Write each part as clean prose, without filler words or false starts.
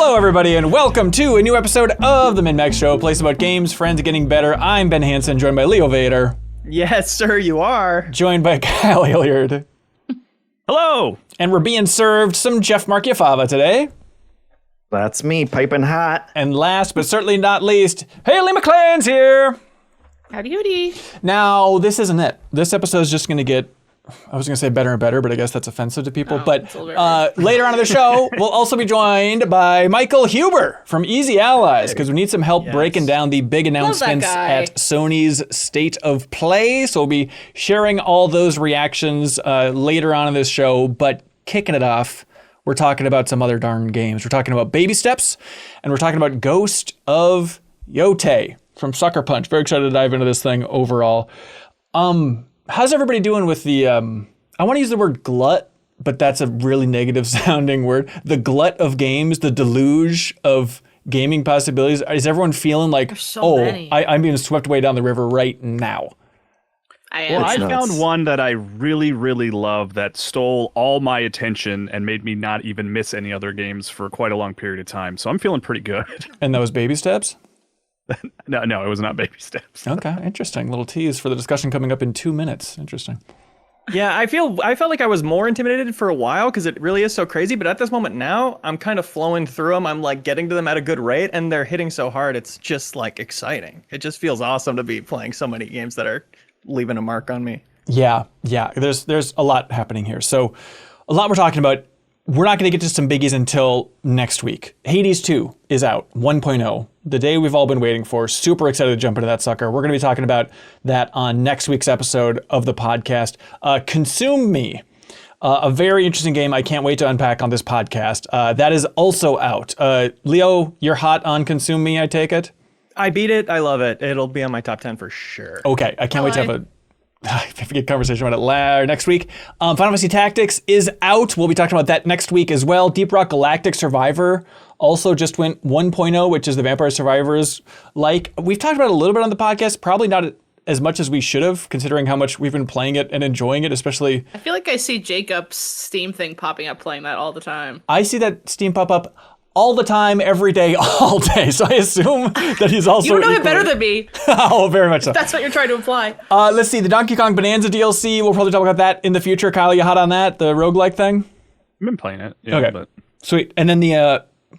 Hello, everybody, and welcome to a new episode of the MinnMax Show, a place about games, friends, and getting better. I'm Ben Hansen, joined by Leo Vader. Yes, sir, you are. Joined by Kyle Hilliard. Hello. And we're being served some Jeff Markiafava today. That's me, piping hot. And last, but certainly not least, Haley McLean's here. Howdy, howdy. Now, this isn't it. This episode is just going to get, I was going to say better and better, but I guess that's offensive to people. But later on in the show, we'll also be joined by Michael Huber from Easy Allies, because we need some help breaking down the big announcements at Sony's State of Play. So we'll be sharing all those reactions later on in this show. But kicking it off, we're talking about some other darn games. We're talking about Baby Steps, and we're talking about Ghost of Yōtei from Sucker Punch. Very excited to dive into this thing overall. How's everybody doing with the, I want to use the word glut, but that's a really negative sounding word. The glut of games, the deluge of gaming possibilities. Is everyone feeling like, I'm being swept way down the river right now? I am. Well, I found one that I really, really love that stole all my attention and made me not even miss any other games for quite a long period of time. So I'm feeling pretty good. And that was Baby Steps? No, it was not Baby Steps. Okay, interesting. Little tease for the discussion coming up in 2 minutes. Interesting. Yeah, I felt like I was more intimidated for a while because it really is so crazy. But at this moment now, I'm kind of flowing through them. I'm like getting to them at a good rate, and they're hitting so hard. It's just like exciting. It just feels awesome to be playing so many games that are leaving a mark on me. Yeah. There's a lot happening here. So a lot we're talking about. We're not going to get to some biggies until next week. Hades 2 is out, 1.0, the day we've all been waiting for. Super excited to jump into that sucker. We're going to be talking about that on next week's episode of the podcast. Consume Me, a very interesting game I can't wait to unpack on this podcast. That is also out. Leo, you're hot on Consume Me, I take it? I beat it. I love it. It'll be on my top 10 for sure. Okay, I can't wait to have a conversation about it next week. Final Fantasy Tactics is out. We'll be talking about that next week as well. Deep Rock Galactic Survivor also just went 1.0, which is the Vampire Survivors. Like, we've talked about it a little bit on the podcast, probably not as much as we should have, considering how much we've been playing it and enjoying it, especially... I feel like I see Jacob's Steam thing popping up playing that all the time. I see that Steam pop up all the time, every day, all day. So I assume that he's also... You know him better than me. Oh, very much so. That's what you're trying to imply. Let's see, the Donkey Kong Bonanza DLC. We'll probably talk about that in the future. Kyle, you hot on that? The roguelike thing? I've been playing it. Yeah, okay. But... Sweet. And then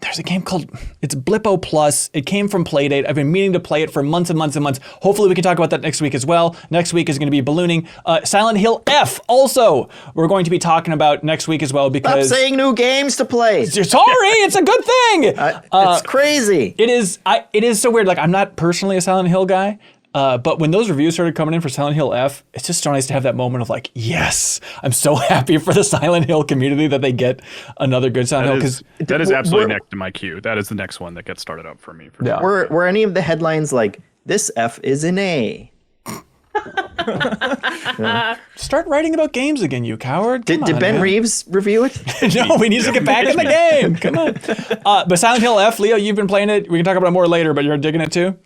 there's a game called, it's Blippo Plus. It came from Playdate. I've been meaning to play it for months and months and months. Hopefully we can talk about that next week as well. Next week is going to be ballooning. Silent Hill F also we're going to be talking about next week as well because... Stop saying new games to play. Sorry, it's a good thing. It's crazy. It is so weird. Like, I'm not personally a Silent Hill guy. But when those reviews started coming in for Silent Hill F, it's just so nice to have that moment of like, yes, I'm so happy for the Silent Hill community that they get another good Silent Hill. Because that is absolutely next to my queue. That is the next one that gets started up for me. Yeah. Were any of the headlines like, this F is an A? Start writing about games again, you coward. Did Ben Reeves review it? No, we need to get back in the game. Come on. But Silent Hill F, Leo, you've been playing it. We can talk about it more later, but you're digging it too?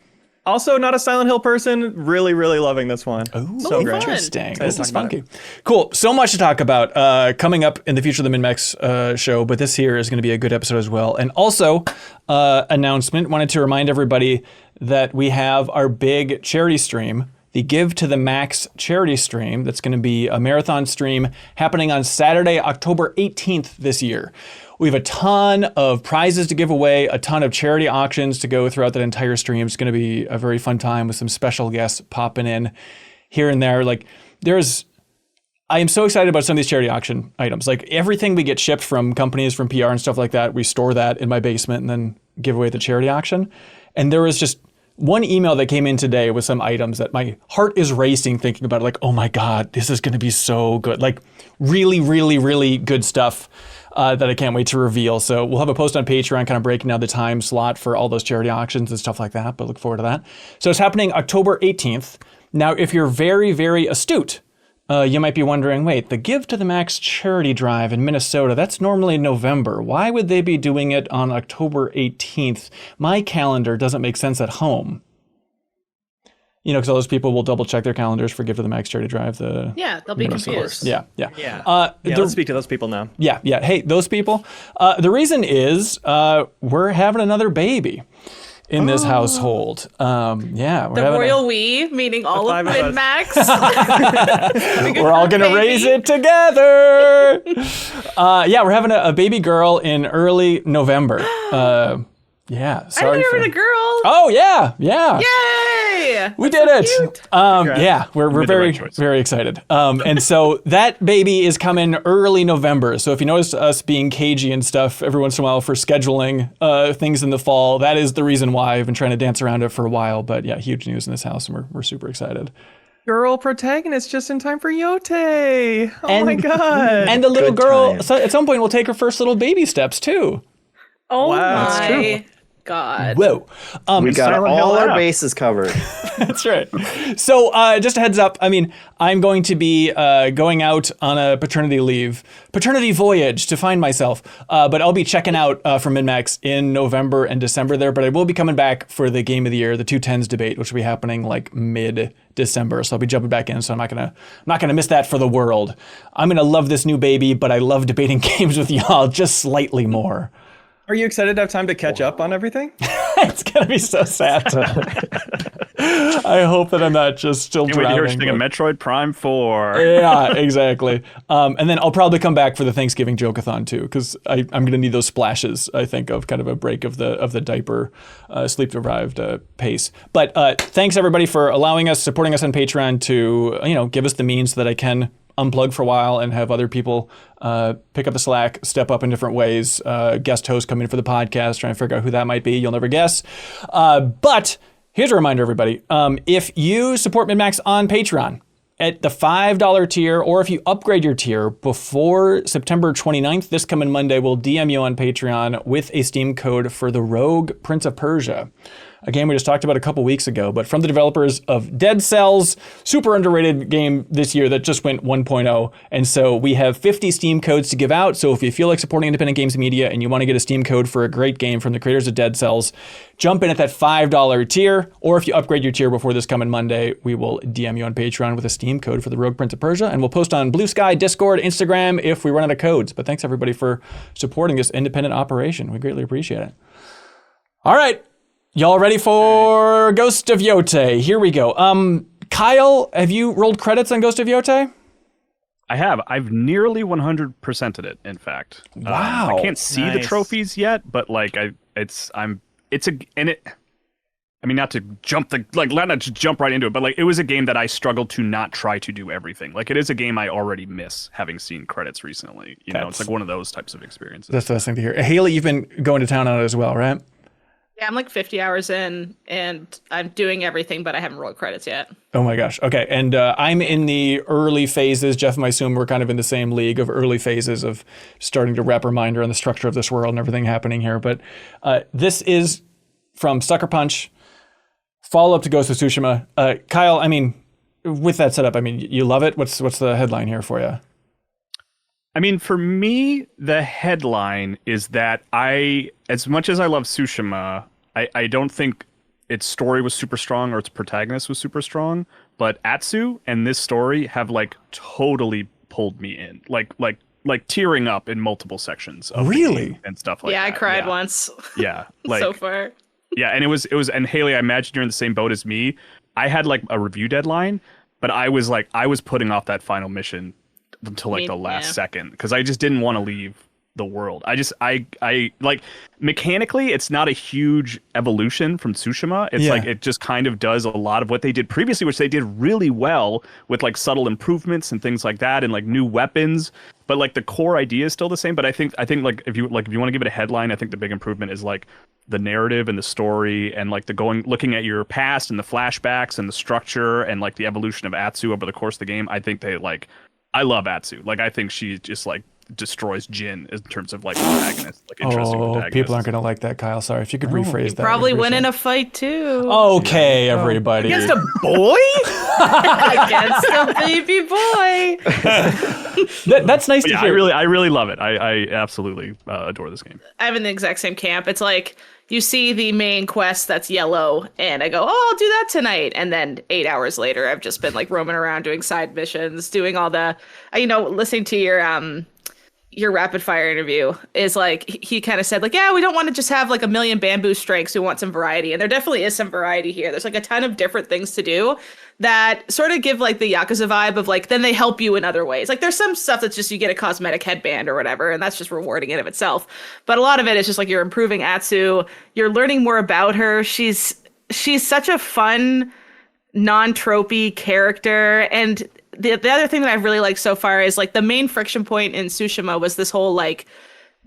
Also, not a Silent Hill person. Really, really loving this one. Oh, so great. Interesting. This is funky. Cool. So much to talk about coming up in the future of the MinnMax show, but this here is going to be a good episode as well. And also, announcement, wanted to remind everybody that we have our big charity stream, the Give to the Max charity stream. That's going to be a marathon stream happening on Saturday, October 18th this year. We have a ton of prizes to give away, a ton of charity auctions to go throughout that entire stream. It's going to be a very fun time with some special guests popping in here and there. Like, I am so excited about some of these charity auction items. Like, everything we get shipped from companies, from PR and stuff like that, we store that in my basement and then give away at the charity auction. And there was just one email that came in today with some items that my heart is racing thinking about, like, oh my God, this is going to be so good. Like, really, really, really good stuff. That I can't wait to reveal. So we'll have a post on Patreon kind of breaking down the time slot for all those charity auctions and stuff like that, but look forward to that. So it's happening October 18th. Now, if you're very, very astute, you might be wondering, wait, the Give to the Max charity drive in Minnesota, that's normally November. Why would they be doing it on October 18th? My calendar doesn't make sense at home. because all those people will double check their calendars for Gift of the Max charity drive. Yeah, they'll be confused. Yeah. Yeah. Let's speak to those people now. Yeah. Hey, those people. The reason is we're having another baby in this household. We're The having royal we, meaning all of five of us. MinnMax. we're all gonna raise it together. We're having a baby girl in early November. Sorry. I didn't hear the girl. Oh yeah. Yay! We did it. Cute. We're made the very right choice. very excited. And so that baby is coming early November. So if you notice us being cagey and stuff every once in a while for scheduling things in the fall, that is the reason why. I've been trying to dance around it for a while, but yeah, huge news in this house, and we're super excited. Girl protagonist just in time for Yōtei. Oh my god. And the little Good girl, times. so at some point, will take her first little baby steps too. Oh Wow, that's my god. Whoa. We got Silent Hill all our app. bases covered. That's right. So just a heads up, I'm going to be going out on a paternity voyage to find myself, but I'll be checking out from MinnMax in November and December there, but I will be coming back for the Game of the Year, the 210s debate, which will be happening like mid-December, so I'll be jumping back in, so I'm not gonna miss that for the world. I'm gonna love this new baby, but I love debating games with y'all just slightly more. Are you excited to have time to catch up on everything? It's gonna be so sad. I hope that I'm not just still Can't wait to hear drowning. you think of Metroid Prime 4. Yeah, exactly. And then I'll probably come back for the Thanksgiving Joke-a-thon too, because I'm going to need those splashes, I think, of kind of a break of the diaper, sleep-deprived pace. But thanks, everybody, for allowing us, supporting us on Patreon to, give us the means so that I can unplug for a while and have other people pick up the slack, step up in different ways, guest host coming for the podcast, trying to figure out who that might be. You'll never guess. But here's a reminder, everybody. If you support MinnMax on Patreon at the $5 tier, or if you upgrade your tier before September 29th, this coming Monday, we'll DM you on Patreon with a Steam code for the Rogue Prince of Persia. A game we just talked about a couple weeks ago, but from the developers of Dead Cells, super underrated game this year that just went 1.0. And so we have 50 Steam codes to give out. So if you feel like supporting independent games media and you want to get a Steam code for a great game from the creators of Dead Cells, jump in at that $5 tier. Or if you upgrade your tier before this coming Monday, we will DM you on Patreon with a Steam code for the Rogue Prince of Persia. And we'll post on Blue Sky, Discord, Instagram if we run out of codes. But thanks everybody for supporting this independent operation. We greatly appreciate it. All right. Y'all ready for Ghost of Yōtei? Here we go. Kyle, have you rolled credits on Ghost of Yōtei? I have. I've nearly 100%ed it, in fact. Wow. I can't see the Nice. trophies yet, but like not to jump right into it, but like it was a game that I struggled to not try to do everything. Like it is a game I already miss having seen credits recently. It's like one of those types of experiences. That's the best thing to hear. Haley, you've been going to town on it as well, right? Yeah, I'm like 50 hours in, and I'm doing everything, but I haven't rolled credits yet. Oh my gosh. Okay. And I'm in the early phases. Jeff and I assume we're kind of in the same league of early phases of starting to wrap our mind around the structure of this world and everything happening here. But this is from Sucker Punch, follow-up to Ghost of Tsushima. Kyle, with that setup, you love it? What's the headline here for you? For me, the headline is that as much as I love Tsushima, I don't think its story was super strong or its protagonist was super strong, but Atsu and this story have like totally pulled me in, like tearing up in multiple sections of the Really? game and stuff like Yeah, that. I cried once Yeah, so far. yeah, and it was, and Haley, I imagine you're in the same boat as me. I had like a review deadline, but I was putting off that final mission until like the last second because I just didn't want to leave the world. I like mechanically it's not a huge evolution from Tsushima. It's like it just kind of does a lot of what they did previously, which they did really well with like subtle improvements and things like that and like new weapons. But like the core idea is still the same. But I think like if you want to give it a headline, I think the big improvement is like the narrative and the story and like looking at your past and the flashbacks and the structure and like the evolution of Atsu over the course of the game. I think I love Atsu. Like I think she just like destroys Jin in terms of like protagonist, like interesting protagonist. People aren't going to like that, Kyle. Sorry. If you could rephrase that. Probably I'd win in appreciate a fight too. Okay, everybody. Against a boy? Against a baby boy. That's nice to Yeah, hear. I really love it. I absolutely adore this game. I'm in the exact same camp. It's like you see the main quest that's yellow, and I go, "Oh, I'll do that tonight." And then 8 hours later, I've just been like roaming around doing side missions, doing all the, listening to your rapid fire interview is like he kind of said like, yeah, we don't want to just have like a million bamboo strikes. We want some variety, and there definitely is some variety here. There's like a ton of different things to do that sort of give like the Yakuza vibe of like then they help you in other ways. Like there's some stuff that's just you get a cosmetic headband or whatever, and that's just rewarding in of itself. But a lot of it is just like you're improving Atsu, you're learning more about her. She's such a fun, non-tropey character, and the other thing that I've really liked so far is like the main friction point in Tsushima was this whole like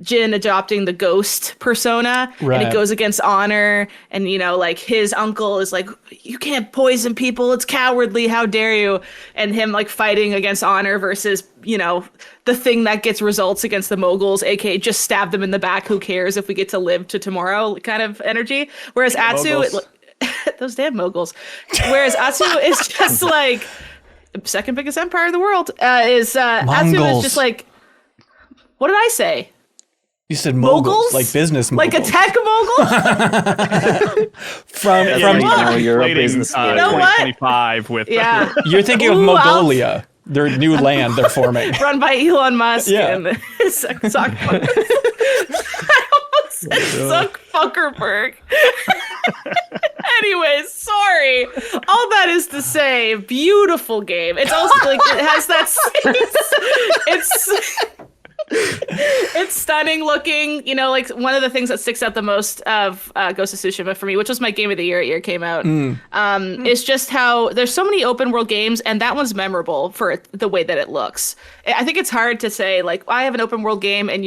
Jin adopting the ghost persona, right. and it goes against honor, and like his uncle is like, you can't poison people, it's cowardly, how dare you, and him like fighting against honor versus the thing that gets results against the moguls, aka just stab them in the back, who cares if we get to live to tomorrow kind of energy, whereas Atsu those damn moguls, whereas Atsu is just like second biggest empire in the world. Atsu is just like, what did I say? You said moguls? Like business moguls. Like a tech mogul? from you're a business you know what? 2025 with Yeah. You're thinking of Mongolia, their new land they're forming. Run by Elon Musk. Yeah. And Zuckerberg. I almost said Zuckerberg. Anyways, sorry. All that is to say, beautiful game. It's also like it has that. It's stunning looking. Like one of the things that sticks out the most of Ghost of Tsushima for me, which was my game of the year at year came out, is just how there's so many open world games, and that one's memorable for the way that it looks. I think it's hard to say like I have an open world game and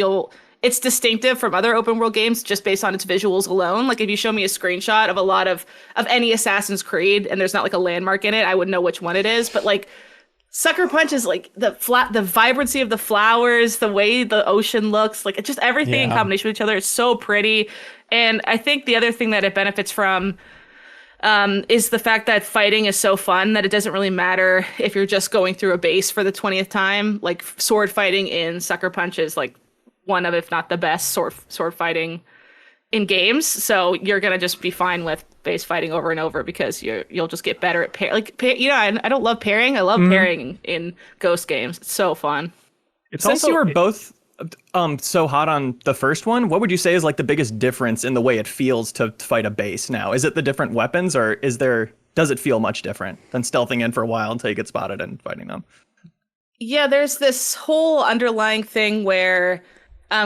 it's distinctive from other open world games just based on its visuals alone. Like if you show me a screenshot of a lot of any Assassin's Creed and there's not like a landmark in it, I would know which one it is. But like Sucker Punch is like the vibrancy of the flowers, the way the ocean looks, like it's just everything in combination with each other. It's so pretty. And I think the other thing that it benefits from is the fact that fighting is so fun that it doesn't really matter if you're just going through a base for the 20th time. Like sword fighting in Sucker Punch is like one of, if not the best sword fighting in games. So you're gonna just be fine with base fighting over and over because you'll just get better at I don't love pairing. I love pairing in Ghost games. It's so fun. Since you were both so hot on the first one, what would you say is like the biggest difference in the way it feels to fight a base now? Is it the different weapons, or does it feel much different than stealthing in for a while until you get spotted and fighting them? Yeah, there's this whole underlying thing where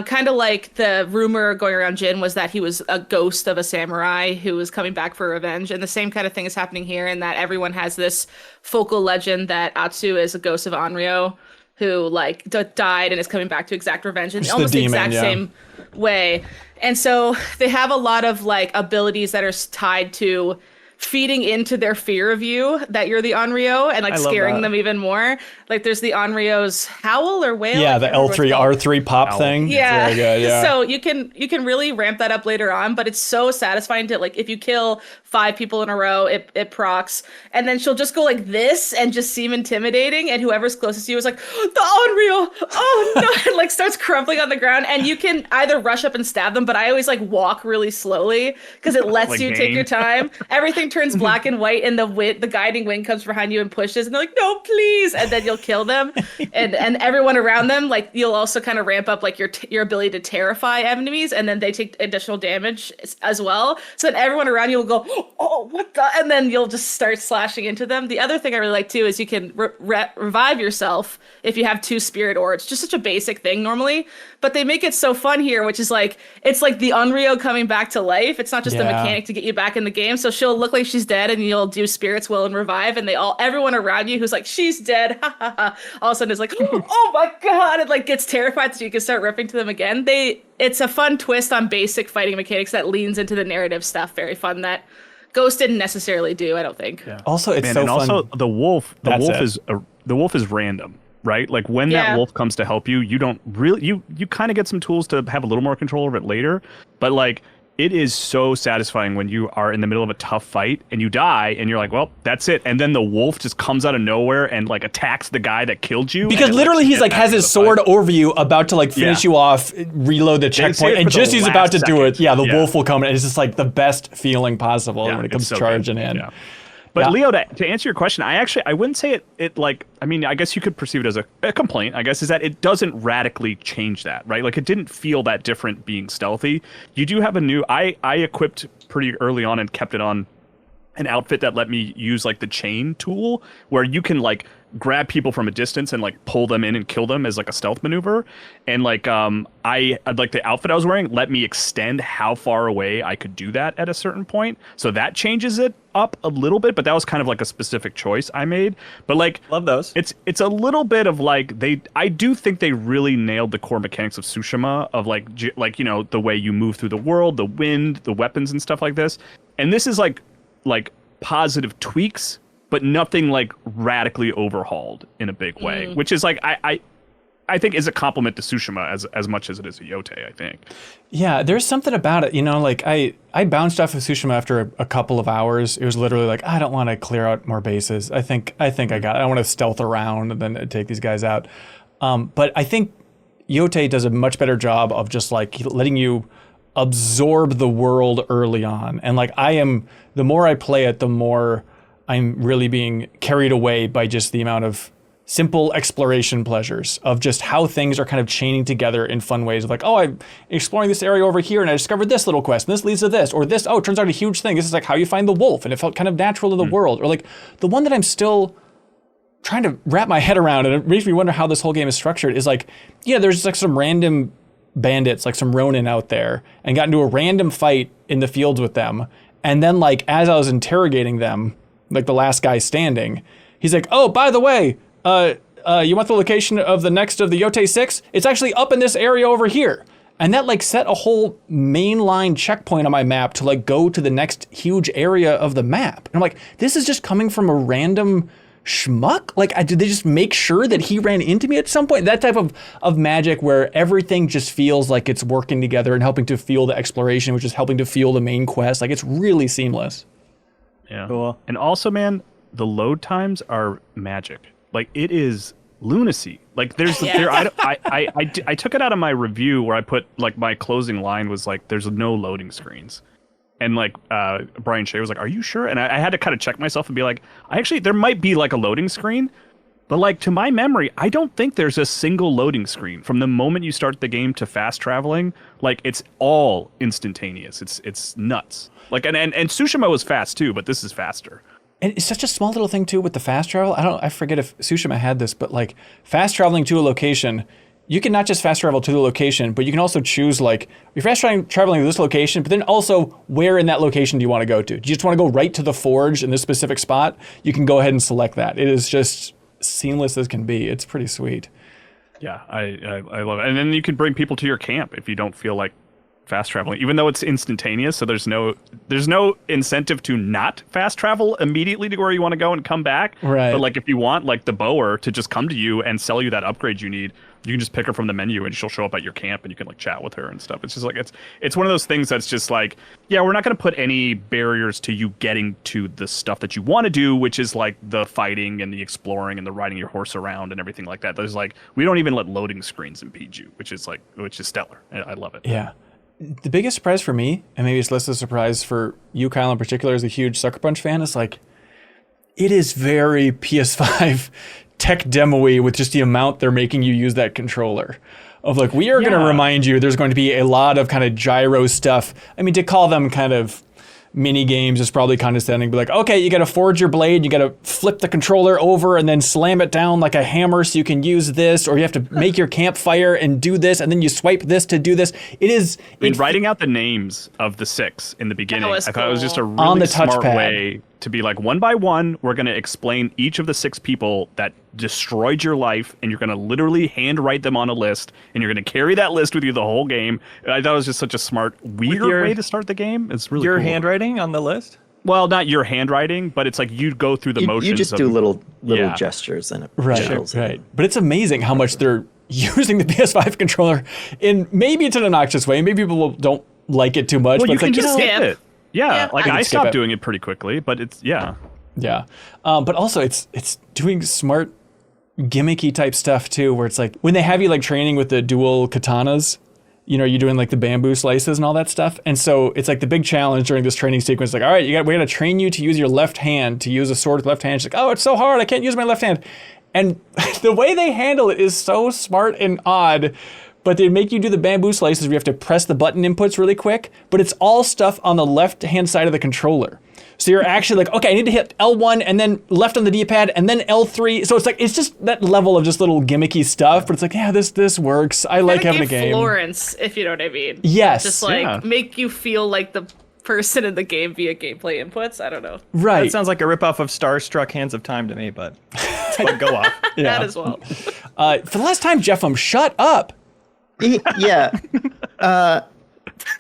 kind of like the rumor going around Jin was that he was a ghost of a samurai who was coming back for revenge. And the same kind of thing is happening here in that everyone has this focal legend that Atsu is a ghost of Anryo who like died and is coming back to exact revenge in almost the exact same way. And so they have a lot of like abilities that are tied to feeding into their fear of you, that you're the Onryo, and like scaring them even more. Like there's the Onryo's howl or wail. Yeah, the L3 R3 pop thing. Yeah. It's really good, yeah. So you can really ramp that up later on, but it's so satisfying to like if you kill 5 people in a row, it procs, and then she'll just go like this and just seem intimidating, and whoever's closest to you is like, the Onryo, oh no, and like starts crumpling on the ground, and you can either rush up and stab them, but I always like walk really slowly because it lets like you take your time. Everything turns black and white, and the guiding wind comes behind you and pushes, and they're like, no, please, and then you'll kill them, and everyone around them, like you'll also kind of ramp up like your ability to terrify enemies, and then they take additional damage as well. So then everyone around you will go, oh, what the, and then you'll just start slashing into them. The other thing I really like too is you can revive yourself if you have 2 spirit orbs. Just such a basic thing normally, but they make it so fun here, which is like it's like the Onryo coming back to life. It's not just a mechanic to get you back in the game. So she'll look like she's dead, and you'll do spirits will and revive, and everyone around you who's like she's dead, all of a sudden is like, oh my god, and like gets terrified, so you can start ripping to them again. It's a fun twist on basic fighting mechanics that leans into the narrative stuff. Very fun that Ghost didn't necessarily do, I don't think. Yeah. Also, it's so and fun. Also, the wolf is random, right? Like when that wolf comes to help you, you don't really you kind of get some tools to have a little more control over it later, but like it is so satisfying when you are in the middle of a tough fight and you die and you're like, well, that's it. And then the wolf just comes out of nowhere and like attacks the guy that killed you. Because literally he's like has his sword over you, about to like finish you off, reload the checkpoint, and just he's about to do it. Yeah, the wolf will come and it's just like the best feeling possible when it comes charging in. Yeah. But Leo, to answer your question, I wouldn't say it like, I mean, I guess you could perceive it as a complaint, I guess, is that it doesn't radically change that, right? Like, it didn't feel that different being stealthy. You do have a new, I equipped pretty early on and kept it on an outfit that let me use like the chain tool, where you can like grab people from a distance and like pull them in and kill them as like a stealth maneuver. And like I like the outfit I was wearing let me extend how far away I could do that at a certain point. So that changes it up a little bit, but that was kind of like a specific choice I made. But like, love those. It's a little bit of like I do think they really nailed the core mechanics of Tsushima, of like you know, the way you move through the world, the wind, the weapons and stuff like this. And this is like positive tweaks, but nothing like radically overhauled in a big way, which is like I think is a compliment to Tsushima as much as it is a Yōtei, I think. Yeah, there's something about it, you know, like I bounced off of Tsushima after a couple of hours. It was literally like, I don't want to clear out more bases. I think I got it. I don't want to stealth around and then take these guys out. But I think Yōtei does a much better job of just like letting you absorb the world early on. And like the more I play it, the more I'm really being carried away by just the amount of simple exploration pleasures of just how things are kind of chaining together in fun ways of like, oh, I'm exploring this area over here and I discovered this little quest and this leads to this, or this, oh, it turns out a huge thing. This is like how you find the wolf and it felt kind of natural to the world. Or like the one that I'm still trying to wrap my head around, and it makes me wonder how this whole game is structured, is like, yeah, there's just like some random bandits, like some Ronin out there, and got into a random fight in the fields with them. And then like, as I was interrogating them, like the last guy standing, he's like, oh, by the way, you want the location of the next of the Yōtei 6? It's actually up in this area over here. And that like set a whole mainline checkpoint on my map to like go to the next huge area of the map. And I'm like, this is just coming from a random schmuck? Like, did they just make sure that he ran into me at some point? That type of magic where everything just feels like it's working together and helping to fuel the exploration, which is helping to fuel the main quest. Like, it's really seamless. Yeah. Cool. And also, man, the load times are magic. Like, it is lunacy. Like, I took it out of my review where I put like my closing line was like, there's no loading screens. And like Brian Shea was like, are you sure? And I had to kind of check myself and be like, there might be like a loading screen, but like to my memory, I don't think there's a single loading screen from the moment you start the game to fast traveling. Like, it's all instantaneous. It's nuts. Like, and Tsushima was fast too, but this is faster. And it's such a small little thing too with the fast travel. I forget if Tsushima had this, but like fast traveling to a location, you can not just fast travel to the location, but you can also choose like, you're fast traveling to this location, but then also where in that location do you want to go to? Do you just want to go right to the forge in this specific spot? You can go ahead and select that. It is just seamless as can be. It's pretty sweet. Yeah, I love it. And then you can bring people to your camp if you don't feel like fast traveling, even though it's instantaneous. So there's no incentive to not fast travel immediately to where you want to go and come back. Right. But like if you want like the bower to just come to you and sell you that upgrade you need, you can just pick her from the menu and she'll show up at your camp and you can like chat with her and stuff. It's just like it's one of those things that's just like, yeah, we're not going to put any barriers to you getting to the stuff that you want to do, which is like the fighting and the exploring and the riding your horse around and everything like that. There's like, we don't even let loading screens impede you, which is stellar. I love it. Yeah. The biggest surprise for me, and maybe it's less of a surprise for you, Kyle, in particular, as a huge Sucker Punch fan, is like, it is very PS5 tech demo-y with just the amount they're making you use that controller. Of like, we are going to remind you there's going to be a lot of kind of gyro stuff. I mean, to call them kind of mini games is probably condescending, but like, okay, you got to forge your blade, you got to flip the controller over and then slam it down like a hammer so you can use this, or you have to make your campfire and do this, and then you swipe this to do this. Writing out the names of the 6 in the beginning, I thought it was just a really on the smart touchpad way to be like, one by one, we're going to explain each of the 6 people that destroyed your life, and you're going to literally handwrite them on a list, and you're going to carry that list with you the whole game. I thought it was just such a smart, weird way to start the game. It's really your cool. handwriting on the list? Well, not your handwriting, but it's like you go through the motions. You just do little gestures and it shows. Right. But it's amazing how much they're using the PS5 controller in, maybe it's an obnoxious way. Maybe people don't like it too much. Well, but you it's can like, just skip it. Yeah, Yeah, like I I can skip stopped it. doing it pretty quickly, but it's Yeah. But also it's doing smart gimmicky type stuff too, where it's like when they have you like training with the dual katanas, you know, you're doing like the bamboo slices and all that stuff. And so it's like the big challenge during this training sequence, like, all right, we got to train you to use your left hand, to use a sword with left hand. She's like, oh, it's so hard. I can't use my left hand. And the way they handle it is so smart and odd. But they make you do the bamboo slices where you have to press the button inputs really quick. But it's all stuff on the left-hand side of the controller. So you're actually like, okay, I need to hit L1 and then left on the D-pad and then L3. So it's just that level of just little gimmicky stuff. But it's like, yeah, this works. I like having a game. Florence, if you know what I mean. Yes. Just like make you feel like the person in the game via gameplay inputs. I don't know. Right. That sounds like a ripoff of Starstruck Hands of Time to me, but go off. Yeah. That as well. For the last time, Jeff, shut up. Yeah.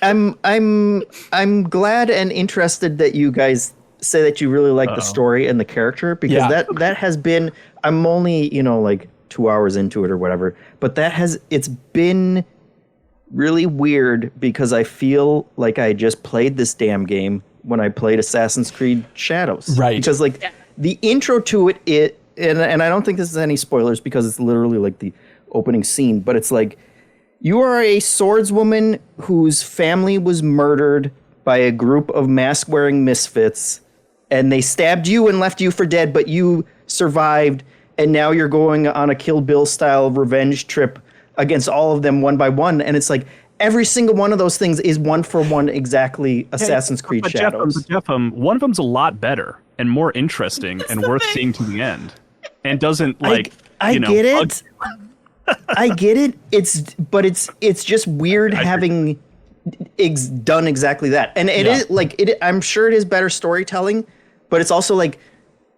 I'm glad and interested that you guys say that you really like the story and the character, because that has been, I'm only, like 2 hours into it or whatever, but it's been really weird because I feel like I just played this damn game when I played Assassin's Creed Shadows. Right. Because the intro to it, and I don't think this is any spoilers because it's literally like the opening scene, but it's like, you are a swordswoman whose family was murdered by a group of mask-wearing misfits, and they stabbed you and left you for dead, but you survived, and now you're going on a Kill Bill-style revenge trip against all of them one by one, and it's like, every single one of those things is one for one exactly Assassin's Creed Shadows. Jeff, one of them's a lot better and more interesting and worth seeing to the end, and doesn't I get it. I get it. It's just weird having done exactly that, and it is like it. I'm sure it is better storytelling, but it's also like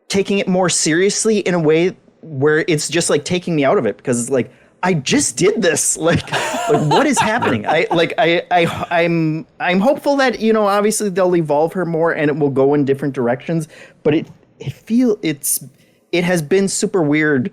taking it more seriously in a way where it's just like taking me out of it, because it's like, I just did this. Like what is happening? I'm hopeful that obviously they'll evolve her more and it will go in different directions, but it has been super weird.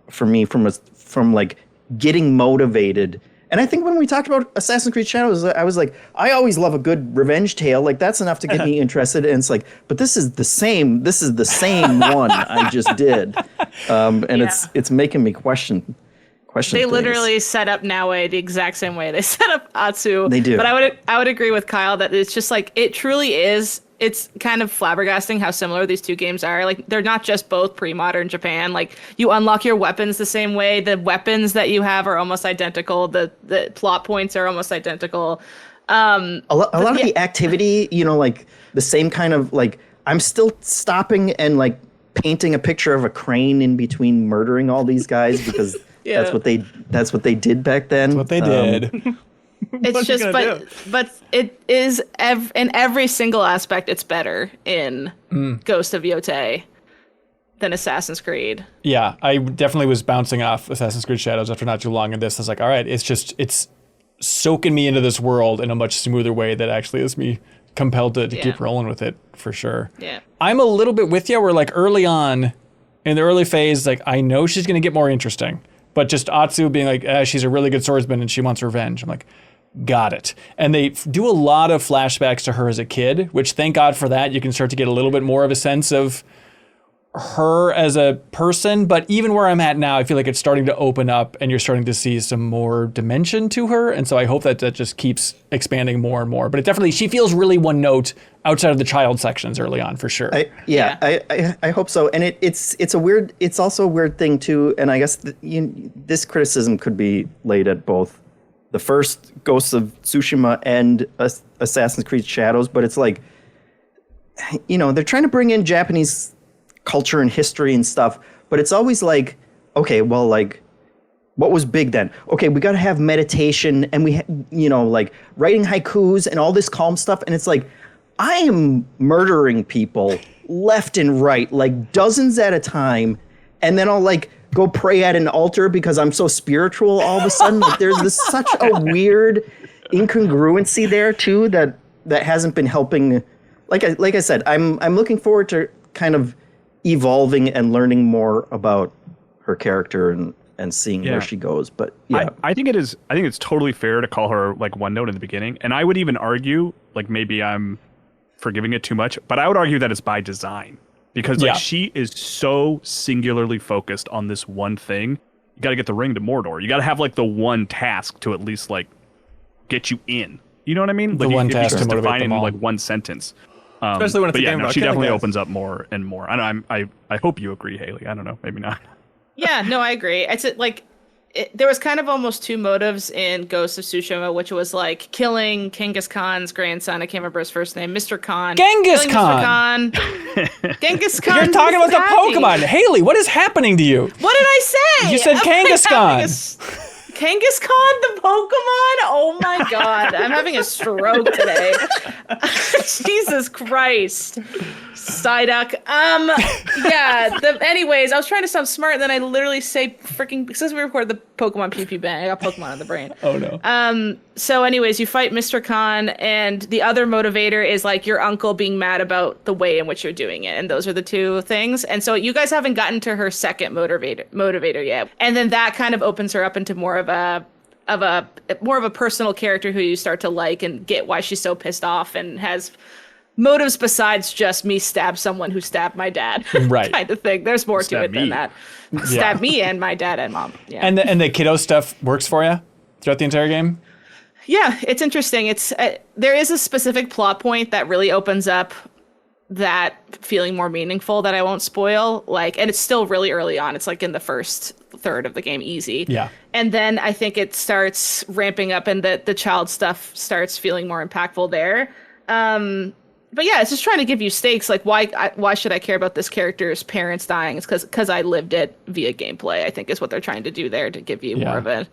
For me, from like getting motivated. And I think when we talked about Assassin's Creed Shadows, I was like, I always love a good revenge tale. Like, that's enough to get me interested. And it's like, but this is the same one I just did. And it's making me question They things. literally set up Naue the exact same way they set up Atsu. They do. But I would agree with Kyle that it's just like, it truly is. It's kind of flabbergasting how similar these two games are. Like, they're not just both pre-modern Japan. Like, you unlock your weapons the same way. The weapons that you have are almost identical. The plot points are almost identical. A lot of the activity, like the same kind of like, I'm still stopping and like painting a picture of a crane in between murdering all these guys because that's what they did back then. That's what they did. It's just, but it is in every single aspect, it's better in Ghost of Yōtei than Assassin's Creed. Yeah, I definitely was bouncing off Assassin's Creed Shadows after not too long in this. I was like, all right, it's soaking me into this world in a much smoother way that actually is me compelled to keep rolling with it for sure. Yeah. I'm a little bit with you where like early on in the early phase, like I know she's going to get more interesting, but just Atsu being like, she's a really good swordsman and she wants revenge. I'm like, got it. And they do a lot of flashbacks to her as a kid, which thank God for that. You can start to get a little bit more of a sense of her as a person. But even where I'm at now, I feel like it's starting to open up and you're starting to see some more dimension to her. And so I hope that just keeps expanding more and more. But it definitely, she feels really one note outside of the child sections early on for sure. I hope so. And it's also a weird thing too. And I guess this criticism could be laid at both the first Ghosts of Tsushima and Assassin's Creed Shadows, but it's like, they're trying to bring in Japanese culture and history and stuff, but it's always like, okay, well, like, what was big then? Okay, we got to have meditation and like writing haikus and all this calm stuff. And it's like, I am murdering people left and right, like dozens at a time. And then I'll like go pray at an altar because I'm so spiritual all of a sudden. Like there's such a weird incongruency there too that hasn't been helping. Like I said, I'm looking forward to kind of evolving and learning more about her character and seeing where she goes. But yeah, I think it's totally fair to call her like one note in the beginning, and I would even argue, like maybe I'm forgiving it too much, but I would argue that it's by design, because like she is so singularly focused on this one thing. You got to get the ring to Mordor. You got to have like the one task to at least like get you in. You know what I mean? The like one if task you to just motivate define them it in all. like one sentence. Especially when it's but a yeah, game no, about she killing definitely guys. opens up more and more. I hope you agree, Haley. I don't know, maybe not. Yeah, no, I agree. It's like there was kind of almost two motives in Ghost of Tsushima, which was like killing Genghis Khan's grandson. I can't remember his first name, Mr. Khan. Genghis Killing Khan. Mr. Khan. Genghis Khan. You're talking about the Daddy. Pokemon. Haley, what is happening to you? What did I say? You said Am I Genghis having Khan. Genghis Khan, the Pokemon? Oh my God. I'm having a stroke today. Jesus Christ. Psyduck. Anyways, I was trying to sound smart, and then I literally say freaking, since we recorded the Pokemon PP bang, I got Pokemon in the brain. Oh no. So anyways, you fight Mr. Khan, and the other motivator is like your uncle being mad about the way in which you're doing it. And those are the two things. And so you guys haven't gotten to her second motivator yet. And then that kind of opens her up into more of a personal character who you start to like and get why she's so pissed off and has motives besides just me stab someone who stabbed my dad. Right. Kind of thing. There's more to Stab it me. than that. Stab me and my dad and mom. Yeah. And the kiddo stuff works for you throughout the entire game? Yeah, it's interesting. It's there is a specific plot point that really opens up that feeling more meaningful that I won't spoil. Like, and it's still really early on. It's like in the first third of the game, easy. Yeah. And then I think it starts ramping up, and the child stuff starts feeling more impactful there. But yeah, it's just trying to give you stakes. Like, why should I care about this character's parents dying? It's because I lived it via gameplay, I think is what they're trying to do there, to give you more of an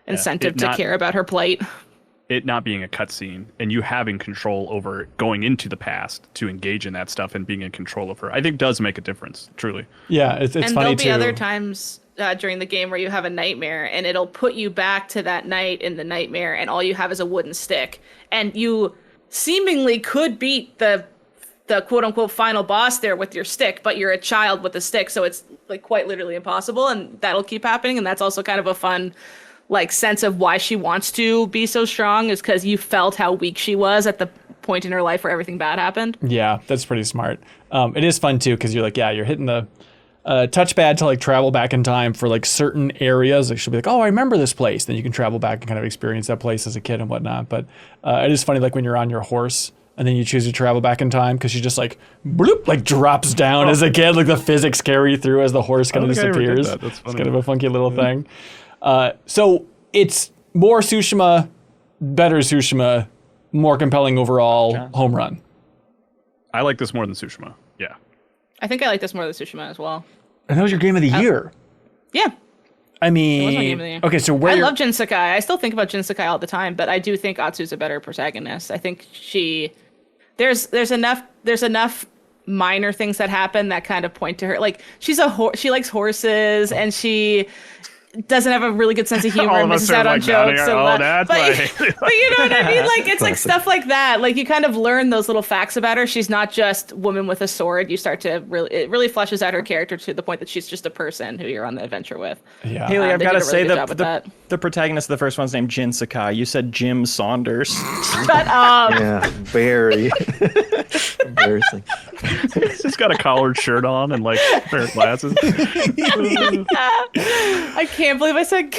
incentive to care about her plight. It not being a cutscene and you having control over going into the past to engage in that stuff and being in control of her, I think does make a difference, truly. Yeah, it's and funny there'll be other times during the game where you have a nightmare, and it'll put you back to that night in the nightmare, and all you have is a wooden stick, and you seemingly could beat the quote unquote final boss there with your stick, but you're a child with a stick, so it's like quite literally impossible, and that'll keep happening. And that's also kind of a fun like sense of why she wants to be so strong, is because you felt how weak she was at the point in her life where everything bad happened. Yeah, that's pretty smart. It is fun too, because you're like, you're hitting the touchpad to like travel back in time for like certain areas. Like she'll be like, oh, I remember this place. Then you can travel back and kind of experience that place as a kid and whatnot. But it is funny, like when you're on your horse and then you choose to travel back in time, because she just like bloop, like drops down as a kid. Like the physics carry you through as the horse kind of disappears. That's funny. It's kind of a funky little thing. So it's more Tsushima, better Tsushima, more compelling overall, home run. I like this more than Tsushima. Yeah. I think I like this more than Tsushima as well. And that was your game of the year. Yeah. I It was my mean, game of the year. okay, so where I you're- love Jin Sakai. I still think about Jin Sakai all the time, but I do think Atsu's a better protagonist. I think there's enough minor things that happen that kind of point to her. Like she likes horses, and she doesn't have a really good sense of humor All and of us misses are out on like nodding jokes. our- And that's but, why. but you know what I mean? Like it's like stuff like that. Like you kind of learn those little facts about her. She's not just woman with a sword. You start to it really fleshes out her character to the point that she's just a person who you're on the adventure with. Yeah. Haley, I've they got to did a really say good job with that that. the protagonist of the first one's named Jin Sakai. You said Jim Saunders. Shut up. Yeah, very. Embarrassing. He's just got a collared shirt on and like a pair of glasses. I can't believe I said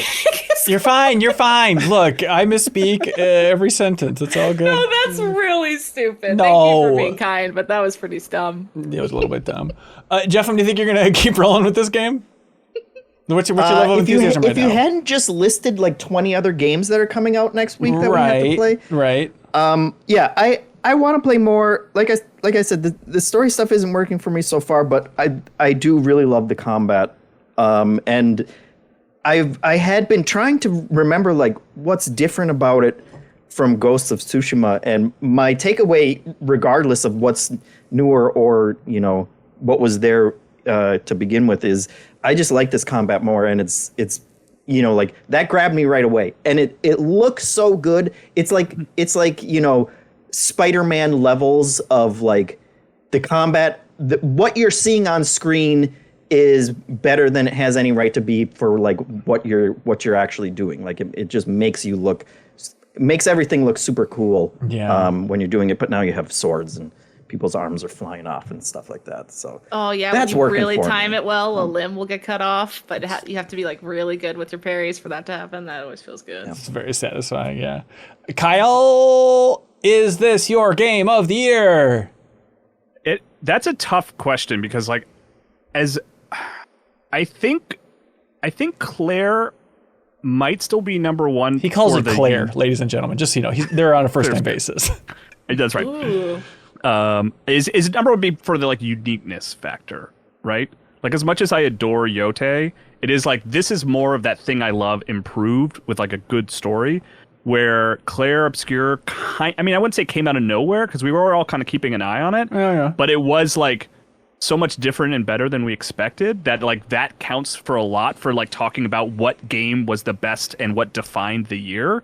You're fine. You're fine. Look, I misspeak every sentence. It's all good. Oh, that's really stupid. No. Thank you for being kind, but that was pretty dumb. It was a little bit dumb. Jeff, do you think you're gonna keep rolling with this game? What's your level of enthusiasm right if you now? hadn't just listed like 20 other games that are coming out next week that we have to play, Right. yeah, I want to play more. Like I said, the story stuff isn't working for me so far, but I do really love the combat, and I had been trying to remember like what's different about it from Ghosts of Tsushima, and my takeaway, regardless of what's newer or what was there to begin with, is I just like this combat more, and it's like that grabbed me right away, and it looks so good. It's like Spider-Man levels of like the combat. What you're seeing on screen is better than it has any right to be for like what you're actually doing. Like it just makes everything look super cool when you're doing it. But now you have swords and people's arms are flying off and stuff like that. So that's when you really time it well, a limb will get cut off. But you have to be like really good with your parries for that to happen. That always feels good. It's very satisfying. Yeah, Kyle, is this your game of the year? That's a tough question because like I think Claire might still be number one. He calls it Claire, ladies and gentlemen. Just so you know, they're on a first-name basis. That's right. Ooh. Is number one be for the like uniqueness factor, right? Like as much as I adore Yōtei, it is like this is more of that thing I love improved with like a good story. Where Claire Obscure, I wouldn't say came out of nowhere because we were all kind of keeping an eye on it. Yeah. But it was like so much different and better than we expected that like that counts for a lot for like talking about what game was the best and what defined the year.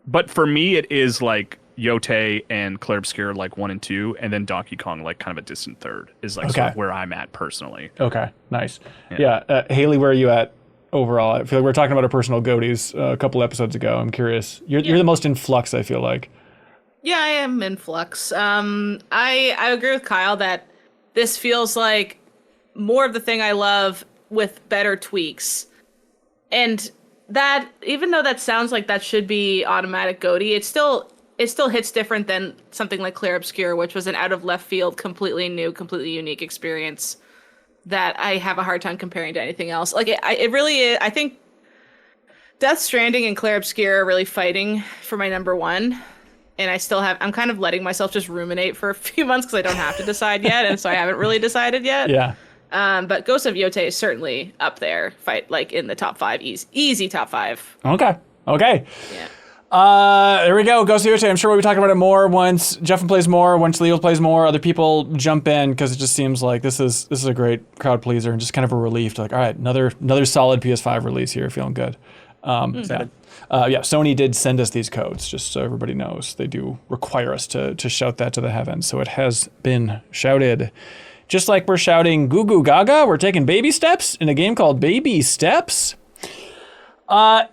But for me, it is like Yōtei and Claire Obscure like 1 and 2, and then Donkey Kong like kind of a distant third is like sort of where I'm at personally. Okay, nice. Yeah, Haley, where are you at? Overall, I feel like we were talking about our personal goatees a couple episodes ago. I'm curious. You're the most in flux, I feel like. Yeah, I am in flux. I agree with Kyle that this feels like more of the thing I love with better tweaks. And that, even though that sounds like that should be automatic goatee, it still hits different than something like Claire Obscure, which was an out of left field, completely new, completely unique experience that I have a hard time comparing to anything else. Like it really is. I think Death Stranding and Claire Obscure are really fighting for my number one. And I'm kind of letting myself just ruminate for a few months because I don't have to decide yet. And so I haven't really decided yet. Yeah. But Ghost of Yōtei is certainly up there, like in the top 5, easy top 5. Okay. Yeah. There we go. Ghost of Yōtei. I'm sure we'll be talking about it more once Jeff plays more, once Leo plays more, other people jump in because it just seems like this is a great crowd pleaser and just kind of a relief to like, all right, another solid PS5 release here, feeling good. Sony did send us these codes, just so everybody knows. They do require us to shout that to the heavens, so it has been shouted. Just like we're shouting goo goo gaga, we're taking baby steps in a game called Baby Steps.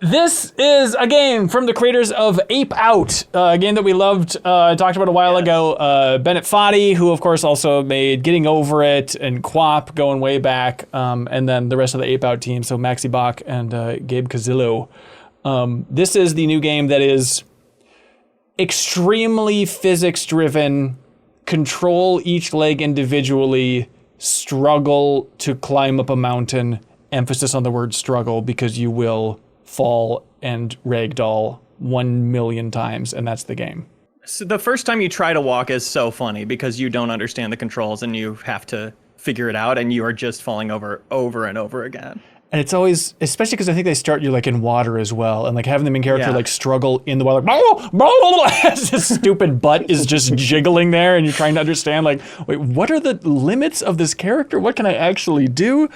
This is a game from the creators of Ape Out, a game that we loved, talked about a while ago. Bennett Foddy, who of course also made Getting Over It and Quap going way back, and then the rest of the Ape Out team, so Maxi Bach and Gabe Cazillo. This is the new game that is extremely physics-driven, control each leg individually, struggle to climb up a mountain, emphasis on the word struggle because you will fall and ragdoll 1 million times, and that's the game. So the first time you try to walk is so funny because you don't understand the controls and you have to figure it out and you are just falling over and over again. And it's always, especially because I think they start you like in water as well, and like having the main character like struggle in the water, like this stupid butt is just jiggling there, and you're trying to understand like, wait, what are the limits of this character? What can I actually do?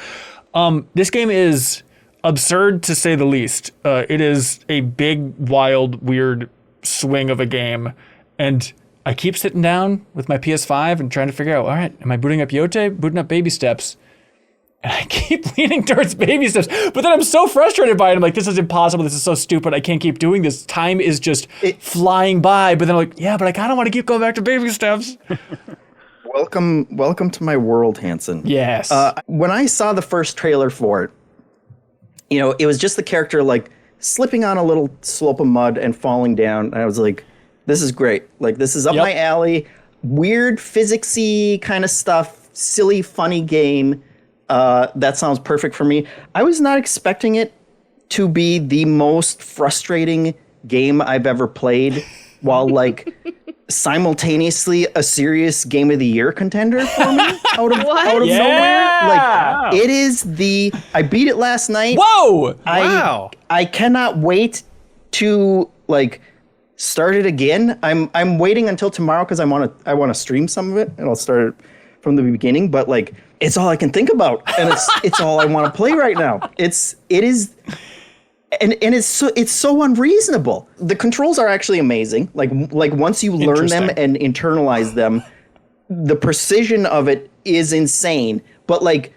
This game is absurd to say the least. It is a big, wild, weird swing of a game, and I keep sitting down with my PS5 and trying to figure out, all right, am I booting up Yōtei, booting up Baby Steps? And I keep leaning towards Baby Steps, but then I'm so frustrated by it. I'm like, this is impossible. This is so stupid. I can't keep doing this. Time is just flying by. But then I'm like, yeah, but I kind of want to keep going back to Baby Steps. Welcome to my world, Hanson. Yes. When I saw the first trailer for it, it was just the character like slipping on a little slope of mud and falling down. And I was like, this is great. Like, this is up my alley. Weird physicsy kind of stuff. Silly, funny game. That sounds perfect for me. I was not expecting it to be the most frustrating game I've ever played while like simultaneously a serious game of the year contender for me out of nowhere. Like it is I beat it last night. Whoa! Wow. I cannot wait to like start it again. I'm waiting until tomorrow because I want to stream some of it and I'll start it from the beginning, but like it's all I can think about and it's all I want to play right now. It is and it's so unreasonable. The controls are actually amazing. Like once you learn them and internalize them, the precision of it is insane. But like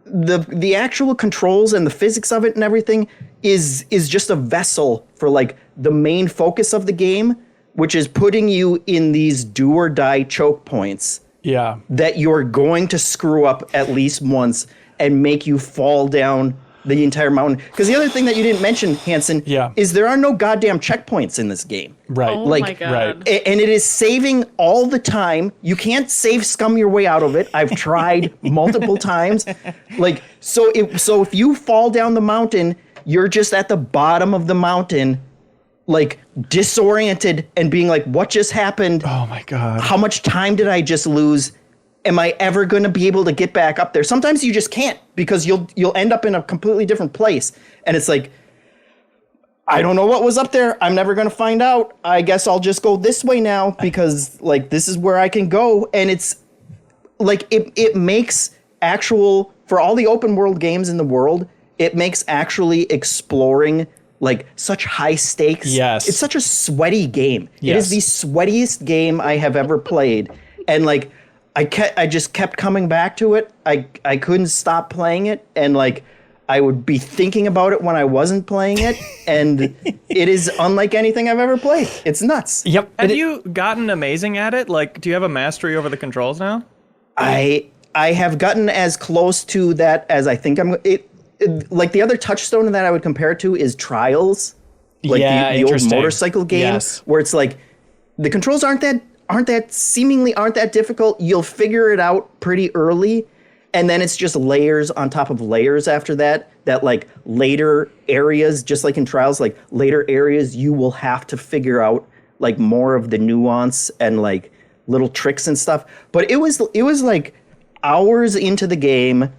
the actual controls and the physics of it and everything is just a vessel for like the main focus of the game, which is putting you in these do or die choke points. Yeah. That you're going to screw up at least once and make you fall down the entire mountain. Because the other thing that you didn't mention, Hanson, is there are no goddamn checkpoints in this game. Right. Oh like, my God. Right. And it is saving all the time. You can't save scum your way out of it. I've tried multiple times. Like, so if you fall down the mountain, you're just at the bottom of the mountain, like disoriented and being like, what just happened? Oh my God. How much time did I just lose? Am I ever going to be able to get back up there? Sometimes you just can't because you'll end up in a completely different place. And it's like, I don't know what was up there. I'm never going to find out. I guess I'll just go this way now because like this is where I can go. And it's like it makes actual, for all the open world games in the world, it makes actually exploring like such high stakes. Yes. It's such a sweaty game. Yes. It is the sweatiest game I have ever played. And like I just kept coming back to it. I couldn't stop playing it, and like I would be thinking about it when I wasn't playing it, and it is unlike anything I've ever played. It's nuts. Yep. Have you gotten amazing at it? Like, do you have a mastery over the controls now? I have gotten as close to that as I think I'm. Like the other touchstone of that I would compare it to is Trials, like the old motorcycle game, where it's like the controls aren't that difficult. You'll figure it out pretty early, and then it's just layers on top of layers after that like later areas, just like in Trials, like later areas you will have to figure out like more of the nuance and like little tricks and stuff. But it was like hours into the game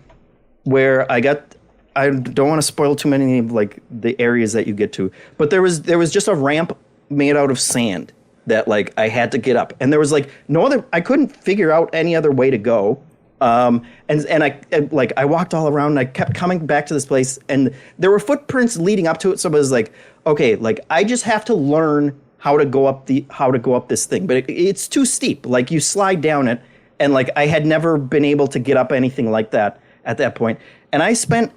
where I don't want to spoil too many of like the areas that you get to, but there was just a ramp made out of sand that like I had to get up, and there was like no other. I couldn't figure out any other way to go, and I walked all around, and I kept coming back to this place, and there were footprints leading up to it. So I was like, okay, like I just have to learn how to go up this thing, but it's too steep. Like you slide down it, and like I had never been able to get up anything like that at that point, and I spent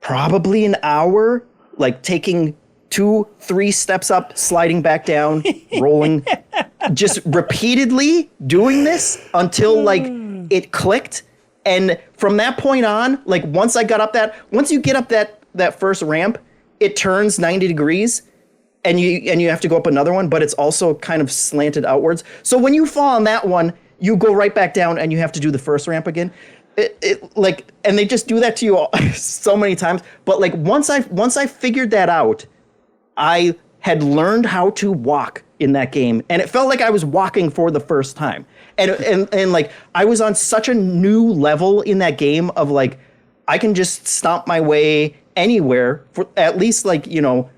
probably an hour like taking 2-3 steps up, sliding back down, rolling, just repeatedly doing this until like it clicked. And from that point on, like once you get up that first ramp, it turns 90 degrees and you have to go up another one, but it's also kind of slanted outwards. So when you fall on that one, you go right back down and you have to do the first ramp again. And they just do that to you all, so many times. But like once I figured that out, I had learned how to walk in that game, and it felt like I was walking for the first time. And like I was on such a new level in that game of like I can just stomp my way anywhere for at least like, you know,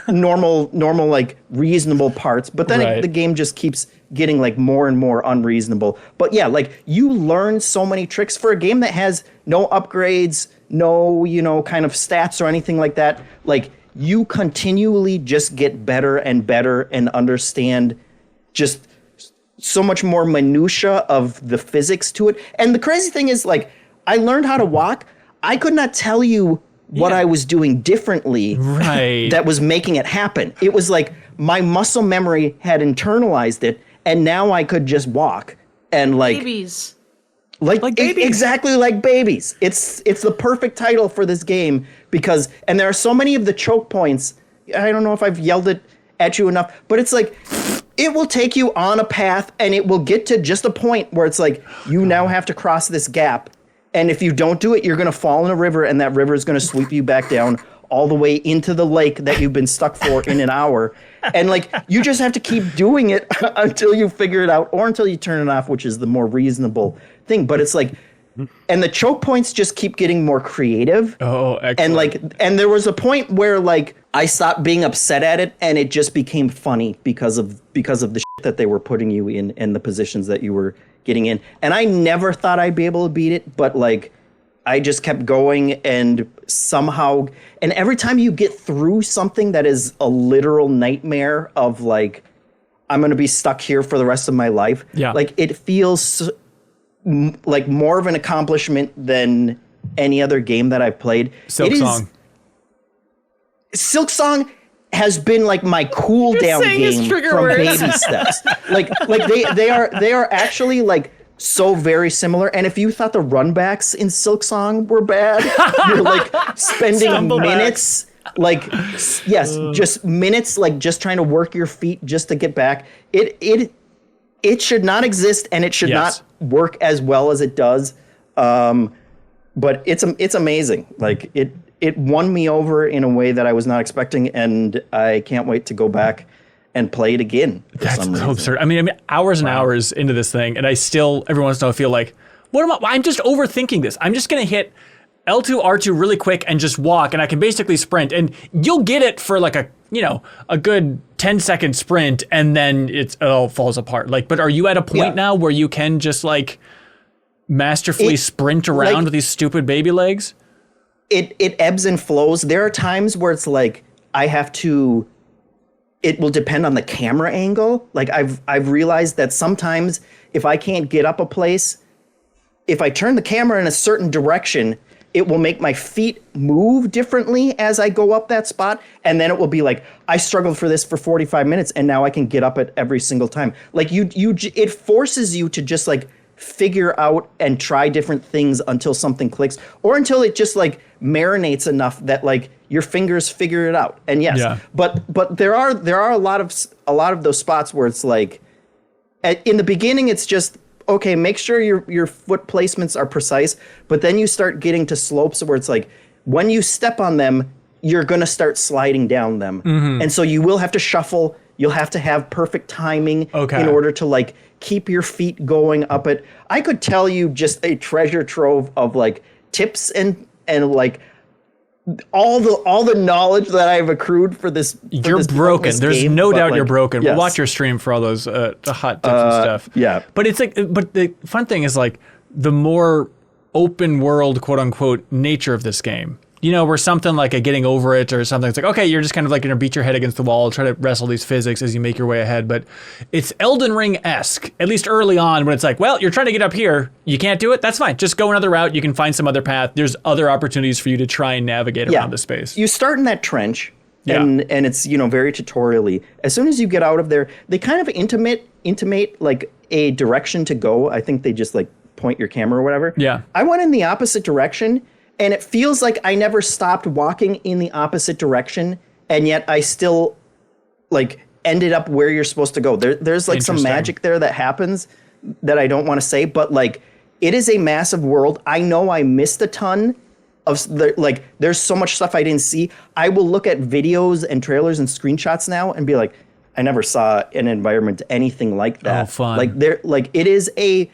normal like reasonable parts. But then the game just keeps getting like more and more unreasonable. But yeah, like you learn so many tricks for a game that has no upgrades, no, you know, kind of stats or anything like that. Like you continually just get better and better and understand just so much more minutia of the physics to it. And the crazy thing is, like, I learned how to walk. I could not tell you what I was doing differently that was making it happen. It was like my muscle memory had internalized it, and now I could just walk and like babies. Like babies. Exactly like babies. It's the perfect title for this game because, and there are so many of the choke points. I don't know if I've yelled it at you enough, but it's like, it will take you on a path and it will get to just a point where it's like, you now have to cross this gap. And if you don't do it, you're going to fall in a river, and that river is going to sweep you back down all the way into the lake that you've been stuck for in an hour. And like, you just have to keep doing it until you figure it out or until you turn it off, which is the more reasonable thing. But it's like, and the choke points just keep getting more creative. Oh, excellent. And like, and there was a point where like I stopped being upset at it, and it just became funny because of the shit that they were putting you in and the positions that you were getting in. And I never thought I'd be able to beat it, but like, I just kept going, and somehow, and every time you get through something that is a literal nightmare of like, I'm going to be stuck here for the rest of my life. Yeah. Like, it feels like more of an accomplishment than any other game that I've played. Silksong has been like my cool down game from baby steps. Like they are actually like so very similar. And if you thought the runbacks in Silksong were bad, you're like spending minutes. Like, yes, just minutes, like just trying to work your feet just to get back. It should not exist, and it should not work as well as it does. But it's amazing. Like it won me over in a way that I was not expecting, and I can't wait to go back and play it again. That's so absurd. I mean, hours and hours into this thing, and I still every once in a while feel like, I'm just overthinking this. I'm just gonna hit L2, R2 really quick and just walk, and I can basically sprint, and you'll get it for like a good 10-second sprint, and then it all falls apart. Like, but are you at a point now where you can just like masterfully sprint around with these stupid baby legs? It ebbs and flows. There are times where it's like it will depend on the camera angle. Like I've realized that sometimes if I can't get up a place, if I turn the camera in a certain direction, it will make my feet move differently as I go up that spot. And then it will be like, I struggled for this for 45 minutes and now I can get up it every single time. Like it forces you to just like figure out and try different things until something clicks, or until it just like marinates enough that like your fingers figure it out. And but there are a lot of those spots where it's like, in the beginning, it's just, okay, make sure your foot placements are precise, but then you start getting to slopes where it's like, when you step on them, you're going to start sliding down them. Mm-hmm. And so you will have to shuffle. You'll have to have perfect timing in order to like keep your feet going up it. I could tell you just a treasure trove of like tips and like all the knowledge that I've accrued for this. You're broken. There's no doubt you're broken. Yes. We'll watch your stream for all those the hot tips and stuff. Yeah. But it's like, but the fun thing is like the more open world, quote unquote, nature of this game. Where something like a getting over it or something, it's like, okay, you're just kind of like going to beat your head against the wall, try to wrestle these physics as you make your way ahead. But it's Elden Ring-esque, at least early on, when it's like, well, you're trying to get up here. You can't do it. That's fine. Just go another route. You can find some other path. There's other opportunities for you to try and navigate around the space. You start in that trench, and it's, very tutorially. As soon as you get out of there, they kind of intimate like a direction to go. I think they just like point your camera or whatever. Yeah. I went in the opposite direction, and it feels like I never stopped walking in the opposite direction, and yet I still like ended up where you're supposed to go. There's like some magic there that happens that I don't want to say, but like it is a massive world. I know I missed a ton of there's so much stuff I didn't see. I will look at videos and trailers and screenshots now and be like, I never saw an environment anything like that. Oh, fun. It is a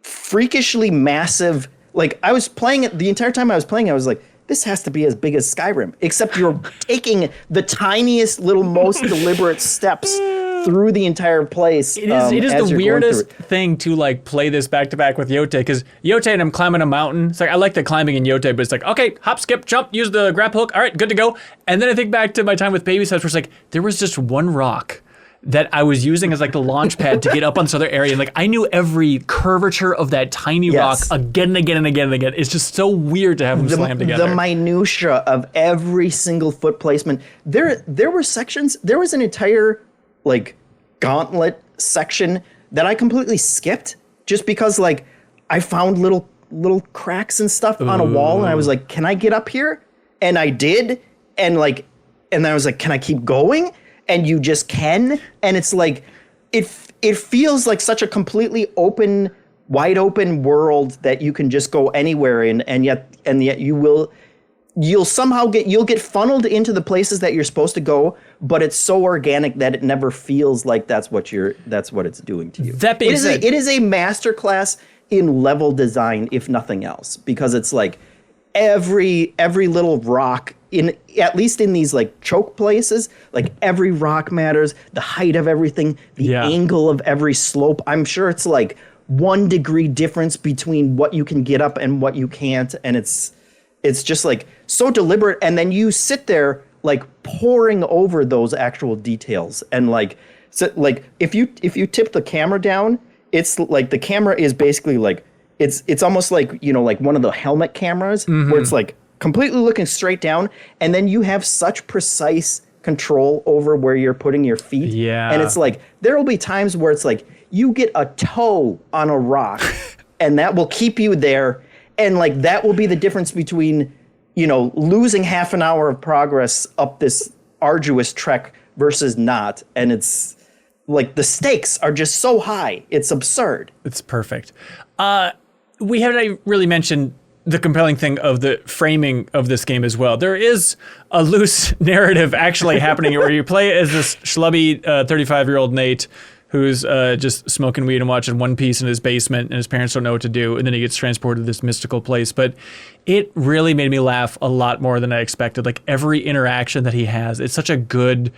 freakishly massive. Like, I was playing it the entire time I was playing, I was like, this has to be as big as Skyrim, except you're taking the tiniest little, most deliberate steps through the entire place. It is the weirdest thing to like play this back to back with Yōtei, because Yōtei and I'm climbing a mountain. It's like, I like the climbing in Yōtei, but it's like, okay, hop, skip, jump, use the grab hook. All right, good to go. And then I think back to my time with baby steps where it's like, there was just one rock that I was using as like the launch pad to get up on this other area. And like, I knew every curvature of that tiny rock again and again and again and again. It's just so weird to have them slammed together. The minutia of every single foot placement. There were sections, there was an entire like gauntlet section that I completely skipped just because like I found little cracks and stuff on a wall, and I was like, can I get up here? And I did. And then I was like, can I keep going? And you just can, and it's like, it feels like such a completely open, wide open world that you can just go anywhere in, and yet you'll somehow get funneled into the places that you're supposed to go, but it's so organic that it never feels like that's what it's doing to you. That being said, it is a masterclass in level design, if nothing else, because it's like every little rock, at least in these like choke places, like every rock matters, the height of everything, the angle of every slope. I'm sure it's like 1 degree difference between what you can get up and what you can't. And it's just like so deliberate. And then you sit there like poring over those actual details. And like, so like if you tip the camera down, it's like the camera is basically like it's almost like, you know, like one of the helmet cameras where it's like completely looking straight down, and then you have such precise control over where you're putting your feet. Yeah. And it's like there will be times where it's like you get a toe on a rock and that will keep you there, and like that will be the difference between, you know, losing half an hour of progress up this arduous trek versus not. And it's like the stakes are just so high. It's absurd. It's perfect. We haven't really mentioned the compelling thing of the framing of this game as well. There is a loose narrative actually happening where you play as this schlubby 35-year-old Nate who's just smoking weed and watching One Piece in his basement, and his parents don't know what to do, and then he gets transported to this mystical place. But it really made me laugh a lot more than I expected. Like every interaction that he has, it's such a good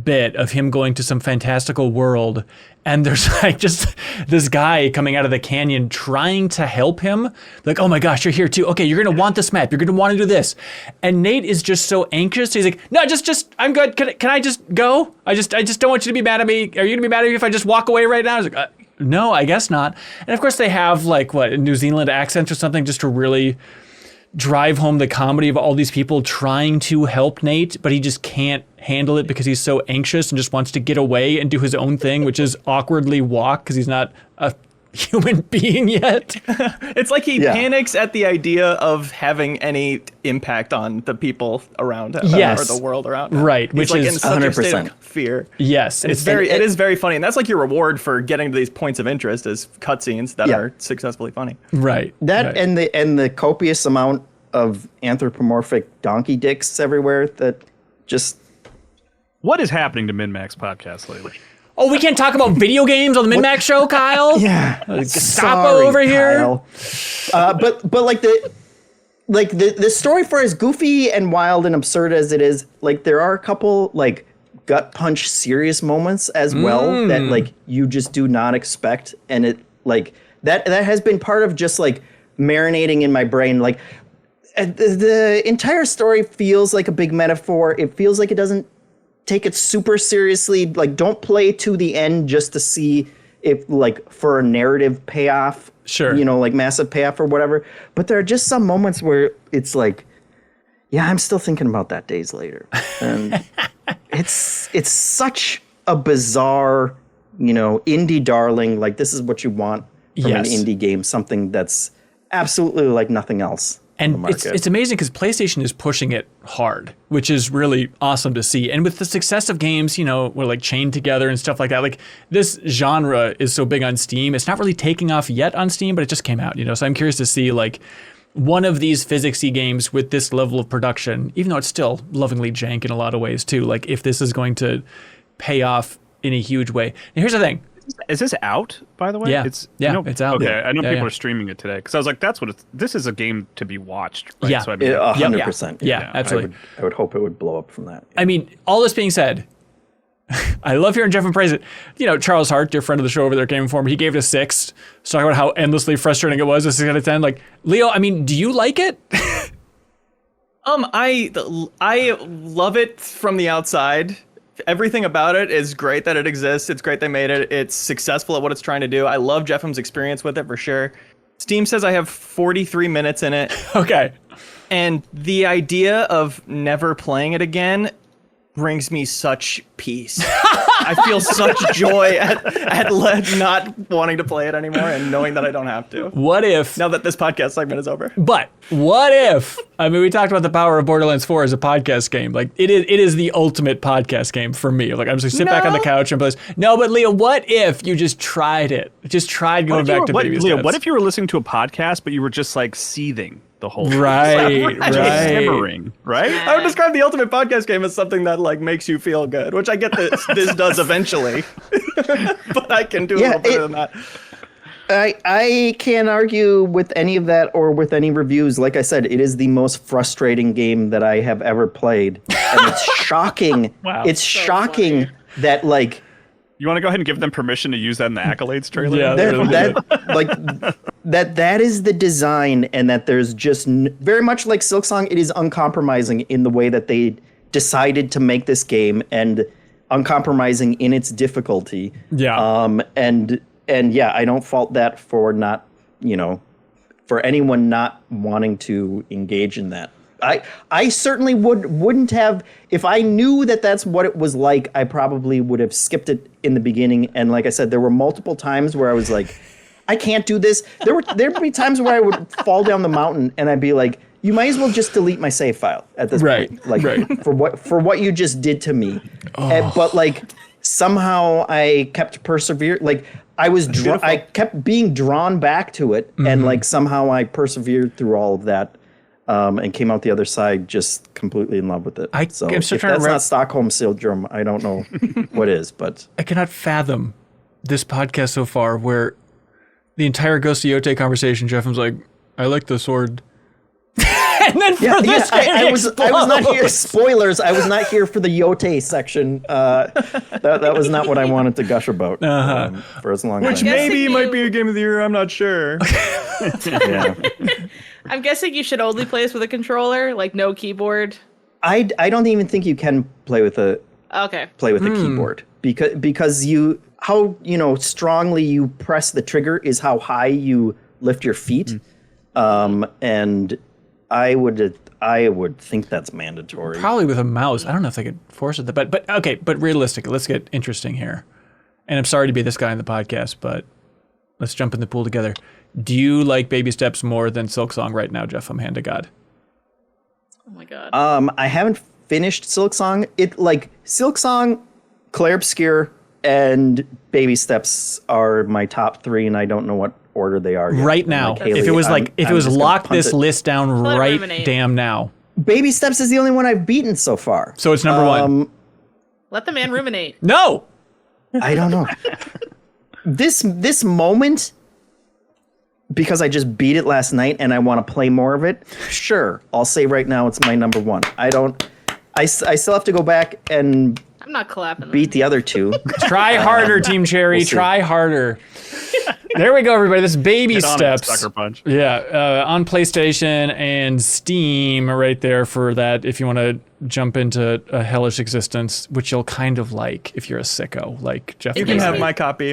bit of him going to some fantastical world, and there's like just this guy coming out of the canyon trying to help him, like, oh my gosh, you're here too, okay, you're gonna want this map, you're gonna want to do this, and Nate is just so anxious. He's like, no, just I'm good, can I just go? I just don't want you to be mad at me. Are you gonna be mad at me if I just walk away right now? I was like, no, I guess not. And of course they have like what, New Zealand accents or something just to really drive home the comedy of all these people trying to help Nate, but he just can't handle it because he's so anxious and just wants to get away and do his own thing, which is awkwardly walk because he's not a human being yet. It's like he panics at the idea of having any impact on the people around him or the world around him. Right, He's which like is in such 100%. a state of fear. Yes, It is very funny, and that's like your reward for getting to these points of interest is cutscenes that are successfully funny. right. That right. and the copious amount of anthropomorphic donkey dicks everywhere that just... What is happening to MinnMax podcast lately? Oh, we can't talk about video games on the MinnMax show, Kyle? Yeah. Gestapo over here. Kyle. But like the story, for as goofy and wild and absurd as it is, like there are a couple like gut punch serious moments as well that like you just do not expect, and it like that has been part of just like marinating in my brain. Like the entire story feels like a big metaphor. It feels like it doesn't take it super seriously. Like, don't play to the end just to see if, like, for a narrative payoff. Sure. You know, like massive payoff or whatever. But there are just some moments where it's like, yeah, I'm still thinking about that days later. And it's such a bizarre, you know, indie darling. Like, this is what you want from an indie game. Something that's absolutely like nothing else. And it's amazing because PlayStation is pushing it hard, which is really awesome to see. And with the success of games, you know, we're like chained together and stuff like that. Like this genre is so big on Steam. It's not really taking off yet on Steam, but it just came out, you know. So I'm curious to see like one of these physicsy games with this level of production, even though it's still lovingly jank in a lot of ways too. Like if this is going to pay off in a huge way. And here's the thing. Is this out, by the way? Yeah, it's out. Okay, I know Yeah, people are streaming it today because I was like, "That's what this is a game to be watched." Right? Yeah, so I mean, 100%. Yeah, absolutely. I would hope it would blow up from that. I mean, all this being said, I love hearing Jeff praise it. You know, Charles Hart, dear friend of the show over there, Game Informer, he gave it a 6. So talking about how endlessly frustrating it was, a 6 out of 10. Like, Leo, I mean, do you like it? I love it from the outside. Everything about it is great that it exists. It's great they made it. It's successful at what it's trying to do. I love Jeffem's experience with it for sure. Steam says I have 43 minutes in it. Okay. And the idea of never playing it again brings me such peace. I feel such joy at not wanting to play it anymore and knowing that I don't have to. What if... Now that this podcast segment is over. But what if... I mean, we talked about the power of Borderlands 4 as a podcast game. Like, it is the ultimate podcast game for me. Like, I'm just going to sit back on the couch and play this. No, but Leo, what if you just tried it? Just tried going back to baby steps. What if you were listening to a podcast, but you were just, like, seething the whole time? Right. Just simmering, right? I would describe the ultimate podcast game as something that like makes you feel good, which I get that this does eventually, but I can do a little better than that. I can't argue with any of that or with any reviews. Like I said, it is the most frustrating game that I have ever played, and it's shocking. Wow. It's so shocking that like. You want to go ahead and give them permission to use that in the accolades trailer? Yeah, that is the design, and that there's just very much like Silksong, it is uncompromising in the way that they decided to make this game, and uncompromising in its difficulty. Yeah. And yeah, I don't fault that for not, you know, for anyone not wanting to engage in that. I certainly wouldn't have, if I knew that that's what it was like, I probably would have skipped it in the beginning. And like I said, there were multiple times where I was like, I can't do this. There'd be times where I would fall down the mountain and I'd be like, you might as well just delete my save file at this point. Like for what you just did to me. But like somehow I kept persevering. Like I kept being drawn back to it, and like somehow I persevered through all of that. And came out the other side just completely in love with it. So if that's not Stockholm Syndrome, I don't know what is. But I cannot fathom this podcast so far where the entire Ghost of Yōtei conversation, Jeff was like, I like the sword. And then I was not here. Spoilers. I was not here for the Yōtei section. That was not what I wanted to gush about for as long as Which maybe might be a game of the year. I'm not sure. Yeah. I'm guessing you should only play this with a controller, like no keyboard. I don't even think you can play with a keyboard because how strongly you press the trigger is how high you lift your feet, and I would think that's mandatory. Probably with a mouse. I don't know if they could force it, but okay. But realistically, let's get interesting here. And I'm sorry to be this guy in the podcast, but let's jump in the pool together. Do you like Baby Steps more than Silksong right now, Jeff? I'm hand to God. Oh my God. I haven't finished Silksong. Silksong, Claire Obscure, and Baby Steps are my top 3, and I don't know what order they are yet. Right now, Haley, if it was lock this list down right damn now. Baby Steps is the only one I've beaten so far. So it's number 1. Let the man ruminate. No. I don't know. This moment, because I just beat it last night and I want to play more of it, sure, I'll say right now it's my number 1. I still have to go back and I'm not clapping. Beat the other 2. Try harder, Team Cherry. We'll try harder. There we go, everybody. This is Baby Steps. Sucker Punch. Yeah, on PlayStation and Steam right there for that if you want to jump into a hellish existence, which you'll kind of like if you're a sicko like Jeff. You can have my copy.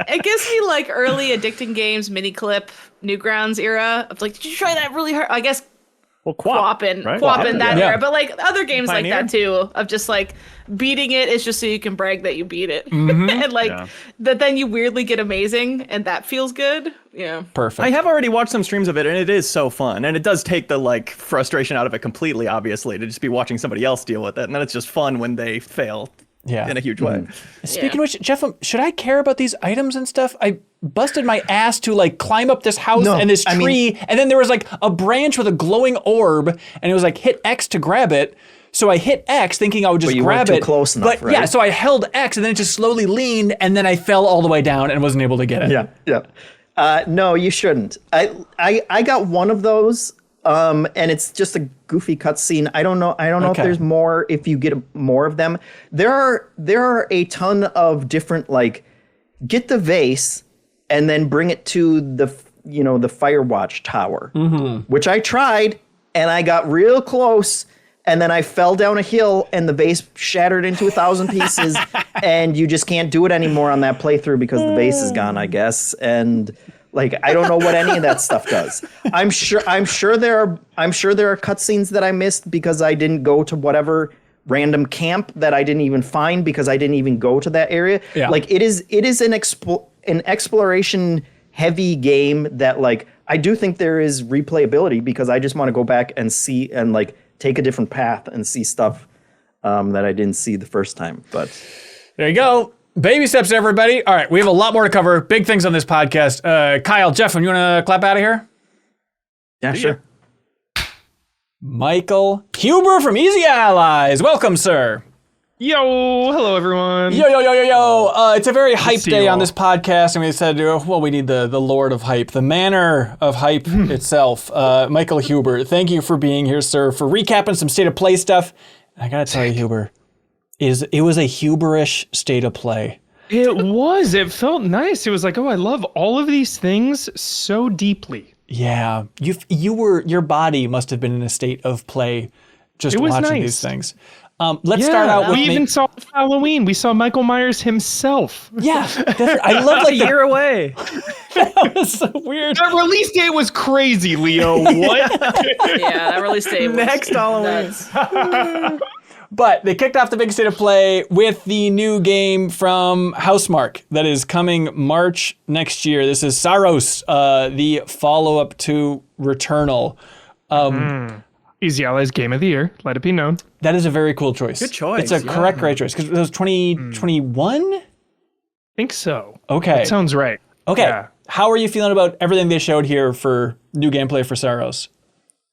It gives me like early addicting games, mini clip, Newgrounds era. Of like, did you try that really hard? I guess Quap in that era, but like other games Pioneer. Like that too, of just like beating it is just so you can brag that you beat it, and like that then you weirdly get amazing, and that feels good. Yeah, perfect. I have already watched some streams of it, and it is so fun, and it does take the like frustration out of it completely. Obviously, to just be watching somebody else deal with it, and then it's just fun when they fail. Yeah. In a huge way. Speaking of which, Jeff, should I care about these items and stuff? I busted my ass to like climb up this house and this tree, and then there was like a branch with a glowing orb, and it was like hit X to grab it. So I hit X thinking I would just grab it. Close enough, right? Yeah, so I held X and then it just slowly leaned, and then I fell all the way down and wasn't able to get it. Yeah. No, you shouldn't. I got one of those. And it's just a goofy cutscene. I don't know if there's more if you get more of them. There are a ton of different get the vase and then bring it to the Firewatch tower, which I tried and I got real close and then I fell down a hill and the vase shattered into 1,000 pieces and you just can't do it anymore on that playthrough because the vase is gone, I guess. And I don't know what any of that stuff does. I'm sure there are cutscenes that I missed because I didn't go to whatever random camp that I didn't even find because I didn't even go to that area. Yeah. It is an exploration heavy game that I do think there is replayability because I just want to go back and see and take a different path and see stuff that I didn't see the first time. But there you go. Baby steps, everybody. All right, we have a lot more to cover. Big things on this podcast. Kyle, Jeff, you want to clap out of here? Yeah, sure. Michael Huber from Easy Allies. Welcome, sir. Yo, hello, everyone. Yo. It's a very hype day on this podcast, and we said, we need the Lord of Hype, the manor of hype itself. Michael Huber, thank you for being here, sir, for recapping some State of Play stuff. I got to tell you, Huber, it was a Huberish state of play. It was. It felt nice. It was like, I love all of these things so deeply. Yeah, your body must have been in a state of play just watching these things. Let's start out with we even saw Halloween. We saw Michael Myers himself. Yeah, I love a year away. That was so weird. That release date was crazy, Leo. What? Yeah, that release date was Next Halloween. nuts. But they kicked off the big state of play with the new game from Housemarque that is coming March next year. This is Saros, the follow-up to Returnal. Easy Allies Game of the Year. Let it be known. That is a very cool choice. Good choice, It's a correct right choice because it was 2021. Think so. Okay. That sounds right. Okay. Yeah. How are you feeling about everything they showed here for new gameplay for Saros?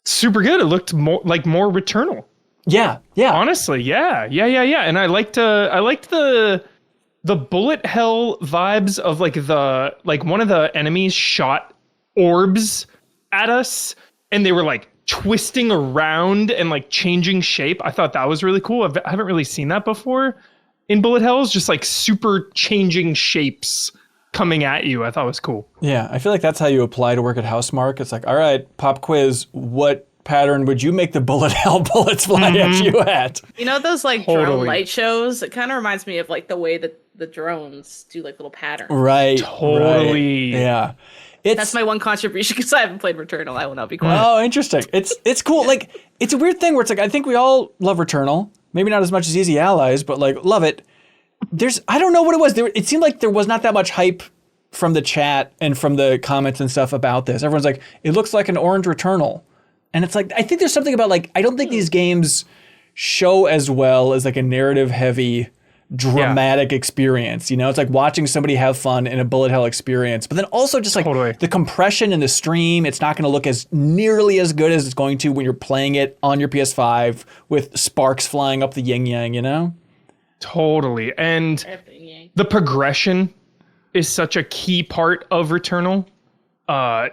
Super good. It looked more Returnal. Yeah. Honestly, yeah. And I liked the bullet hell vibes of like one of the enemies shot orbs at us and they were like twisting around and like changing shape. I thought that was really cool. I haven't really seen that before in bullet hells, just like super changing shapes coming at you. I thought it was cool. Yeah. I feel like that's how you apply to work at Housemarque. It's like, all right, pop quiz. What pattern would you make the bullet hell bullets fly at you at? You know those like drone Totally. light shows? It kind of reminds me of like the way that the drones do like little patterns. Right. Totally. Right. Yeah. That's my one contribution because I haven't played Returnal. I will not be quiet. Oh, interesting. It's cool. Like, it's a weird thing where it's like, I think we all love Returnal. Maybe not as much as Easy Allies, but like, love it. I don't know what it was. It seemed like there was not that much hype from the chat and from the comments and stuff about this. Everyone's like, it looks like an orange Returnal. And it's like, I think there's something about like, I don't think these games show as well as like a narrative heavy, dramatic experience. You know, it's like watching somebody have fun in a bullet hell experience, but then also just like the compression in the stream, it's not going to look as nearly as good as it's going to when you're playing it on your PS5 with sparks flying up the yin yang, you know? Totally. And the progression is such a key part of Returnal.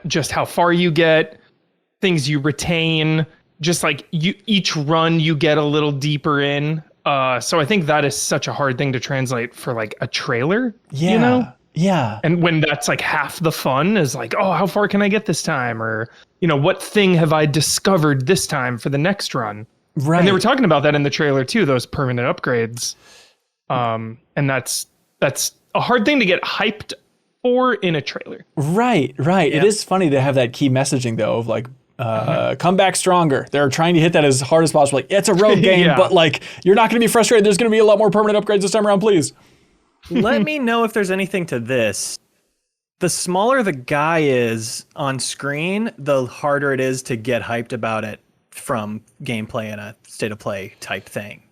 Just how far you get, things you retain, just like each run you get a little deeper in. So I think that is such a hard thing to translate for like a trailer, you know? Yeah. And when that's like half the fun is like, oh, how far can I get this time? Or, you know, what thing have I discovered this time for the next run? Right. And they were talking about that in the trailer too, those permanent upgrades. And that's a hard thing to get hyped for in a trailer. Right. Yeah. It is funny to have that key messaging though of like, come back stronger. They're trying to hit that as hard as possible. Like, it's a rogue game, but like, you're not going to be frustrated. There's going to be a lot more permanent upgrades this time around, please. Let me know if there's anything to this. The smaller the guy is on screen, the harder it is to get hyped about it from gameplay and a state of play type thing.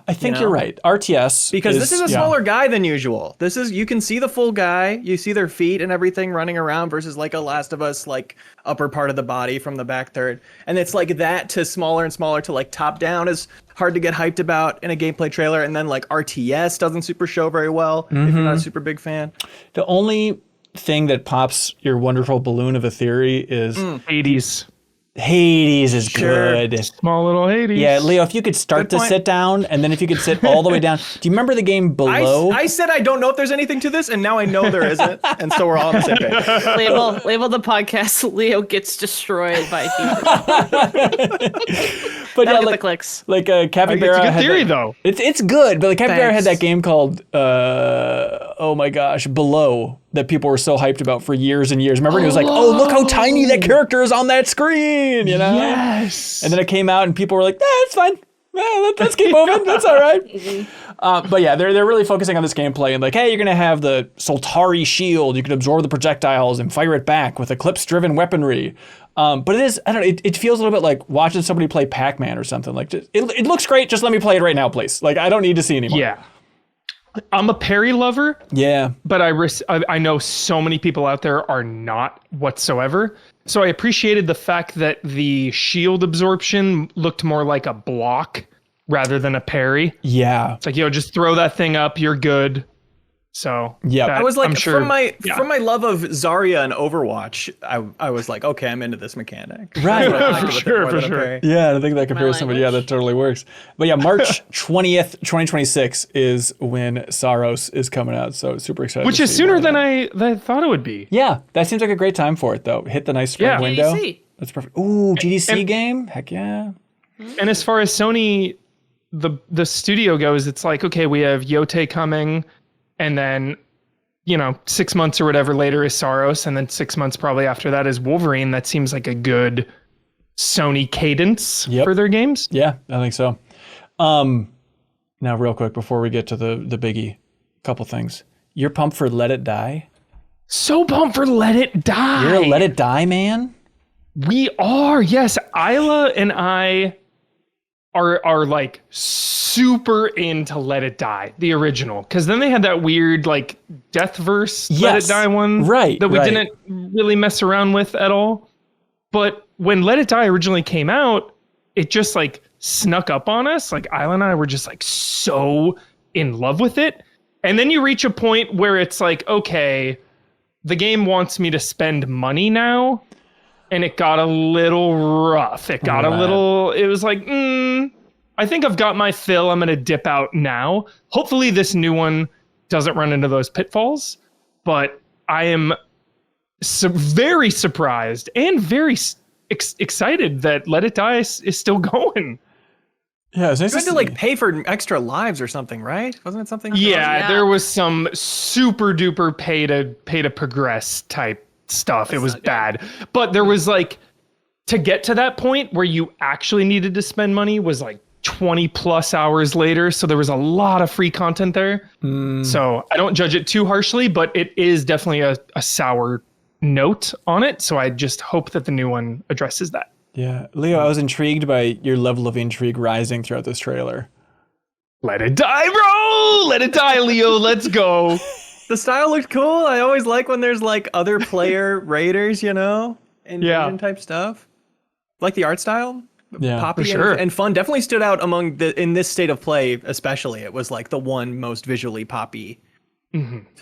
I think you're right. RTS. Because this is a smaller guy than usual. You can see the full guy, you see their feet and everything running around versus like a Last of Us, like upper part of the body from the back third. And it's like that to smaller and smaller to like top down is hard to get hyped about in a gameplay trailer. And then like RTS doesn't super show very well if you're not a super big fan. The only thing that pops your wonderful balloon of a theory is Hades is good. Small little Hades. Yeah, Leo, if you could start to sit down and then if you could sit all the way down. Do you remember the game Below? I said I don't know if there's anything to this, and now I know there isn't. And so we're all on the same page. Label the podcast Leo gets destroyed by Hades. But yeah, get the clicks. Like Capybara. It's a good theory, though. It's good, but like Capybara had Thanks. that game called oh my gosh, Below, that people were so hyped about for years and years. Remember, it was like, oh, look how tiny that character is on that screen, you know? Yes. And then it came out and people were like, it's fine. Let's keep moving. That's all right. But yeah, they're really focusing on this gameplay and like, hey, you're going to have the Soltari shield. You can absorb the projectiles and fire it back with eclipse-driven weaponry. But it is, I don't know, it feels a little bit like watching somebody play Pac-Man or something. Like, it looks great. Just let me play it right now, please. Like, I don't need to see anymore. Yeah. I'm a parry lover. Yeah. But I know so many people out there are not whatsoever. So I appreciated the fact that the shield absorption looked more like a block rather than a parry. Yeah. It's like, just throw that thing up, you're good. So yeah, I was like, I'm sure, from my love of Zarya and Overwatch, I was like, okay, I'm into this mechanic. Right. For sure. Yeah, I think that comparison, but yeah, that totally works. But yeah, March 20th, 2026 is when Saros is coming out, so super excited. Which is sooner than I thought it would be. Yeah, that seems like a great time for it, though. Hit the nice spring window. GDC. That's perfect. Ooh, GDC game? Heck yeah. And as far as Sony, the studio goes, it's like, okay, we have Yōtei coming, and then 6 months or whatever later is Saros, and then 6 months probably after that is Wolverine. That seems like a good Sony cadence for their games. Yeah, I think so. Now, real quick before we get to the biggie, couple things. You're pumped for Let It Die? So pumped for Let It Die. You're a Let It Die man? We are, yes. Isla and I are like super into Let It Die, the original, because then they had that weird like Deathverse Let It Die one, that we didn't really mess around with at all. But when Let It Die originally came out, it just like snuck up on us. Like Isla and I were just like so in love with it. And then you reach a point where it's like, okay, the game wants me to spend money now. And it got a little rough. It got it was like, I think I've got my fill. I'm going to dip out now. Hopefully this new one doesn't run into those pitfalls. But I am very surprised and very excited that Let It Die is still going. Yeah, it's nice you had to like pay for extra lives or something, right? Wasn't it something? Yeah, there was some super duper pay to progress type stuff. It was bad. But there was like, to get to that point where you actually needed to spend money was like 20 plus hours later. So there was a lot of free content there. So I don't judge it too harshly, but it is definitely a sour note on it. So I just hope that the new one addresses that. Yeah. Leo, I was intrigued by your level of intrigue rising throughout this trailer. Let it die, bro! Let it die, Leo. Let's go. The style looked cool. I always like when there's like other player raiders, invasion type stuff. Like the art style. Yeah, poppy for sure. and fun. Definitely stood out among in this state of play, especially. It was like the one most visually poppy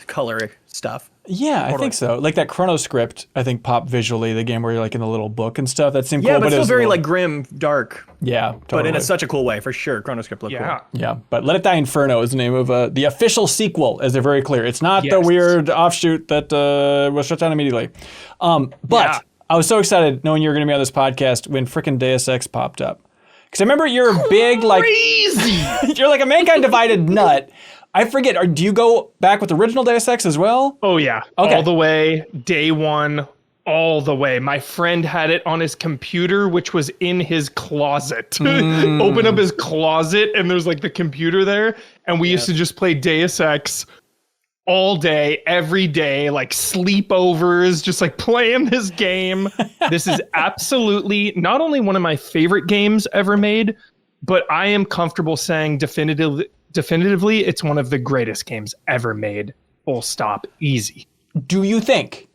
color stuff. Yeah, I think so. Like that Chrono Script, I think popped visually, the game where you're like in the little book and stuff. That seemed cool. Yeah, but still very like grim, dark. Yeah, totally. But in such a cool way, for sure. Chrono Script looked cool. Yeah, but Let It Die Inferno is the name of the official sequel, as they're very clear. It's not the weird offshoot that was shut down immediately. But I was so excited knowing you were going to be on this podcast when frickin' Deus Ex popped up. Because I remember you're a big, like... Crazy! You're like a Mankind Divided nut. I forget, do you go back with original Deus Ex as well? Oh, yeah. Okay. All the way, day one, all the way. My friend had it on his computer, which was in his closet. Open up his closet, and there's like the computer there. And we used to just play Deus Ex all day, every day, like sleepovers, just like playing this game. This is absolutely not only one of my favorite games ever made, but I am comfortable saying definitively it's one of the greatest games ever made. Full stop. Easy. Do you think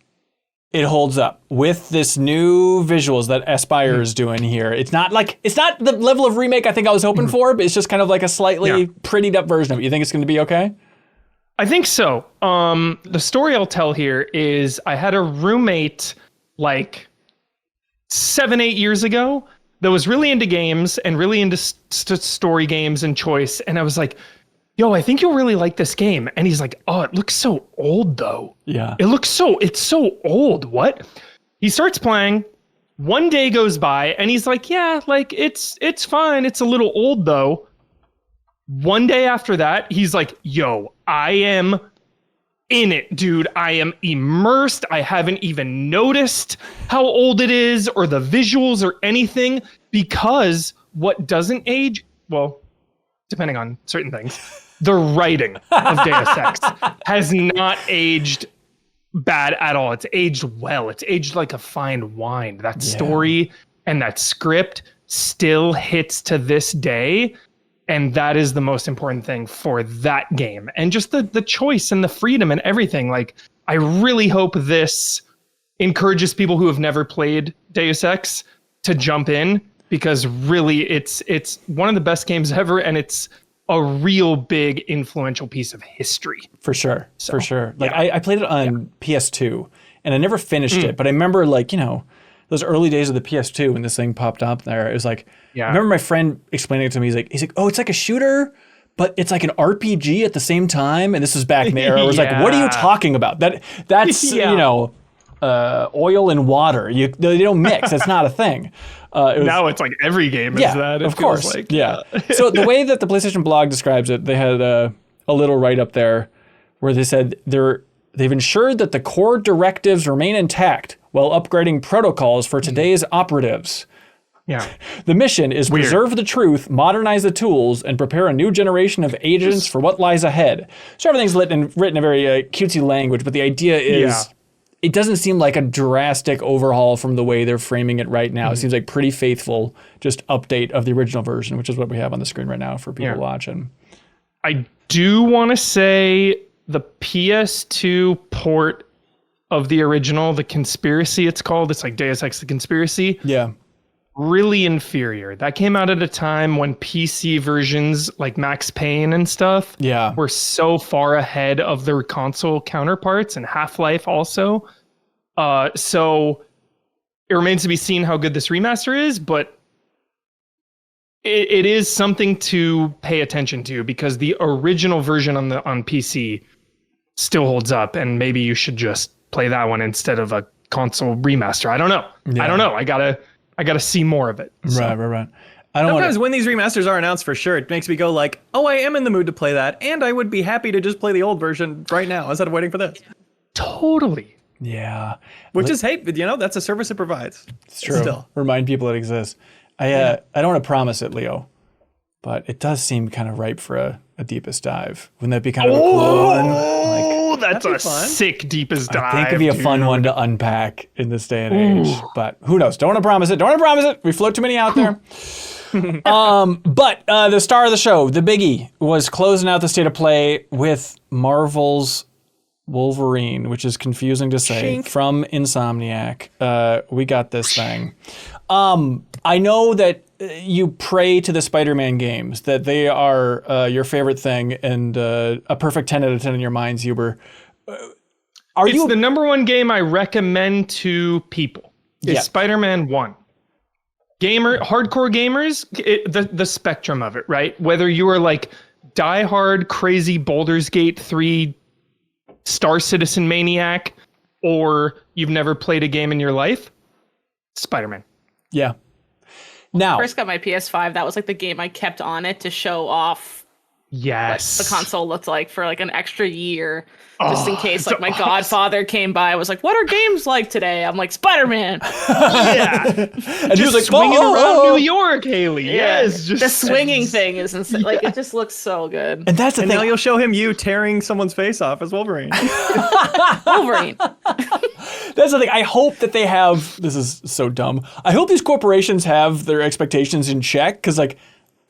it holds up with this new visuals that Aspire is doing here? It's not the level of remake I think I was hoping for, but it's just kind of like a slightly prettied up version of it. You think it's going to be okay? I think so. The story I'll tell here is I had a roommate like 7-8 years ago that was really into games and really into story games and choice. And I was like, yo, I think you'll really like this game. And he's like, oh, it looks so old though. Yeah. It's so old. What? He starts playing. One day goes by and he's like, yeah, like it's fine. It's a little old though. One day after that, he's like, yo, I am in it, dude. I am immersed. I haven't even noticed how old it is or the visuals or anything, because what doesn't age, well, depending on certain things, the writing of Deus Ex has not aged bad at all. It's aged well. It's aged like a fine wine. That story and that script still hits to this day. And that is the most important thing for that game. And just the choice and the freedom and everything. Like, I really hope this encourages people who have never played Deus Ex to jump in, because really it's one of the best games ever, and it's a real big influential piece of history. For sure. Like I played it on PS2 and I never finished it, but I remember those early days of the PS2 when this thing popped up there. It was like, I remember my friend explaining it to me. He's like, oh, it's like a shooter, but it's like an RPG at the same time. And this was back in the era. I was like, what are you talking about? That's oil and water. They don't mix. That's not a thing. Now it's like every game is that. Of course. Like. Yeah. So the way that the PlayStation blog describes it, they had a little write up there where they said they've ensured that the core directives remain intact while upgrading protocols for today's operatives. Yeah. The mission is Weird. preserve the truth, modernize the tools, and prepare a new generation of agents for what lies ahead. So everything's written in a very cutesy language, but the idea is it doesn't seem like a drastic overhaul from the way they're framing it right now. It seems like pretty faithful, just update of the original version, which is what we have on the screen right now for people watching. I do want to say the PS2 port of the original, The Conspiracy it's called, it's like Deus Ex The Conspiracy. Yeah. Really inferior. That came out at a time when PC versions like Max Payne and stuff were so far ahead of their console counterparts, and Half-Life also. So it remains to be seen how good this remaster is, but it is something to pay attention to because the original version on PC still holds up, and maybe you should just play that one instead of a console remaster. I don't know. I gotta see more of it. So. Right. Sometimes when these remasters are announced for sure, it makes me go like, oh, I am in the mood to play that, and I would be happy to just play the old version right now instead of waiting for this. Totally. Yeah. Which is, hey, that's a service it provides. It's true. Still. Remind people it exists. I don't want to promise it, Leo, but it does seem kind of ripe for a deepest dive. Wouldn't that be kind of a cool one? Oh, that's a sick deepest dive. I think it'd be a fun one to unpack in this day and age, but who knows? Don't want to promise it. We float too many out there. But the star of the show, the biggie, was closing out the state of play with Marvel's Wolverine, which is confusing to say, from Insomniac. We got this thing. I know that you pray to the Spider-Man games, that they are your favorite thing, and a perfect 10 out of 10 in your minds, Huber. It's the number one game I recommend to people. Is Spider-Man 1. Hardcore gamers, the spectrum of it, right? Whether you are like diehard, crazy Baldur's Gate 3 Star Citizen maniac, or you've never played a game in your life, Spider-Man. Yeah. Now, First got my PS5. That was like the game I kept on it to show off what the console looked like for like an extra year, just in case like my godfather came by. I was like, what are games like today? I'm like, Spider-Man. and he was like, swinging around New York, Haley. Yes. Just the swinging thing is insane. Like, it just looks so good. And that's the thing. Now you'll show him you tearing someone's face off as Wolverine. Wolverine. That's the thing. I hope that they have, this is so dumb. I hope these corporations have their expectations in check, because like,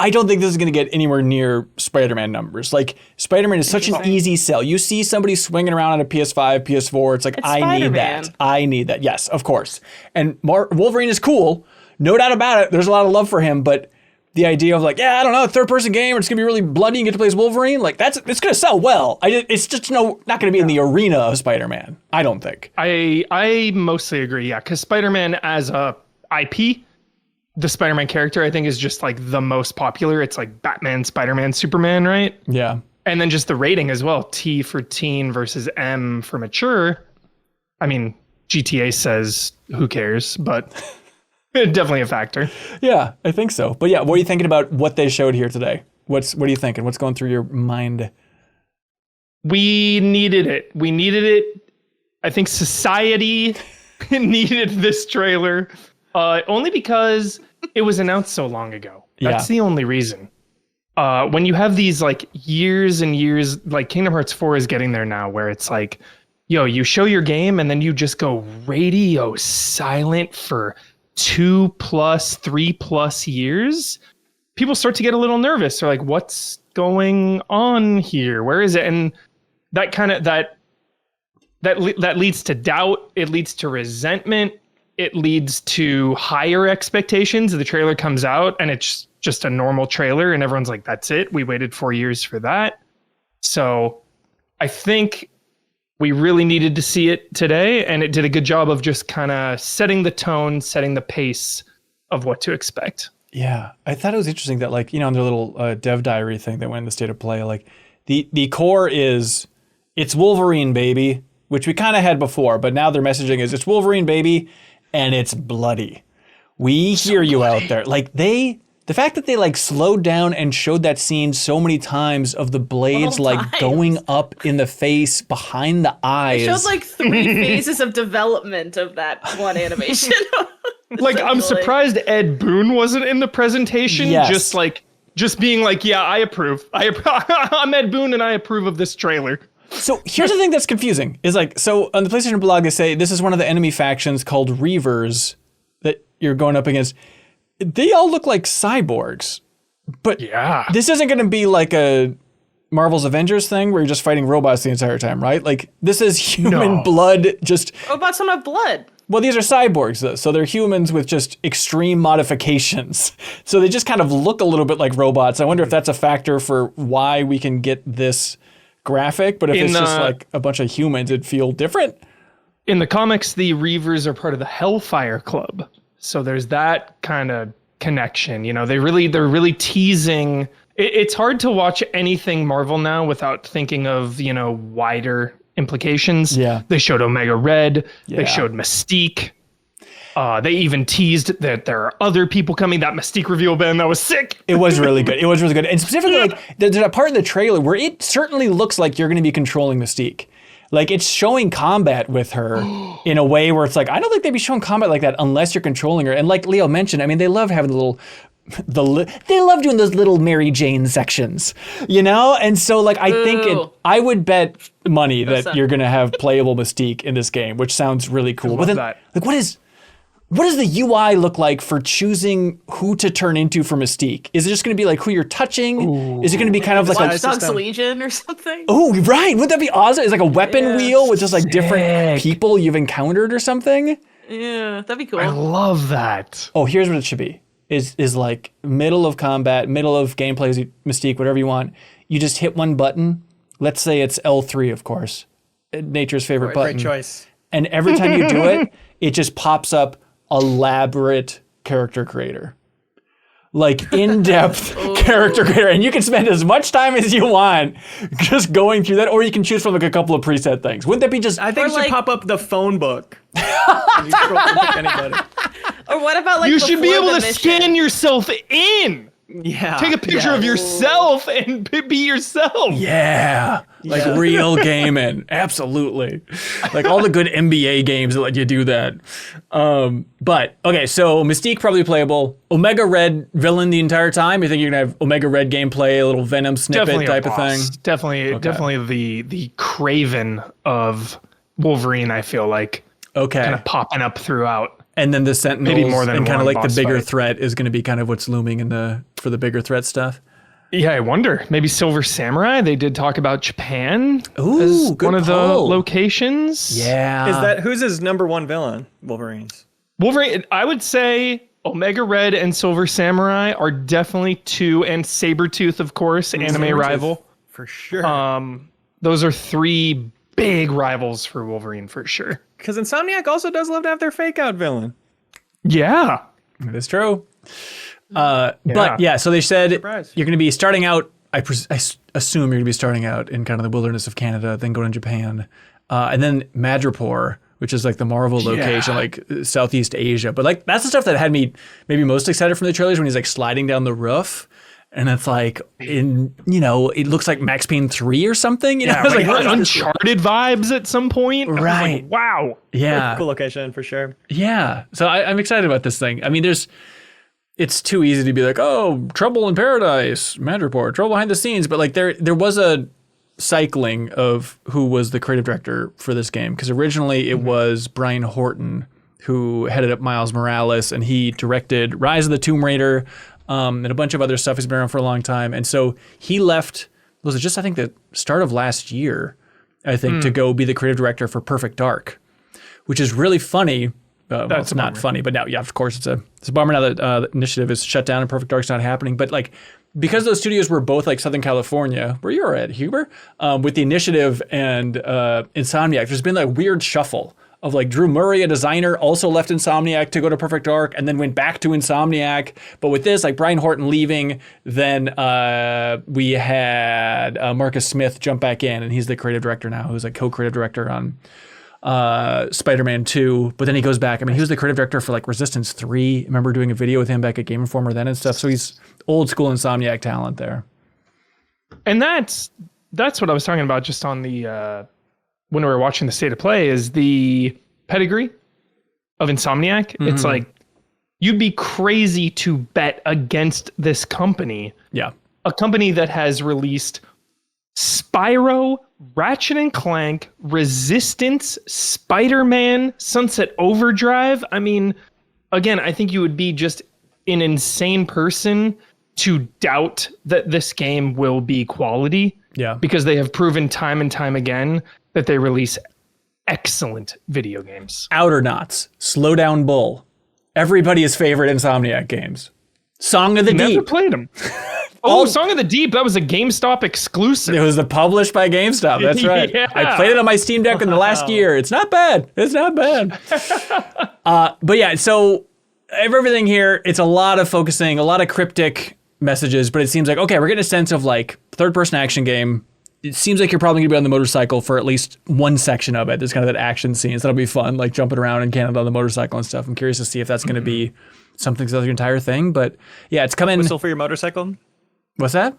I don't think this is going to get anywhere near Spider-Man numbers. Like, Spider-Man is such an easy sell. You see somebody swinging around on a PS5, PS4, it's like, I need that. I need that. Yes, of course. And Wolverine is cool. No doubt about it. There's a lot of love for him, but the idea of like, I don't know, a third-person game, or it's going to be really bloody and get to play as Wolverine, like, it's going to sell well. It's just not going to be in the arena of Spider-Man, I don't think. I mostly agree, because Spider-Man as a IP, the Spider-Man character, I think, is just like the most popular. It's like Batman, Spider-Man, Superman, right? Yeah. And then just the rating as well. T for teen versus M for mature. I mean, GTA says who cares, but definitely a factor. Yeah, I think so. But yeah, what are you thinking about what they showed here today? What are you thinking? What's going through your mind? We needed it. I think society needed this trailer. Only because it was announced so long ago. That's the only reason. When you have these like years and years, like Kingdom Hearts 4 is getting there now, where it's like, you show your game and then you just go radio silent for 2+, 3+ years. People start to get a little nervous. They're like, what's going on here? Where is it? And that kind of that leads to doubt. It leads to resentment. It leads to higher expectations. The trailer comes out and it's just a normal trailer and everyone's like, that's it. We waited 4 years for that. So I think we really needed to see it today, and it did a good job of just kind of setting the tone, setting the pace of what to expect. Yeah, I thought it was interesting that, like, on their little dev diary thing that went in the state of play, like the core is, it's Wolverine, baby, which we kind of had before, but now their messaging is, it's Wolverine, baby, and it's bloody, We hear you out there. Like the fact that they like slowed down and showed that scene so many times of the blades like going up in the face behind the eyes. It showed like 3 phases of development of that one animation. Like, I'm surprised Ed Boon wasn't in the presentation. Yes. Just being like, yeah, I approve. I'm Ed Boon and I approve of this trailer. So here's the thing that's confusing is like, so on the PlayStation blog, they say this is one of the enemy factions called Reavers that you're going up against. They all look like cyborgs, but this isn't going to be like a Marvel's Avengers thing where you're just fighting robots the entire time, right? Like this is human blood. Just robots don't have blood. Well, these are cyborgs, though, so they're humans with just extreme modifications. So they just kind of look a little bit like robots. I wonder if that's a factor for why we can get this graphic, but if it's just like a bunch of humans, it'd feel different. In the comics, the Reavers are part of the Hellfire Club. So there's that kind of connection. You know, they're really teasing. It's hard to watch anything Marvel now without thinking of, you know, wider implications. Yeah. They showed Omega Red. Yeah. They showed Mystique. They even teased that there are other people coming. That Mystique reveal, Ben, that was sick. It was really good. It was really good. And specifically, like, there's a part in the trailer where it certainly looks like you're going to be controlling Mystique. Like, it's showing combat with her in a way where it's like, I don't think they'd be showing combat like that unless you're controlling her. And like Leo mentioned, I mean, they love having they love doing those little Mary Jane sections, you know? And so like, I think I would bet money that you're going to have playable Mystique in this game, which sounds really cool. But then, like, what does the UI look like for choosing who to turn into for Mystique? Is it just going to be like who you're touching? Ooh. Is it going to be kind of like Watch Dogs Legion or something? Oh, right. Wouldn't that be awesome? It's like a weapon wheel with just like different people you've encountered or something. Yeah, that'd be cool. I love that. Oh, here's what it should be. Is like middle of combat, middle of gameplay, Mystique, whatever you want. You just hit one button. Let's say it's L3, of course. Nature's favorite button. Great choice. And every time you do it, it just pops up elaborate character creator. Like in-depth character creator. And you can spend as much time as you want just going through that, or you can choose from like a couple of preset things. Wouldn't that be just... I think it should pop up the phone book. You scroll through and pick anybody. Or what about like you should be able to scan yourself in. Yeah. Take a picture of yourself and be yourself. Yeah. Like real gaming. Absolutely. Like all the good NBA games that let you do that. But okay, so Mystique probably playable. Omega Red villain the entire time. You think you're gonna have Omega Red gameplay, a little Venom snippet definitely type of thing? Definitely the Craven of Wolverine, I feel like. Okay. Kind of popping up throughout. And then the Sentinels, maybe more than and kind of like the bigger fight. threat is going to be kind of what's looming for the bigger threat stuff. Yeah, I wonder. Maybe Silver Samurai. They did talk about Japan as good one of the pull. locations. Yeah. Who's his number one villain? Wolverine's. Wolverine. I would say Omega Red and Silver Samurai are definitely two, and Sabretooth, of course, anime rival. For sure. Those are 3 big rivals for Wolverine for sure. Because Insomniac also does love to have their fake out villain. Yeah. That's true. But yeah, so they said you're going to be starting out, I assume you're going to be starting out in kind of the wilderness of Canada, then going to Japan, and then Madripoor, which is like the Marvel location, like Southeast Asia. But like that's the stuff that had me maybe most excited from the trailers when he's like sliding down the roof. And it's like, it looks like Max Payne 3 or something. You know, it's like Uncharted vibes at some point. Right. Like, wow. Yeah. Cool location for sure. Yeah. So I'm excited about this thing. I mean, it's too easy to be like, oh, Trouble in Paradise, Madripoor, Trouble Behind the Scenes. But like there was a cycling of who was the creative director for this game. Because originally it was Brian Horton who headed up Miles Morales, and he directed Rise of the Tomb Raider, and a bunch of other stuff. He's been around for a long time. And so he left, was it just, I think, the start of last year, I think, to go be the creative director for Perfect Dark, which is really funny. Well, it's not funny, but now, yeah, of course, it's a bummer now that the initiative is shut down and Perfect Dark's not happening. But like, because those studios were both like Southern California, where you're at, Huber, with the initiative and Insomniac, there's been like weird shuffle of like Drew Murray, a designer, also left Insomniac to go to Perfect Dark and then went back to Insomniac. But with this, like Brian Horton leaving, then we had Marcus Smith jump back in, and he's the creative director now, who's like co-creative director on Spider-Man 2, but then he goes back. I mean, he was the creative director for like Resistance 3. I remember doing a video with him back at Game Informer then and stuff. So he's old school Insomniac talent there. And that's what I was talking about just on the when we were watching the State of Play, is the pedigree of Insomniac. It's like, you'd be crazy to bet against this company. Yeah. A company that has released Spyro, Ratchet and Clank, Resistance, Spider-Man, Sunset Overdrive. I mean, again, I think you would be just an insane person to doubt that this game will be quality. Yeah. Because they have proven time and time again that they release excellent video games. Outer Knots, Slow Down Bull, everybody's favorite Insomniac games. Song of the Never Deep. played them. Song of the Deep, that was a GameStop exclusive. It was published by GameStop. That's right. Yeah. I played it on my Steam Deck in the last year. It's not bad. It's not bad. But yeah, so everything here, it's a lot of focusing, a lot of cryptic messages, but it seems like, okay, we're getting a sense of like third-person action game. It seems like you're probably going to be on the motorcycle for at least one section of it. There's kind of that action scene. So that'll be fun, like jumping around in Canada on the motorcycle and stuff. I'm curious to see if that's going to be something throughout the entire thing. But yeah, it's coming. Whistle for your motorcycle? What's that?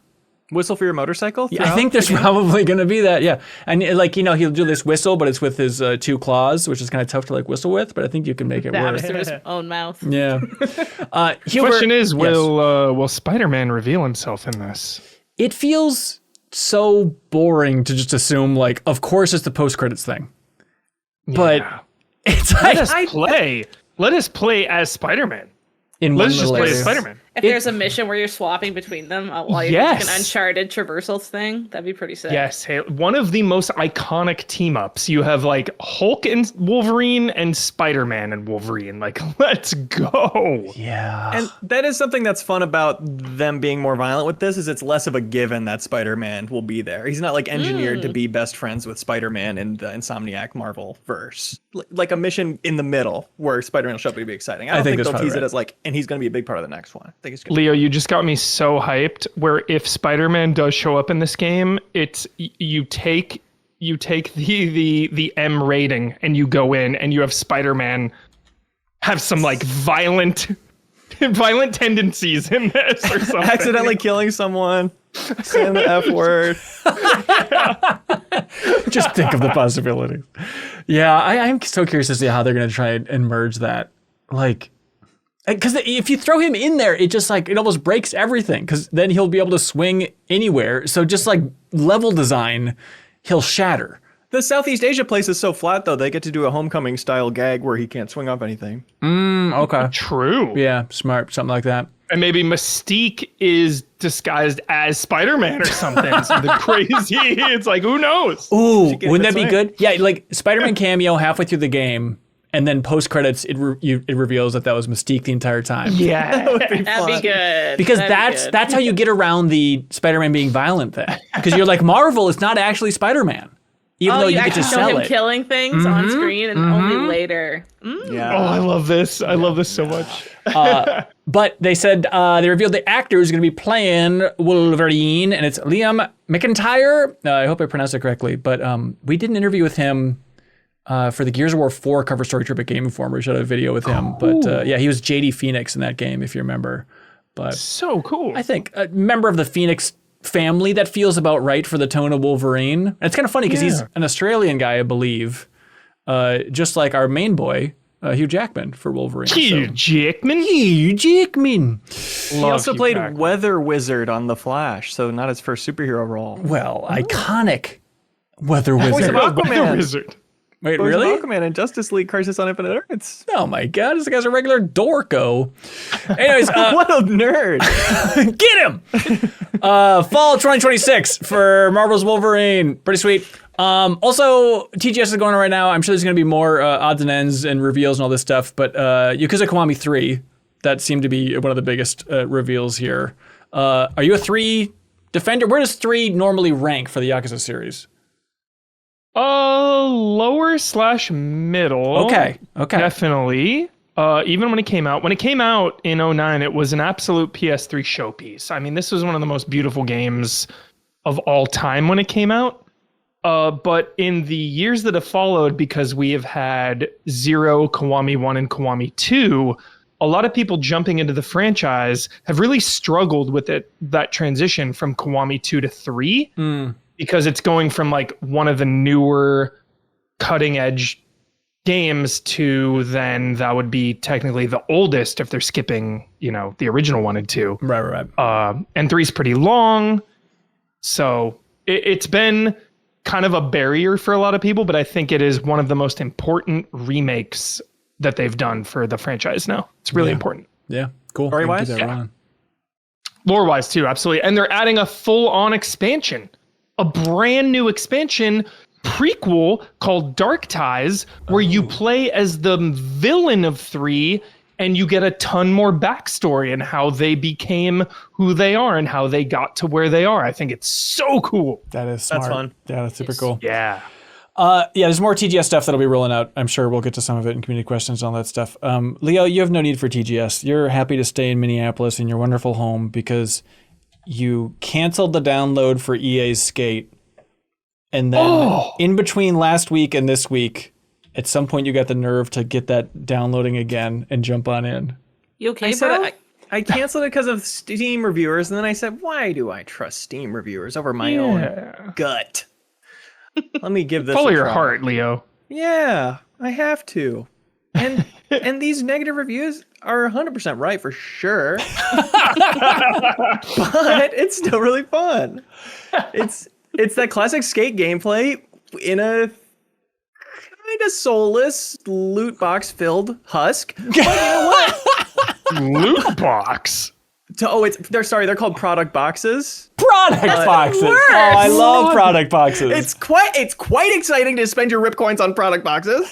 Whistle for your motorcycle? Yeah, I think there's probably going to be that, yeah. And like, you know, he'll do this whistle, but it's with his two claws, which is kind of tough to like whistle with, but I think you can make it That work. was through his own mouth. Yeah. Hubert, Question is, yes. will Spider-Man reveal himself in this? It feels so boring to just assume, like, of course it's the post-credits thing. But Yeah. it's like, Let us play as Spider-Man. in Let's one just play little- as Spider-Man. If there's a mission where you're swapping between them while you're doing an Uncharted traversal thing, that'd be pretty sick. Yes, hey, one of the most iconic team-ups. You have like Hulk and Wolverine and Spider-Man and Wolverine. Like, let's go. Yeah. And that is something that's fun about them being more violent with this, is it's less of a given that Spider-Man will be there. He's not like engineered to be best friends with Spider-Man in the Insomniac Marvel verse. Like a mission in the middle where Spider-Man will show up to be exciting. I don't think that's they'll probably tease it right. as like, and he's going to be a big part of the next one. I think it's gonna Leo, you just got me so hyped. Where if Spider-Man does show up in this game, it's you take the M rating and you go in and you have Spider-Man have some like violent tendencies in this or something. accidentally killing someone, saying the F word. Just think of the possibilities. Yeah, I'm so curious to see how they're going to try and merge that. Like, because if you throw him in there, it just like, it almost breaks everything, because then he'll be able to swing anywhere. So just like level design, he'll shatter. The Southeast Asia place is so flat, though, they get to do a Homecoming style gag where he can't swing off anything. Okay. True. Yeah, smart. Something like that. And maybe Mystique is disguised as Spider-Man or something. Something crazy. It's like, who knows? Ooh, get wouldn't that that be swing. good? Yeah, like Spider-Man cameo halfway through the game, and then post-credits, it reveals that was Mystique the entire time. Yeah. That'd be good. Because That'd be good. that's how you get around the Spider-Man being violent thing. Because you're like, Marvel, it's not actually Spider-Man. Even though you get to actually show sell him it. killing things on screen and only later. Yeah. Oh, I love this. I love this so much. But they said they revealed the actor who's going to be playing Wolverine, and it's Liam McIntyre. I hope I pronounced it correctly. But we did an interview with him for the Gears of War 4 cover story trip at Game Informer. We showed a video with him. But yeah, he was JD Phoenix in that game, if you remember. But So cool. I think a member of the Phoenix family, that feels about right for the tone of Wolverine. And it's kind of funny because he's an Australian guy, I believe, just like our main boy, Hugh Jackman for Wolverine. Hugh Jackman. Hugh Jackman. He also played Weather Wizard on The Flash, so not his first superhero role. Well, iconic Weather Voice Wizard. of Aquaman. Wizard. Wait, Voice really? of Aquaman in Justice League Crisis on Infinite Earths. Oh my God, this guy's a regular dorko. Anyways, What a nerd. get him! Fall 2026 for Marvel's Wolverine. Pretty sweet. Also, TGS is going on right now. I'm sure there's going to be more odds and ends and reveals and all this stuff. But Yakuza Kiwami 3, that seemed to be one of the biggest reveals here. Are you a 3 defender? Where does 3 normally rank for the Yakuza series? Lower/middle. Okay. Definitely. Even when it came out. When it came out in 2009, it was an absolute PS3 showpiece. I mean, this was one of the most beautiful games of all time when it came out. But in the years that have followed, because we have had 0, Kiwami 1, and Kiwami 2, a lot of people jumping into the franchise have really struggled with that transition from Kiwami 2 to 3, because it's going from like one of the newer cutting edge games to then that would be technically the oldest if they're skipping, the original 1 and 2. Right. And 3's pretty long. So it's been kind of a barrier for a lot of people, but I think it is one of the most important remakes that they've done for the franchise now. It's really important. Yeah, cool. Story-wise? Lore-wise too, absolutely. And they're adding a full-on expansion, a brand new expansion prequel called Dark Ties, where you play as the villain of 3 and you get a ton more backstory and how they became who they are and how they got to where they are. I think it's so cool. That is smart. That's fun. Yeah, that's super cool. Yeah. There's more TGS stuff that'll be rolling out. I'm sure we'll get to some of it in community questions and all that stuff. Leo, you have no need for TGS. You're happy to stay in Minneapolis in your wonderful home because you canceled the download for EA's Skate. And then in between last week and this week, at some point you got the nerve to get that downloading again and jump on in. You okay, bro? I canceled it because of Steam reviewers, and then I said, why do I trust Steam reviewers over my own gut? Let me give this Follow a your try. heart, Leo. Yeah, I have to. And these negative reviews are 100% right for sure. But it's still really fun. It's that classic Skate gameplay in a kind of soulless loot box filled husk. But you know what? Loot box? They're called product boxes. Product boxes. Oh, I love product boxes. It's quite exciting to spend your rip coins on product boxes.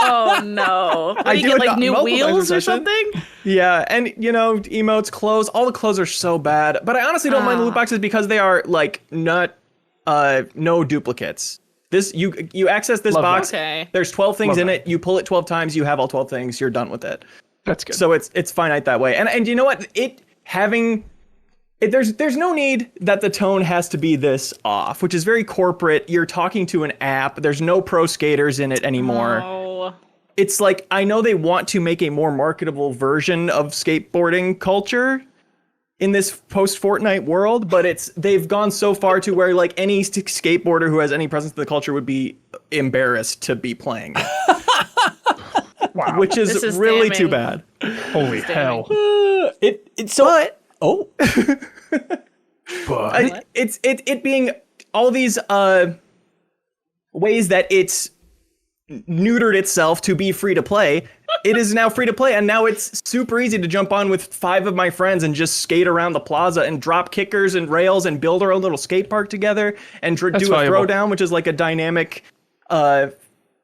Oh no! What, do you get like new wheels or something? Yeah, and emotes, clothes, all the clothes are so bad. But I honestly don't mind the loot boxes because they are like no duplicates. This you access this box. Okay. There's 12 things in it. You pull it 12 times. You have all 12 things. You're done with it. That's good. So it's finite that way. And you know what? There's no need that the tone has to be this off, which is very corporate. You're talking to an app. There's no pro skaters in it anymore. Oh. It's like, I know they want to make a more marketable version of skateboarding culture in this post-Fortnite world, but they've gone so far to where like any skateboarder who has any presence in the culture would be embarrassed to be playing it. Wow. Which is really too bad. Holy hell. It's being all these ways that it's neutered itself to be free to play. It is now free to play, and now it's super easy to jump on with 5 of my friends and just skate around the plaza and drop kickers and rails and build our own little skate park together and do a throwdown, which is like a dynamic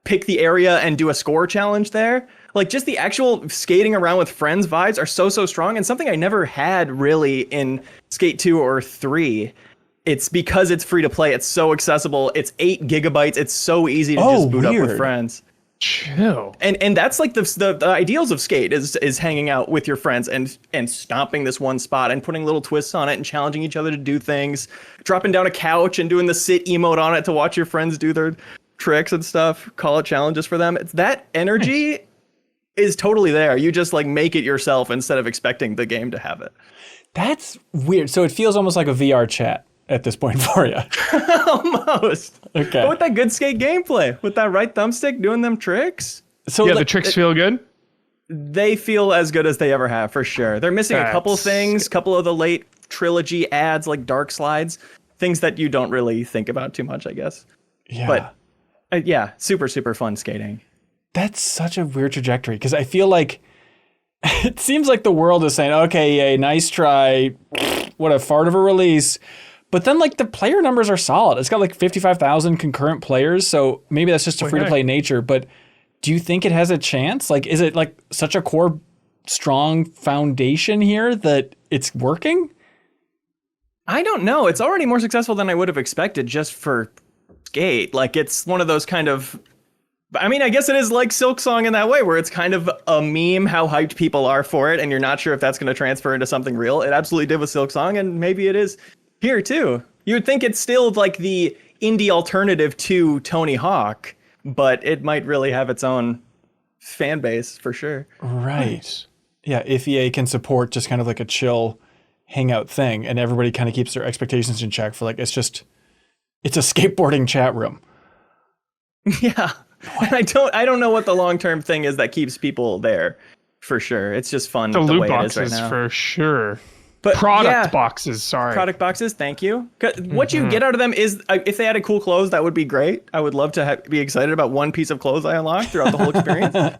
pick the area and do a score challenge there. Like, just the actual skating around with friends vibes are so strong, and something I never had really in Skate 2 or 3. It's because it's free to play. It's so accessible. It's 8 gigabytes. It's so easy to just boot up with friends. Chill. And that's like the ideals of Skate is hanging out with your friends and stomping this one spot and putting little twists on it and challenging each other to do things, dropping down a couch and doing the sit emote on it to watch your friends do their tricks and stuff, call it challenges for them. It's that energy is totally there. You just like make it yourself instead of expecting the game to have it. That's weird. So it feels almost like a VR chat at this point for you. Almost. Okay. But with that good skate gameplay, with that right thumbstick doing them tricks. So Yeah, the tricks feel good? They feel as good as they ever have, for sure. They're missing a couple things, couple of the late trilogy ads like dark slides, things that you don't really think about too much, I guess. Yeah. But super fun skating. That's such a weird trajectory because I feel like it seems like the world is saying, okay, yay, nice try. What a fart of a release. But then like the player numbers are solid. It's got like 55,000 concurrent players. So maybe that's just a free to play nature. But do you think it has a chance? Like, is it like such a core, strong foundation here that it's working? I don't know. It's already more successful than I would have expected just for Skate. Like, it's one of those kind of, I mean, I guess it is like Silksong in that way, where it's kind of a meme how hyped people are for it, and you're not sure if that's going to transfer into something real. It absolutely did with Silksong, and maybe it is here too. You would think it's still like the indie alternative to Tony Hawk, but it might really have its own fan base for sure. Right. Yeah, if EA can support just kind of like a chill hangout thing and everybody kind of keeps their expectations in check for like, it's a skateboarding chat room. Yeah. And I don't know what the long-term thing is that keeps people there for sure. It's just fun The the loot way it is boxes right now. for sure. But Product boxes, sorry. Product boxes, thank you. 'Cause what you get out of them is, if they added cool clothes, that would be great. I would love to be excited about one piece of clothes I unlock throughout the whole experience.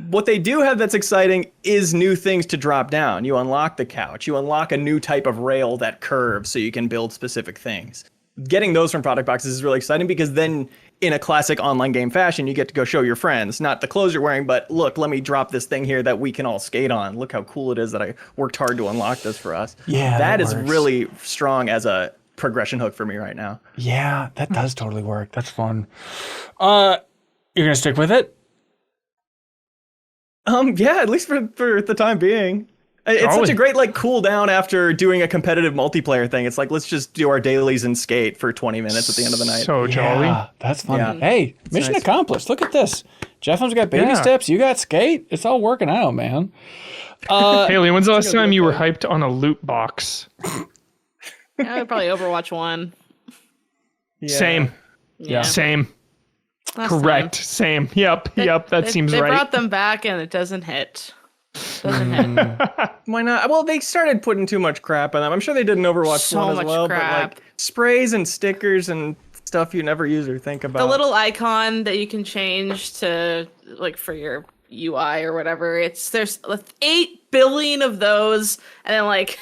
What they do have that's exciting is new things to drop down. You unlock the couch. You unlock a new type of rail that curves so you can build specific things. Getting those from product boxes is really exciting because then in a classic online game fashion, you get to go show your friends, not the clothes you're wearing, but look, let me drop this thing here that we can all skate on. Look how cool it is that I worked hard to unlock this for us. Yeah, that is works. really strong as a progression hook for me right now. Yeah, that does totally work. That's fun. You're gonna stick with it? Yeah, at least for the time being. It's such a great like cool down after doing a competitive multiplayer thing. It's like, let's just do our dailies and skate for 20 minutes at the end of the night. So jolly. Yeah, that's fun. Yeah. Hey, mission nice. accomplished. Look at this. Jeffem's got baby Yeah. steps. You got skate. It's all working out, man. Haley, when's the last time you were hyped on a loot box? I would probably Overwatch 1. Yeah. Same. Yeah. Same. Last Correct. time. Same. Yep. That They- seems they right. brought them back and it doesn't hit. Doesn't hit. Why not? Well, they started putting too much crap on them. I'm sure they did an Overwatch So 1 as much well, crap. but like sprays and stickers and stuff you never use or think about. The little icon that you can change to like for your UI or whatever. There's 8 billion of those and then like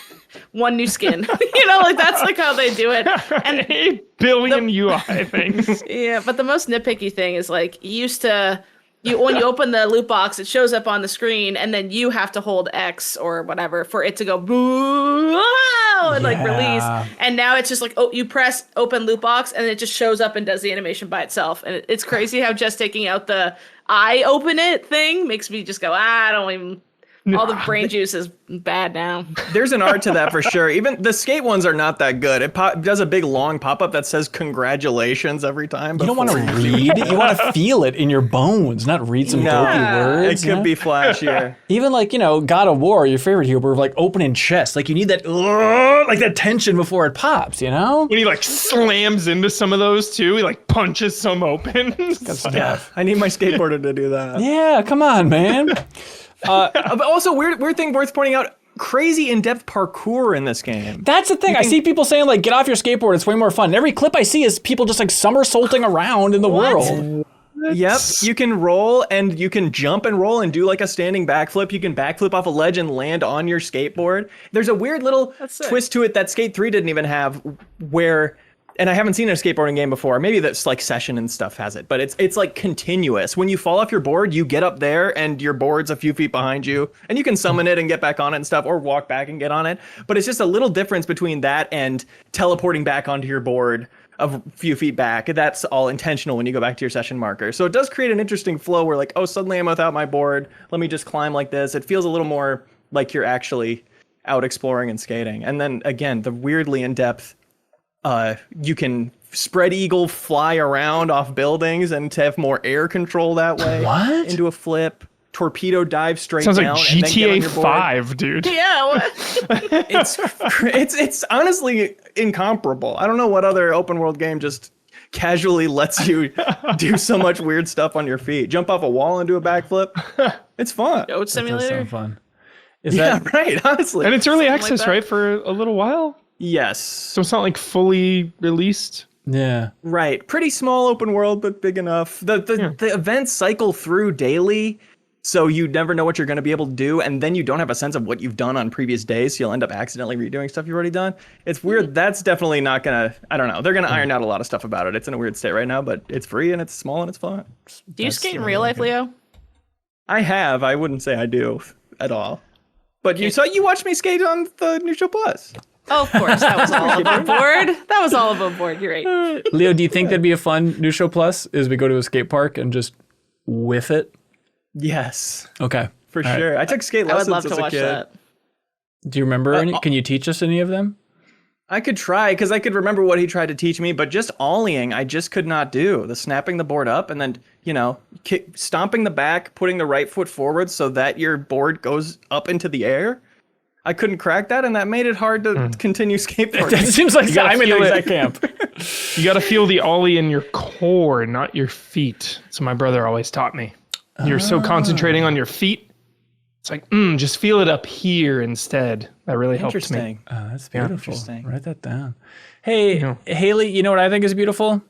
one new skin. Like that's like how they do it. And 8 billion UI things. yeah, but the most nitpicky thing is like when you open the loot box, it shows up on the screen, and then you have to hold X or whatever for it to go boo and like release. And now it's just like, oh, you press open loot box, and it just shows up and does the animation by itself. And it's crazy how just taking out the I open it thing makes me just go, I don't even. All the brain juice is bad now. There's an art to that for sure. Even the skate ones are not that good. It does a big long pop-up that says congratulations every time. You don't want to read. You want to feel it in your bones, not read some dopey words. It could be flashier. Even like, God of War, your favorite hero, where like opening chest. Like you need that like that tension before it pops, When he like slams into some of those too, he like punches some open. Yeah, I need my skateboarder to do that. Yeah, come on, man. But also, weird thing worth pointing out, crazy in-depth parkour in this game. That's the thing. I see people saying like, get off your skateboard. It's way more fun. And every clip I see is people just like somersaulting around in the world. Yep, you can roll and you can jump and roll and do like a standing backflip. You can backflip off a ledge and land on your skateboard. There's a weird little twist to it that Skate 3 didn't even have where... And I haven't seen a skateboarding game before. Maybe that's like Session and stuff has it, but it's like continuous. When you fall off your board, you get up there and your board's a few feet behind you, and you can summon it and get back on it and stuff, or walk back and get on it. But it's just a little difference between that and teleporting back onto your board a few feet back. That's all intentional when you go back to your session marker. So it does create an interesting flow where like, oh, suddenly I'm without my board. Let me just climb like this. It feels a little more like you're actually out exploring and skating. And then again, the weirdly in-depth you can spread eagle fly around off buildings and to have more air control that way. What? Into a flip. Torpedo dive straight Sounds like down. And then get on your GTA board. 5, dude. Yeah. It's honestly incomparable. I don't know what other open world game just casually lets you do so much weird stuff on your feet. Jump off a wall and do a backflip. It's fun. Goat simulator. Fun. Yeah, right. Honestly. And it's early Something like access, that. right, for a little while? Yes. So it's not like fully released? Yeah. Right. Pretty small open world, but big enough. The events cycle through daily, so you never know what you're going to be able to do, and then you don't have a sense of what you've done on previous days, so you'll end up accidentally redoing stuff you've already done. It's weird. That's definitely not going to, I don't know. They're going to iron out a lot of stuff about it. It's in a weird state right now, but it's free and it's small and it's fun. Do you skate in real life, Leo? I have. I wouldn't say I do at all. But you watched me skate on the New Show Plus. Oh, of course. That was all above board. That was all above board. You're right. Leo, do you think that'd be a fun New Show Plus? Is we go to a skate park and just whiff it? Yes, Okay. for All right. sure. I took skate I would lessons love as to a watch kid. that. Do you remember any? Can you teach us any of them? I could try because I could remember what he tried to teach me, but just ollieing, I just could not do. The snapping the board up and then, stomping the back, putting the right foot forward so that your board goes up into the air. I couldn't crack that, and that made it hard to continue skateboarding. It seems like I'm in the exact camp. You got to feel the ollie in your core, not your feet. So my brother always taught me. You're so concentrating on your feet. It's like, just feel it up here instead. That really helped me. Interesting. That's beautiful. Interesting. Write that down. Hey, Haley, you know what I think is beautiful?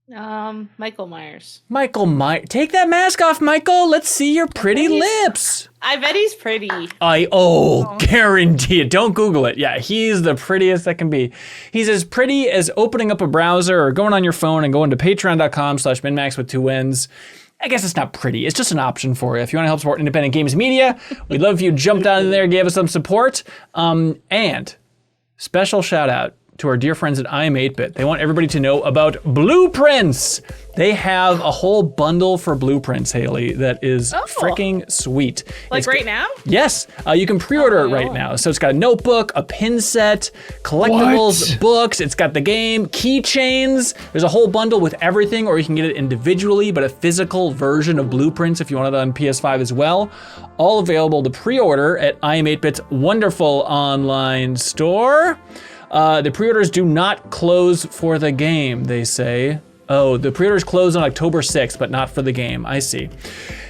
Michael Myers. Michael Myers. Take that mask off, Michael. Let's see your pretty lips. I bet he's pretty. Guarantee it. Don't Google it. Yeah, he's the prettiest that can be. He's as pretty as opening up a browser or going on your phone and going to patreon.com/MinnMax with 2 N's. I guess it's not pretty. It's just an option for you. If you want to help support independent games media, we'd love if you jumped down in there and gave us some support. And special shout out to our dear friends at iam8bit. They want everybody to know about Blueprints. They have a whole bundle for Blueprints, Haley, that is freaking sweet. Like right now? Yes. You can pre-order it right now. So it's got a notebook, a pin set, collectibles, books. It's got the game, keychains. There's a whole bundle with everything, or you can get it individually, but a physical version of Blueprints if you want it on PS5 as well. All available to pre-order at iam8bit's wonderful online store. The pre-orders do not close for the game, they say. Oh, the pre-orders close on October 6th, but not for the game. I see.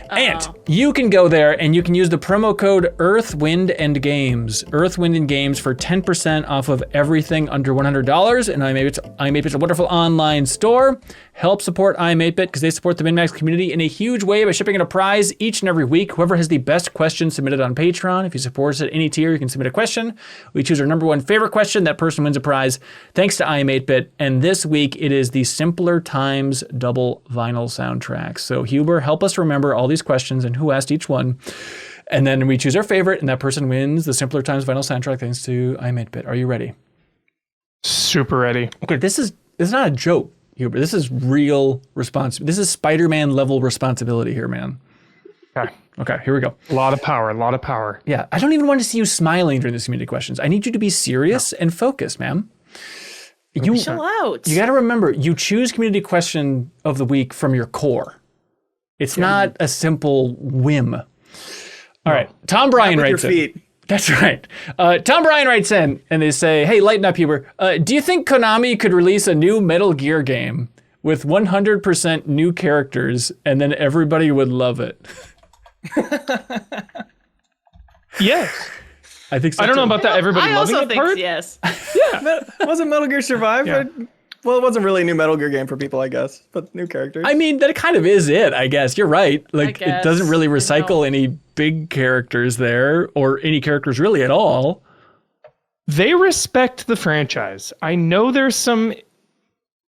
And you can go there and you can use the promo code Earth, Wind, and Games. Earth, Wind, and Games for 10% off of everything under $100. And iam8bit's a wonderful online store. Help support iam8bit because they support the MinnMax community in a huge way by shipping in a prize each and every week. Whoever has the best question submitted on Patreon. If you support us at any tier, you can submit a question. We choose our number one favorite question. That person wins a prize. Thanks to iam8bit. And this week it is the Simpler Times double vinyl soundtrack. So Huber, help us remember all these questions and who asked each one. And then we choose our favorite and that person wins the Simpler Times vinyl soundtrack thanks to iam8bit. Are you ready? Super ready. Okay, this is not a joke, Huber. This is real responsibility. This is Spider-Man level responsibility here, man. Okay, here we go. A lot of power. Yeah, I don't even want to see you smiling during this community questions. I need you to be serious and focused, ma'am. Chill out. You got to remember, you choose community question of the week from your core. It's not a simple whim. All right, Tom Bryan writes in. That's right. Tom Bryan writes in and they say, hey, lighten up, Huber. Do you think Konami could release a new Metal Gear game with 100% new characters and then everybody would love it? Yes. I think so. I don't know about that. Everybody loving it part. I also think yes. Yeah. Wasn't Metal Gear Survive? Yeah. Well, it wasn't really a new Metal Gear game for people, I guess, but new characters. I mean, that kind of is it, I guess. You're right. Like, it doesn't really I recycle know. any big characters there or any characters really at all. They respect the franchise. I know there's some...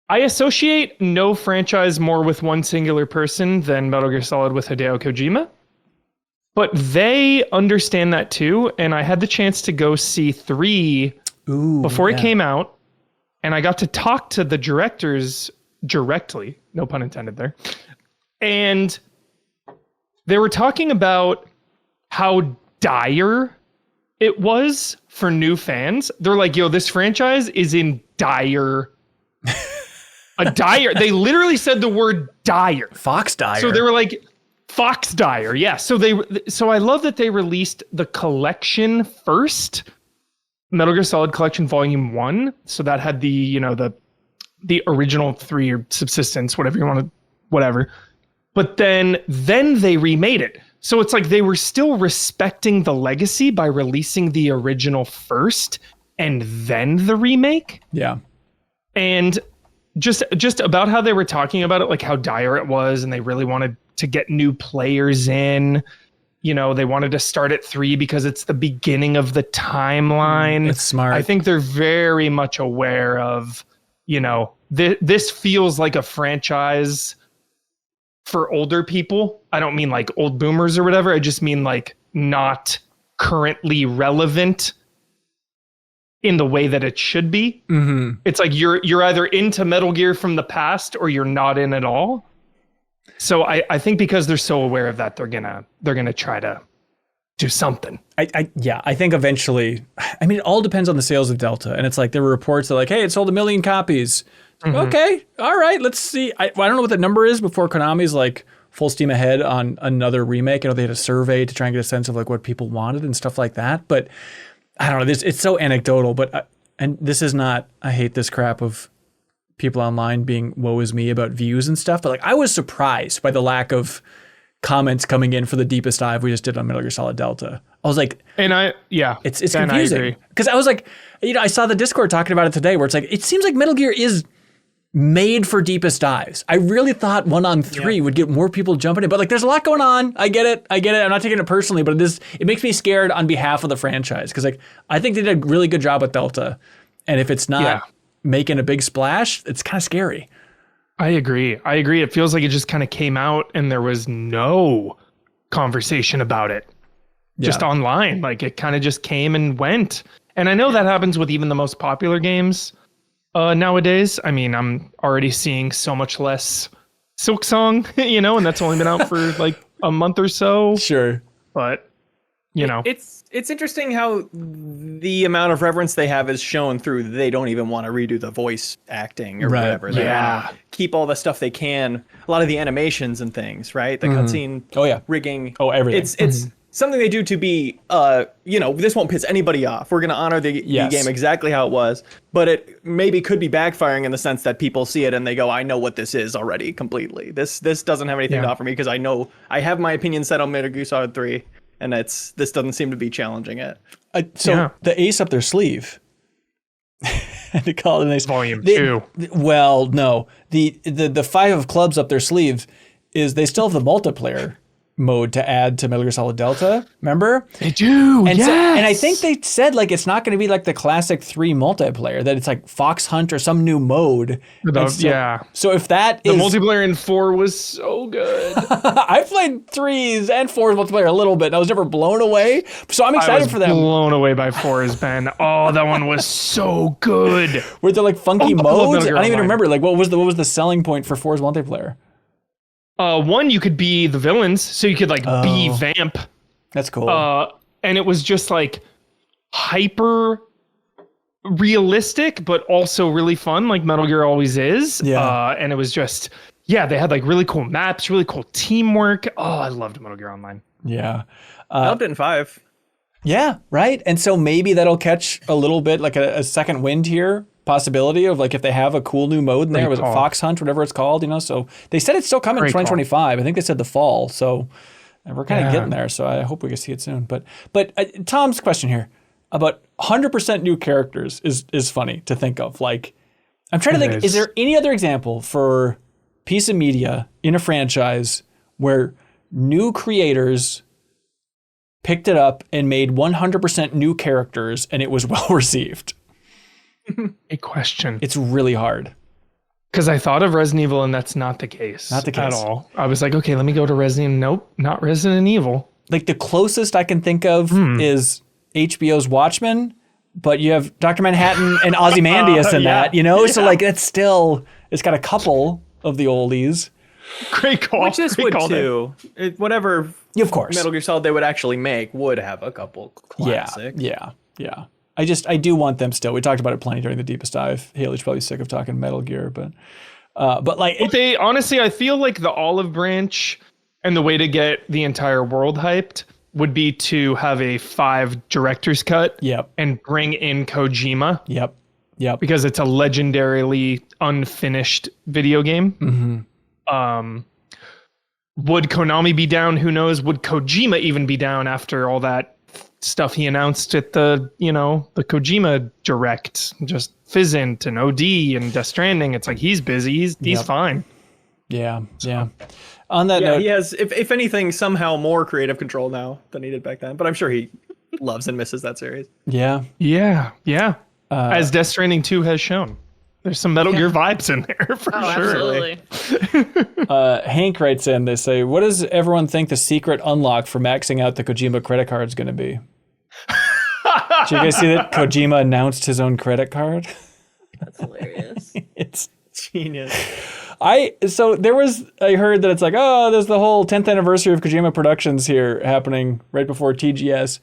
I associate no franchise more with one singular person than Metal Gear Solid with Hideo Kojima. But they understand that too, and I had the chance to go see 3 before it came out, and I got to talk to the directors directly, no pun intended there, and they were talking about how dire it was for new fans. They're like, yo, this franchise is in dire... They literally said the word dire. Fox dire. So they were like... Fox Dyer, yeah. So I love that they released the collection first, Metal Gear Solid Collection Volume 1. So that had the original 3 or Subsistence, whatever you want to, whatever. But then they remade it. So it's like they were still respecting the legacy by releasing the original first and then the remake. Yeah. And just about how they were talking about it, like how dire it was, and they really wanted to get new players in. You know, they wanted to start at 3 because it's the beginning of the timeline. It's smart. I think they're very much aware of, you know, this feels like a franchise for older people. I don't mean like old boomers or whatever. I just mean like not currently relevant in the way that it should be. Mm-hmm. It's like you're either into Metal Gear from the past or you're not in at all. So I think because they're so aware of that, they're gonna try to do something. I think eventually, I mean, it all depends on the sales of Delta. And it's like, there were reports that like, hey, it sold 1 million copies. Okay, all right, let's see. I don't know what the number is before Konami's like full steam ahead on another remake. I know they had a survey to try and get a sense of like what people wanted and stuff like that. But I don't know, it's so anecdotal. But and this is not, I hate this crap of people online being woe is me about views and stuff. But like, I was surprised by the lack of comments coming in for the deepest dive we just did on Metal Gear Solid Delta. I was like, it's confusing because I was like, I saw the Discord talking about it today where it's like, it seems like Metal Gear is made for deepest dives. I really thought 1 on 3 would get more people jumping in, but like, there's a lot going on. I get it. I'm not taking it personally, but it makes me scared on behalf of the franchise because like, I think they did a really good job with Delta, and if it's not making a big splash, it's kind of scary. I agree. It feels like it just kind of came out and there was no conversation about it. Just online. Like it kind of just came and went. And I know that happens with even the most popular games nowadays. I mean, I'm already seeing so much less Silksong, and that's only been out for like a month or so. Sure. But, It's interesting how the amount of reverence they have is shown through they don't even want to redo the voice acting or whatever. They want to keep all the stuff they can, a lot of the animations and things, right? The cutscene rigging. Oh, everything. It's something they do to be, this won't piss anybody off. We're going to honor the game exactly how it was, but it maybe could be backfiring in the sense that people see it and they go, I know what this is already completely. This doesn't have anything to offer me because I know I have my opinion set on Metal Gear Solid 3. And this doesn't seem to be challenging it. The ace up their sleeve, to call it an ace. Volume 2. Well, no. The 5 of clubs up their sleeve is they still have the multiplayer mode to add to Metal Gear Solid Delta. Remember? They do. And yes. And I think they said like it's not going to be like the classic 3 multiplayer, that it's like Fox Hunt or some new mode. So if that the is multiplayer in 4 was so good. I played 3's and 4's multiplayer a little bit and I was never blown away. So I'm excited for them. Blown away by 4's Ben. Oh, that one was so good. Were there like funky modes? I don't even remember. Like what was the selling point for 4's multiplayer? One, you could be the villains, so you could like be Vamp. That's cool. And it was just like hyper realistic, but also really fun, like Metal Gear always is. Yeah. And it was just, they had like really cool maps, really cool teamwork. Oh, I loved Metal Gear Online. Yeah. I loved it in 5. Yeah, right. And so maybe that'll catch a little bit like a second wind here. Possibility of like if they have a cool new mode in there, was it Fox Hunt, whatever it's called, so they said it's still coming in 2025. I think they said the fall, so we're kind of getting there. So I hope we can see it soon. But Tom's question here about 100% new characters is funny to think of. Like I'm trying to think, is there any other example for piece of media in a franchise where new creators picked it up and made 100% new characters and it was well received? A question. It's really hard. Because I thought of Resident Evil and that's not the case. Not the case. At all. I was like, okay, let me go to Resident Evil. Nope, not Resident Evil. Like the closest I can think of is HBO's Watchmen, but you have Dr. Manhattan and Ozymandias in that, So like that's still, it's got a couple of the oldies. Great call. Which this would too. Whatever of course. Metal Gear Solid they would actually make would have a couple classics. Yeah. I do want them still. We talked about it plenty during the deepest dive. Haley's probably sick of talking Metal Gear, but like they honestly, I feel like the olive branch and the way to get the entire world hyped would be to have a 5 director's cut. Yep. And bring in Kojima. Yep. Because it's a legendarily unfinished video game. Mm-hmm. Would Konami be down? Who knows? Would Kojima even be down after all that stuff he announced at the Kojima Direct, just Fizzint and OD and Death Stranding? It's like he's busy. He's fine. Yeah. On that note, he has, if anything, somehow more creative control now than he did back then. But I'm sure he loves and misses that series. Yeah. As Death Stranding 2 has shown. There's some Metal Gear vibes in there for sure. Absolutely. Hank writes in, they say, what does everyone think the secret unlock for maxing out the Kojima credit card is going to be? Did you guys see that Kojima announced his own credit card? That's hilarious. It's genius. So I heard that it's like, oh, there's the whole 10th anniversary of Kojima Productions here happening right before TGS.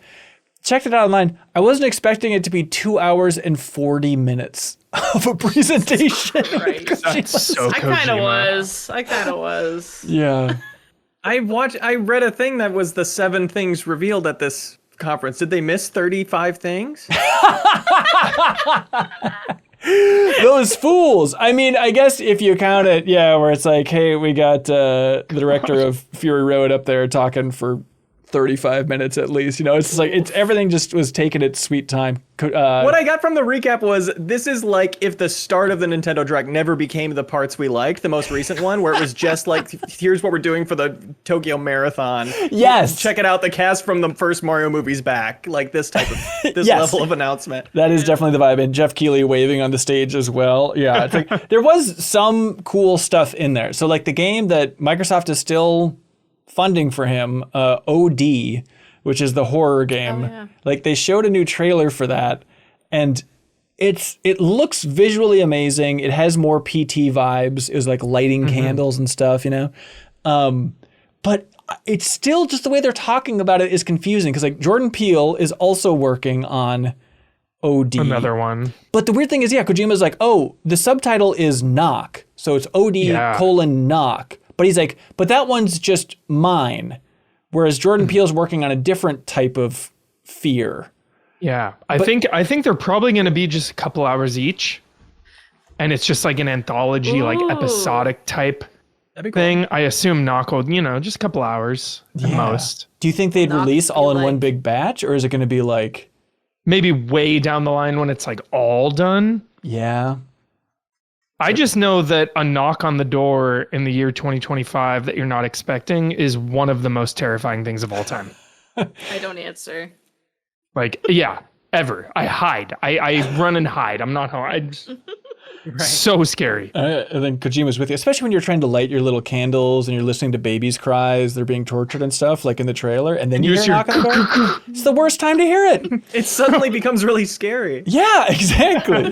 Checked it out online. I wasn't expecting it to be 2 hours and 40 minutes of a presentation. Right. That's so I kind of Kojima. was. Yeah. I read a thing that was the 7 things revealed at this conference. Did they miss 35 things? Those fools. I mean, I guess if you count it, yeah, where it's like, hey, we got the director of Fury Road up there talking for 35 minutes at least. You know, it's like everything just was taking its sweet time. What I got from the recap was this is like if the start of the Nintendo Direct never became the parts we liked, the most recent one, where it was just like, here's what we're doing for the Tokyo Marathon. Yes. Check it out, the cast from the first Mario movies back. Like this type of, this Yes. level of announcement. That is definitely the vibe. And Jeff Keighley waving on the stage as well. Yeah, it's like there was some cool stuff in there. So like the game that Microsoft is still funding for him, OD, which is the horror game. Oh, yeah. Like they showed a new trailer for that, and it looks visually amazing. It has more PT vibes. It was like lighting candles and stuff, you know. But it's still just the way they're talking about it is confusing because like Jordan Peele is also working on OD. Another one. But the weird thing is, yeah, Kojima's like, oh, the subtitle is knock. So it's OD : knock. But he's like, but that one's just mine. Whereas Jordan Peele's working on a different type of fear. Yeah. I think they're probably going to be just a couple hours each. And it's just like an anthology, like episodic type That'd be cool. thing. I assume Knock will, just a couple hours at most. Do you think they'd Knock release all in be one like- big batch? Or is it going to be like, Maybe way down the line when it's like all done. yeah, I just know that a knock on the door in the year 2025 that you're not expecting is one of the most terrifying things of all time. I don't answer. Like, yeah, ever. I hide. I run and hide. I'm not home. So scary. and then Kojima's with you, especially when you're trying to light your little candles and you're listening to babies' cries, they're being tortured and stuff, like in the trailer, and then you hear a knock on the door. It's the worst time to hear it. It suddenly becomes really scary. Yeah, exactly.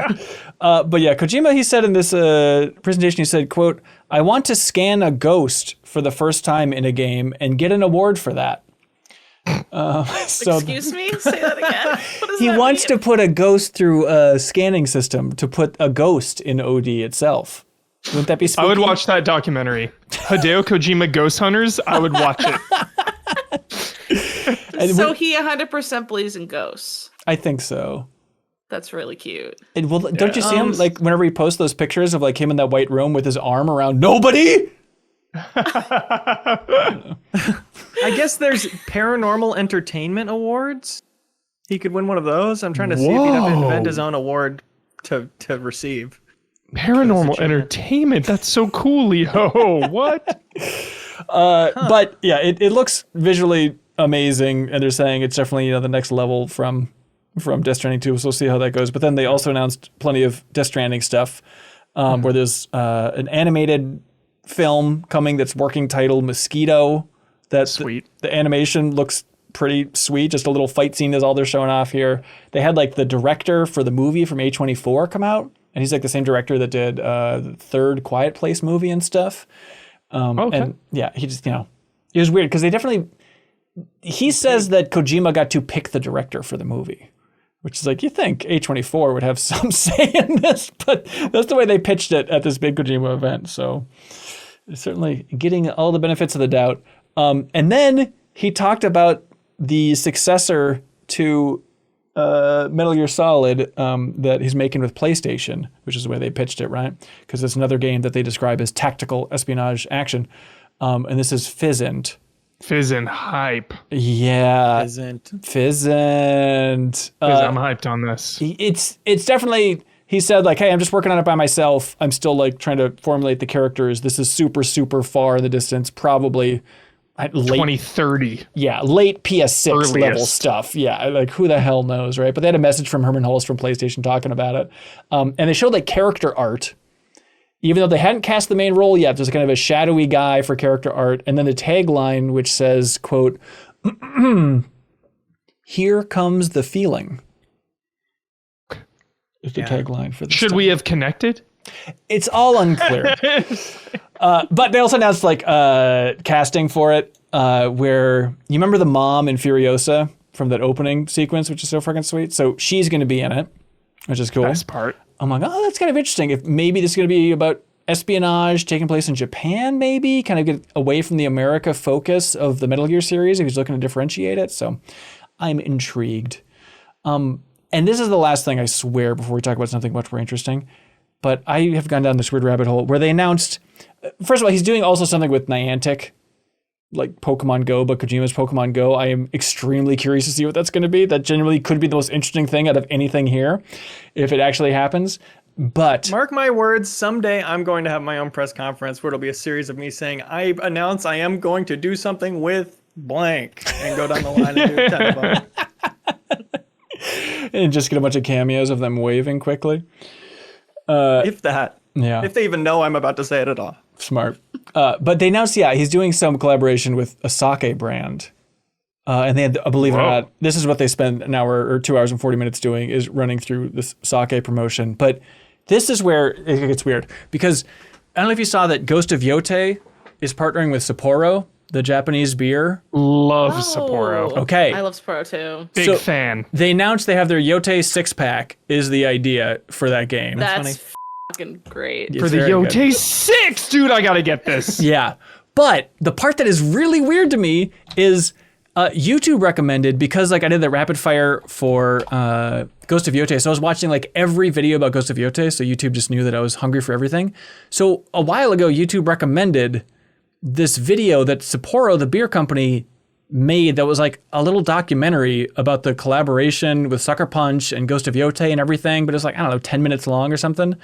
But yeah, Kojima, he said in this presentation, he said, quote, I want to scan a ghost for the first time in a game and get an award for that. So Excuse me? Say that again. What does he that wants mean? to put a ghost through a scanning system to put a ghost in OD itself. Wouldn't that be spooky? I would watch that documentary. Hideo Kojima Ghost Hunters. I would watch it. And So he 100% believes in ghosts. I think so. That's really cute. And well, don't you see him like whenever he posts those pictures of like him in that white room with his arm around nobody? I guess there's paranormal entertainment awards. He could win one of those. I'm trying to see if he'd have to invent his own award to receive. Paranormal entertainment. That's so cool, Leo. What? But yeah, it looks visually amazing, and they're saying it's definitely the next level from Death Stranding 2. So we'll see how that goes. But then they also announced plenty of Death Stranding stuff, where there's an animated film coming that's working titled Mosquito. That's Sweet. The animation looks pretty sweet. Just a little fight scene is all they're showing off here. They had like the director for the movie from A24 come out, and he's like the same director that did the third Quiet Place movie and stuff. Okay. And yeah, he just, it was weird because he says that Kojima got to pick the director for the movie, which is like, you think A24 would have some say in this, but that's the way they pitched it at this big Kojima event. So certainly getting all the benefits of the doubt. And then he talked about the successor to Metal Gear Solid that he's making with PlayStation, which is the way they pitched it, right? Because it's another game that they describe as tactical espionage action. And this is Fizzant. Fizzin' hype. Yeah. Isn't. Fizzant. I'm hyped on this. It's definitely, he said like, hey, I'm just working on it by myself. I'm still like trying to formulate the characters. This is super, super far in the distance, probably late 2030. Yeah, late PS6 level Earliest. stuff. Yeah, like who the hell knows, right? But they had a message from Herman Hulst from PlayStation talking about it. And they showed like character art. Even though they hadn't cast the main role yet, there's kind of a shadowy guy for character art. And then the tagline, which says, quote, here comes the feeling. Is the tagline for this. Should we have connected? It's all unclear. But they also announced like casting for it, where you remember the mom in Furiosa from that opening sequence, which is so freaking sweet. So she's going to be in it, which is cool. Best part. I'm like, oh, that's kind of interesting. If maybe this is going to be about espionage taking place in Japan, maybe kind of get away from the America focus of the Metal Gear series if he's looking to differentiate it. So I'm intrigued. And this is the last thing, I swear, before we talk about something much more interesting. But I have gone down this weird rabbit hole where they announced, first of all, he's doing also something with Niantic, like Pokemon Go, but Kojima's Pokemon Go. I am extremely curious to see what that's going to be. That genuinely could be the most interesting thing out of anything here, if it actually happens. But mark my words, someday I'm going to have my own press conference where it'll be a series of me saying, I announce I am going to do something with blank, and go down the line and do 10 of them. And just get a bunch of cameos of them waving quickly. If that. Yeah. If they even know I'm about to say it at all. Smart. But they announced, he's doing some collaboration with a sake brand. And they had, believe it or not, this is what they spend an hour or 2 hours and 40 minutes doing, is running through this sake promotion. But this is where it gets weird, because I don't know if you saw that Ghost of Yōtei is partnering with Sapporo, the Japanese beer. Love Sapporo. Okay. I love Sapporo too. Big fan. They announced they have their Yōtei 6-pack is the idea for that game. That's fucking great. It's For the very good. Yōtei 6, dude, I gotta get this. Yeah. But the part that is really weird to me is YouTube recommended, because like I did the rapid fire for Ghost of Yōtei. So I was watching like every video about Ghost of Yōtei. So YouTube just knew that I was hungry for everything. So a while ago, YouTube recommended this video that Sapporo, the beer company, made that was like a little documentary about the collaboration with Sucker Punch and Ghost of Yōtei and everything. But it was like, I don't know, 10 minutes long or something. And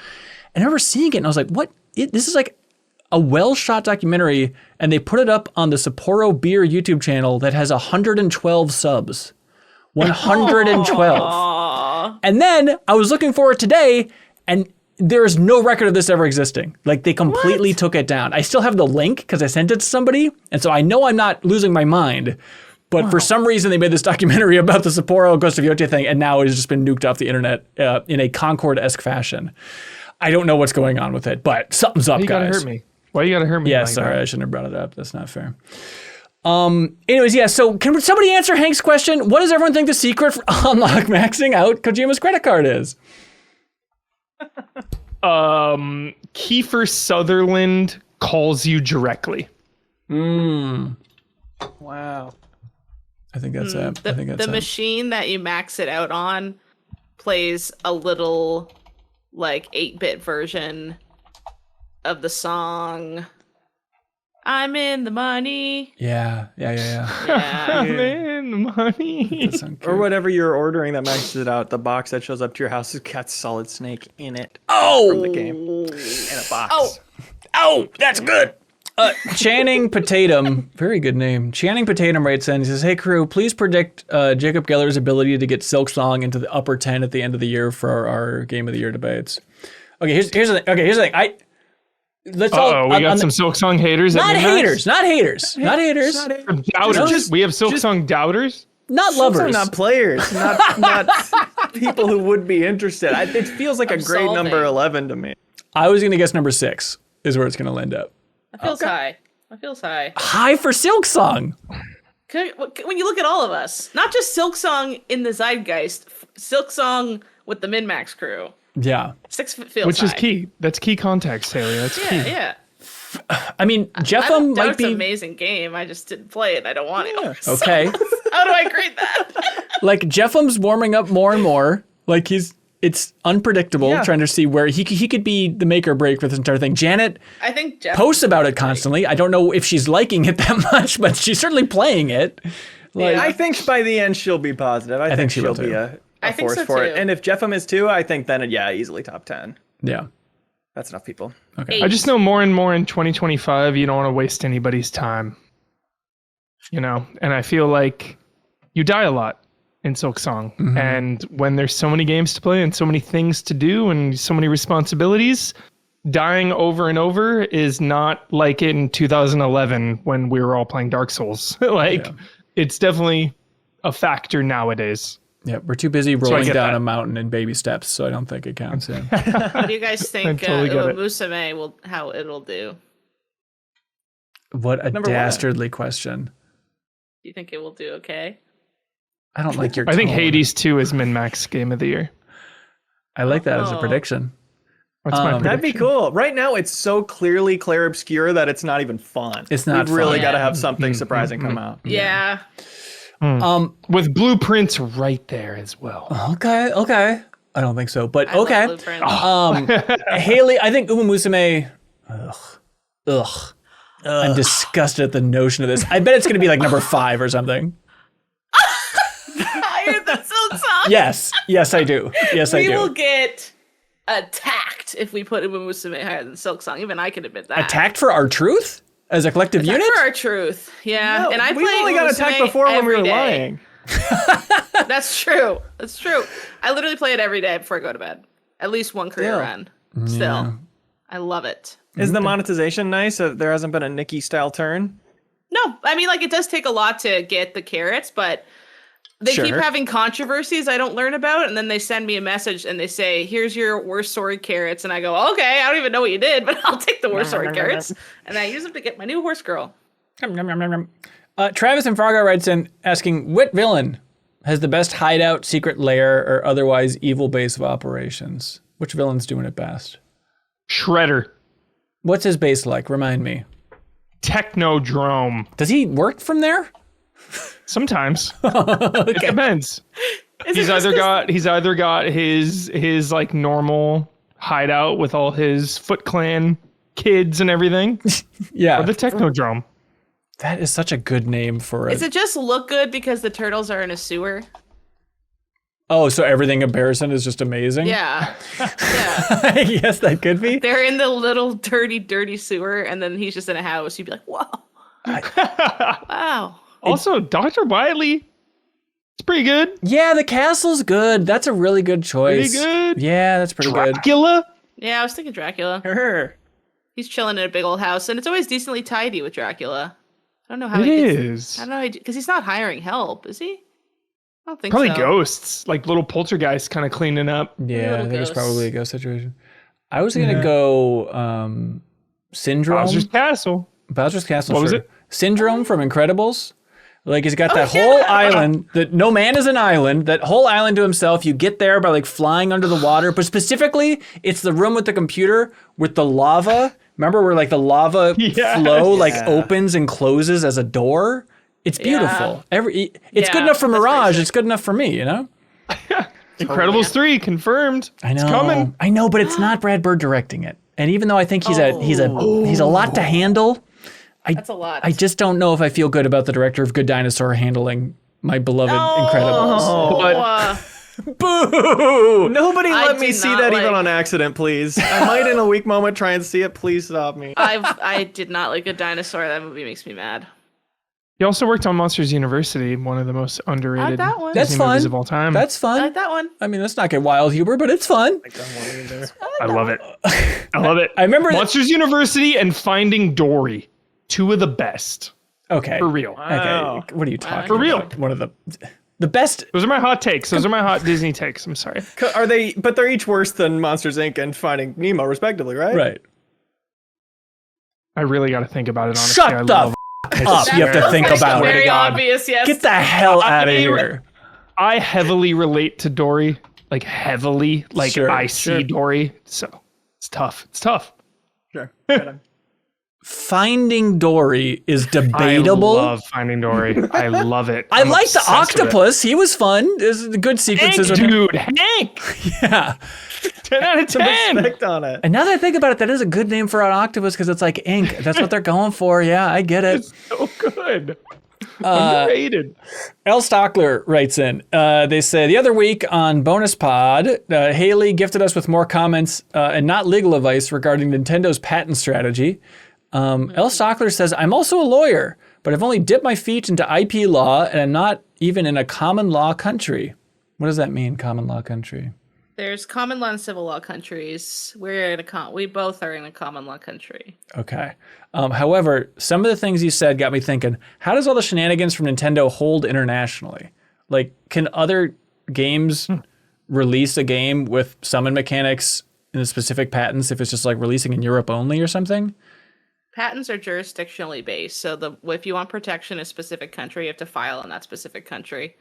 I remember seeing it and I was like, what? This is like a well-shot documentary, and they put it up on the Sapporo Beer YouTube channel that has 112 subs. 112. And then I was looking for it today, and there is no record of this ever existing. Like, they completely took it down. I still have the link because I sent it to somebody, and so I know I'm not losing my mind. But for some reason, they made this documentary about the Sapporo Ghost of Yōtei thing, and now it has just been nuked off the internet in a Concord-esque fashion. I don't know what's going on with it, but something's up, You guys. gotta hurt me. Why you gotta hurt me? Yeah, like sorry, that? I shouldn't have brought it up. That's not fair. Anyways, yeah, so can somebody answer Hank's question? What does everyone think the secret for unlock maxing out Kojima's credit card is? Kiefer Sutherland calls you directly. Wow. I think that's it. I think that's The it. machine that you max it out on plays a little like 8-bit version of the song I'm in the money. Yeah. Yeah. I'm in the money. Or whatever you're ordering that maxes it out. The box that shows up to your house has got Solid Snake in it. Oh! From the game. In a box. Oh, that's good. Channing Potatum, very good name. Channing Potatum writes in, he says, hey crew, please predict Jacob Geller's ability to get Silk Song into the upper 10 at the end of the year for our Game of the Year debates. Okay, here's the thing. Let's all. We got some Silk Song haters. Not at haters. Not haters. Doubters. We have Silk Song doubters. Not lovers. Those are not players, not people who would be interested. It feels like a grade number solving. 11 to me. I was going to guess number 6 is where it's going to end up. That feels high. That feels high. High for Silk Song. When you look at all of us, not just Silk Song in the zeitgeist, Silk Song with the MinnMax crew. Yeah. 6 feels Which is high. key. That's key context, Haley. That's key. Yeah. I mean, Jeffem might It's an be amazing game. I just didn't play it. I don't want it. okay. How do I grade that? Like Jeffem's warming up more and more. Like it's unpredictable. Yeah. Trying to see where he could be the make or break for this entire thing. Janet I think Jeff posts about it constantly. I don't know if she's liking it that much, but she's certainly playing it. Like, I think by the end she'll be positive. I think she will she'll be too. a I think force so for it. too. And if Jeffem is too, I think then easily top 10. yeah. That's enough people. Okay. I just know more and more in 2025, you don't want to waste anybody's time. You know, and I feel like you die a lot in Silk Song. And when there's so many games to play and so many things to do and so many responsibilities, dying over and over is not like in 2011 when we were all playing Dark Souls. It's definitely a factor nowadays. Yeah, we're too busy rolling get down that. a mountain in baby steps, so I don't think it counts. Yeah. What do you guys think totally get it. Musume how it'll do? What a Number one. dastardly question. Do you think it will do okay? I don't like your I think tone. Hades 2 is MinnMax game of the year. I like that as a Oh. prediction. What's my prediction? That'd be cool. Right now, it's so clearly clair obscure that it's not even fun. It's not We've really fun. got to have something surprising come out. Yeah. With blueprints right there as well. Okay. I don't think so, but I love okay. Blueprint. Haley, I think Uma Musume. Ugh. I'm disgusted at the notion of this. I bet it's going to be like number 5 or something. Higher than Silk Song. Yes, I do. Yes, I We will do. get attacked if we put Uma Musume higher than Silk Song. Even I can admit that. Attacked for our truth as a collective Attacked unit. for our truth. Yeah. No, and I we play only Uma got attacked Musume before when we were every day. lying. That's true. That's true. I literally play it every day before I go to bed. At least one career Still. run. Still. I love it. Is the monetization nice? There hasn't been a Nikki style turn. No, I mean, like, it does take a lot to get the carrots, but they keep Sure. having controversies I don't learn about, and then they send me a message and they say, here's your worst sword carrots, and I go, okay, I don't even know what you did, but I'll take the worst sword carrots, and I use them to get my new horse girl. Travis and Fargo writes in asking, "What villain has the best hideout, secret lair, or otherwise evil base of operations? Which villain's doing it best? Shredder. What's his base like? Remind me. Technodrome. Does he work from there? Sometimes. It depends. He's either got his like normal hideout with all his Foot Clan kids and everything, Yeah, or the Technodrome. that is such a good name for Does it. it just look good because the turtles are in a sewer? Oh, so everything in Barrison is just amazing? Yeah. Yeah. Yes, that could be. They're in the little dirty sewer, and then he's just in a house. You'd be like, whoa. Wow. Also, Dr. Wily. It's pretty good. Yeah, the castle's good. That's a really good choice. Pretty good. Yeah, that's pretty good. Dracula. Yeah, I was thinking Dracula. Her. He's chilling in a big old house, and it's always decently tidy with Dracula. I don't know how It he gets, is. I don't know because he's not hiring help, is he? I don't think Probably so. ghosts, like little poltergeists kind of cleaning up. Yeah, I Little think it's ghosts. probably a ghost situation. I was going to go Syndrome. Bowser's Castle. Bowser's Castle. What was sure. it? Syndrome from Incredibles. Like he's got that yeah. whole island that no man is an island, that whole island to himself. You get there by like flying under the water, but specifically it's the room with the computer with the lava. Remember where like the lava Yes. flow like Yeah. opens and closes as a door? It's beautiful. It's Yeah, good enough for that's pretty Mirage. sick. It's good enough for me, you know? Incredibles 3 confirmed. I know. It's coming. I know, but it's not Brad Bird directing it. And even though I think he's a lot to handle, That's a lot. I just don't know if I feel good about the director of Good Dinosaur handling my beloved Incredibles. Oh, Boo! Nobody I let me did see not that even like- on accident, please. I might in a weak moment try and see it. Please stop me. I did not like a dinosaur. That movie makes me mad. He also worked on Monsters University, one of the most underrated that one. That's Disney movies fun. of all time. That's I fun. like that one. I mean, let's not get wild humor, but it's fun. I love it. I love it. I remember Monsters University and Finding Dory. Two of the best. Okay. For real. Wow. Okay. What are you talking For real. about? One of the best. Those are my hot takes. Those are my hot Disney takes. I'm sorry. Are they? But they're each worse than Monsters Inc. and Finding Nemo, respectively, right? Right. I really got to think about it, honestly. Shut I the love up. You have to think That's about very it. God. obvious, yes. Get the hell out of I- here. I heavily relate to Dory. Like heavily. Like Sure, I see Dory. So it's tough. It's tough. Sure. Finding Dory is debatable. I love Finding Dory. I love it. I I'm like the obsessed with it. octopus. He was fun. There's good sequences Hank, with him. dude. Hank. Yeah. 10 out of 10. Respect on it. And now that I think about it, that is a good name for an octopus because it's like ink. That's what they're going for. Yeah, I get it. So good. Underrated. L. Stockler writes in. They say the other week on Bonus Pod, Haley gifted us with more comments and not legal advice regarding Nintendo's patent strategy. L. Stockler says, I'm also a lawyer, but I've only dipped my feet into IP law and I'm not even in a common law country. What does that mean, common law country? There's common law and civil law countries. We both are in a common law country. Okay. However, some of the things you said got me thinking, how does all the shenanigans from Nintendo hold internationally? Like, can other games release a game with summon mechanics in the specific patents if it's just like releasing in Europe only or something? Patents are jurisdictionally based, so if you want protection in a specific country, you have to file in that specific country.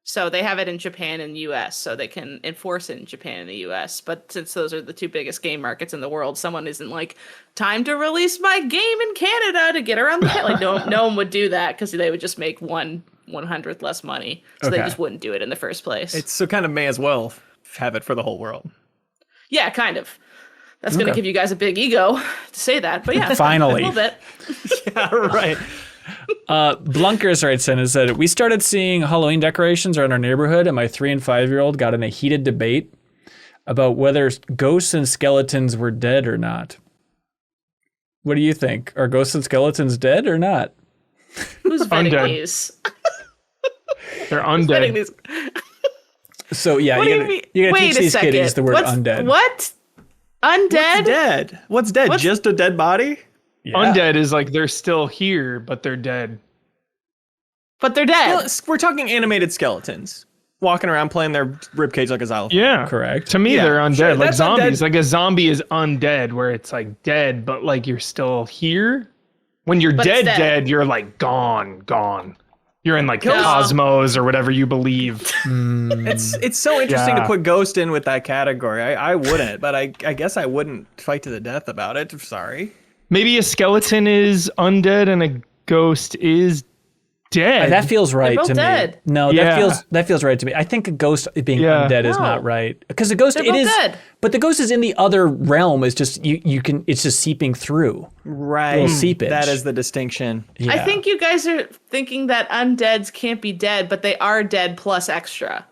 So they have it in Japan and US, so they can enforce it in Japan and the US. But since those are the two biggest game markets in the world, someone isn't like, time to release my game in Canada to get around the like no one would do that because they would just make 1/100th less money. So they just wouldn't do it in the first place. It's so kind of may as well have it for the whole world. Yeah, kind of. That's going to give you guys a big ego to say that, but yeah. Finally. A little bit. Yeah, right. Blunkers writes in and said, we started seeing Halloween decorations around our neighborhood, and my 3 and 5-year-old got in a heated debate about whether ghosts and skeletons were dead or not. What do you think? Are ghosts and skeletons dead or not? Who's vetting Undead. these? They're Who's vetting undead. these? So yeah, What do you you mean? gotta Wait teach a these second. kiddies the word undead. What? Undead? What's dead? What's dead? Just a dead body? Yeah. Undead is like they're still here, but they're dead. But they're dead. We're talking animated skeletons walking around playing their ribcage like a xylophone. Yeah, Correct. To me, Yeah, they're undead, sure, like that's zombies. undead. Like a zombie is undead, where it's like dead, but like you're still here. When you're But it's dead, dead. you're like gone. You're in like the No. cosmos or whatever you believe. It's so interesting to Yeah. put ghost in with that category. I wouldn't, but I guess I wouldn't fight to the death about it. Sorry. Maybe a skeleton is undead and a ghost is dead. That feels right both to dead. me. No, Yeah. that feels right to me. I think a ghost being Yeah. undead is No. not right because the ghost They're it both is, dead. but the ghost is in the other realm. It's just you can it's just seeping through. Right. Little seepage. That is the distinction. Yeah. I think you guys are thinking that undeads can't be dead, but they are dead plus extra.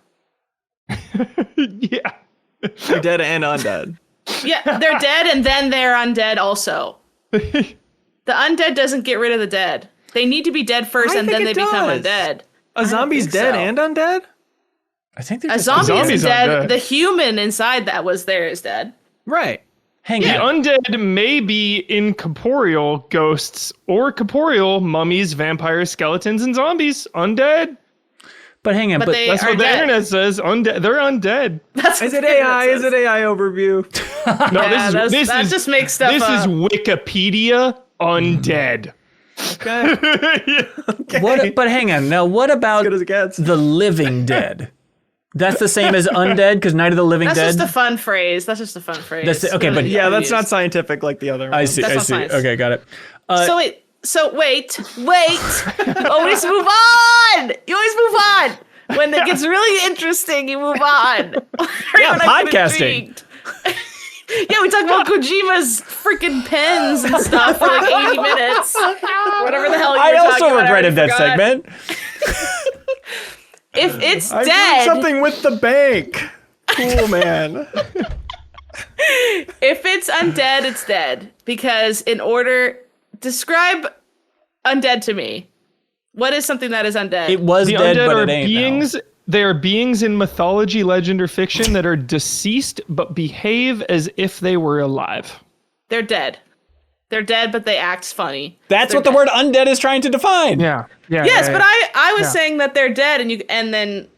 Yeah. You're dead and undead. Yeah, they're dead and then they're undead also. The undead doesn't get rid of the dead. They need to be dead first I and think then they it become does. undead. A zombie's think dead so. and undead? I think they're A just zombie zombie's isn't dead. undead. The human inside that was there is dead. Right. hang The on. undead may be incorporeal ghosts or corporeal mummies, vampires, skeletons, and zombies. Undead. But hang on. But But they That's are what the dead. internet says. Undead. They're undead. That's Is what it the internet AI? Is says. it AI overview? No, Yeah, that just makes stuff This is up. Wikipedia undead. Okay. what? But hang on. Now, what about Good as it gets. the living dead? That's the same as undead because Night of the Living That's Dead. just a fun phrase. That's just a fun phrase. That's it. Okay, but- Yeah, that's not scientific like the other one. I see. That's I not see. science. Okay, got it. So wait. You always move on. You always move on. When it gets really interesting, you move on. Yeah, When I get podcasting. intrigued. Yeah, we talk about Kojima's freaking pens and stuff for like 80 minutes. Whatever the hell you're I talking also about, regretted that forgot. segment. If it's I dead, did something with the bank. Cool, man. if it's undead, it's dead. Because describe undead to me. What is something that is undead? It was The dead, undead but are it ain't. now. beings. They are beings in mythology, legend, or fiction that are deceased but behave as if they were alive. They're dead. They're dead, but they act funny. That's They're what the dead. word undead is trying to define. Yeah. Yes, but I was Yeah. saying that they're dead, and then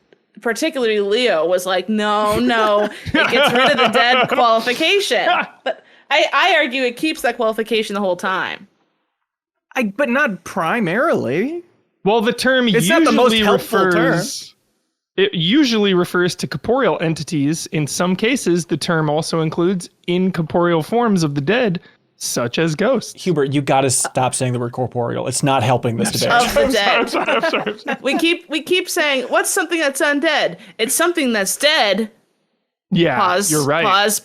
particularly Leo was like, no, it gets rid of the dead qualification. But I argue it keeps that qualification the whole time. But not primarily. Well, the term It's usually not the most helpful refers. It usually refers to corporeal entities. In some cases, the term also includes incorporeal forms of the dead, such as ghosts. Hubert, you got to stop saying the word corporeal. It's not helping this debate. Of the dead. We keep saying, what's something that's undead? It's something that's dead. Yeah, Pause. you're right. Pause.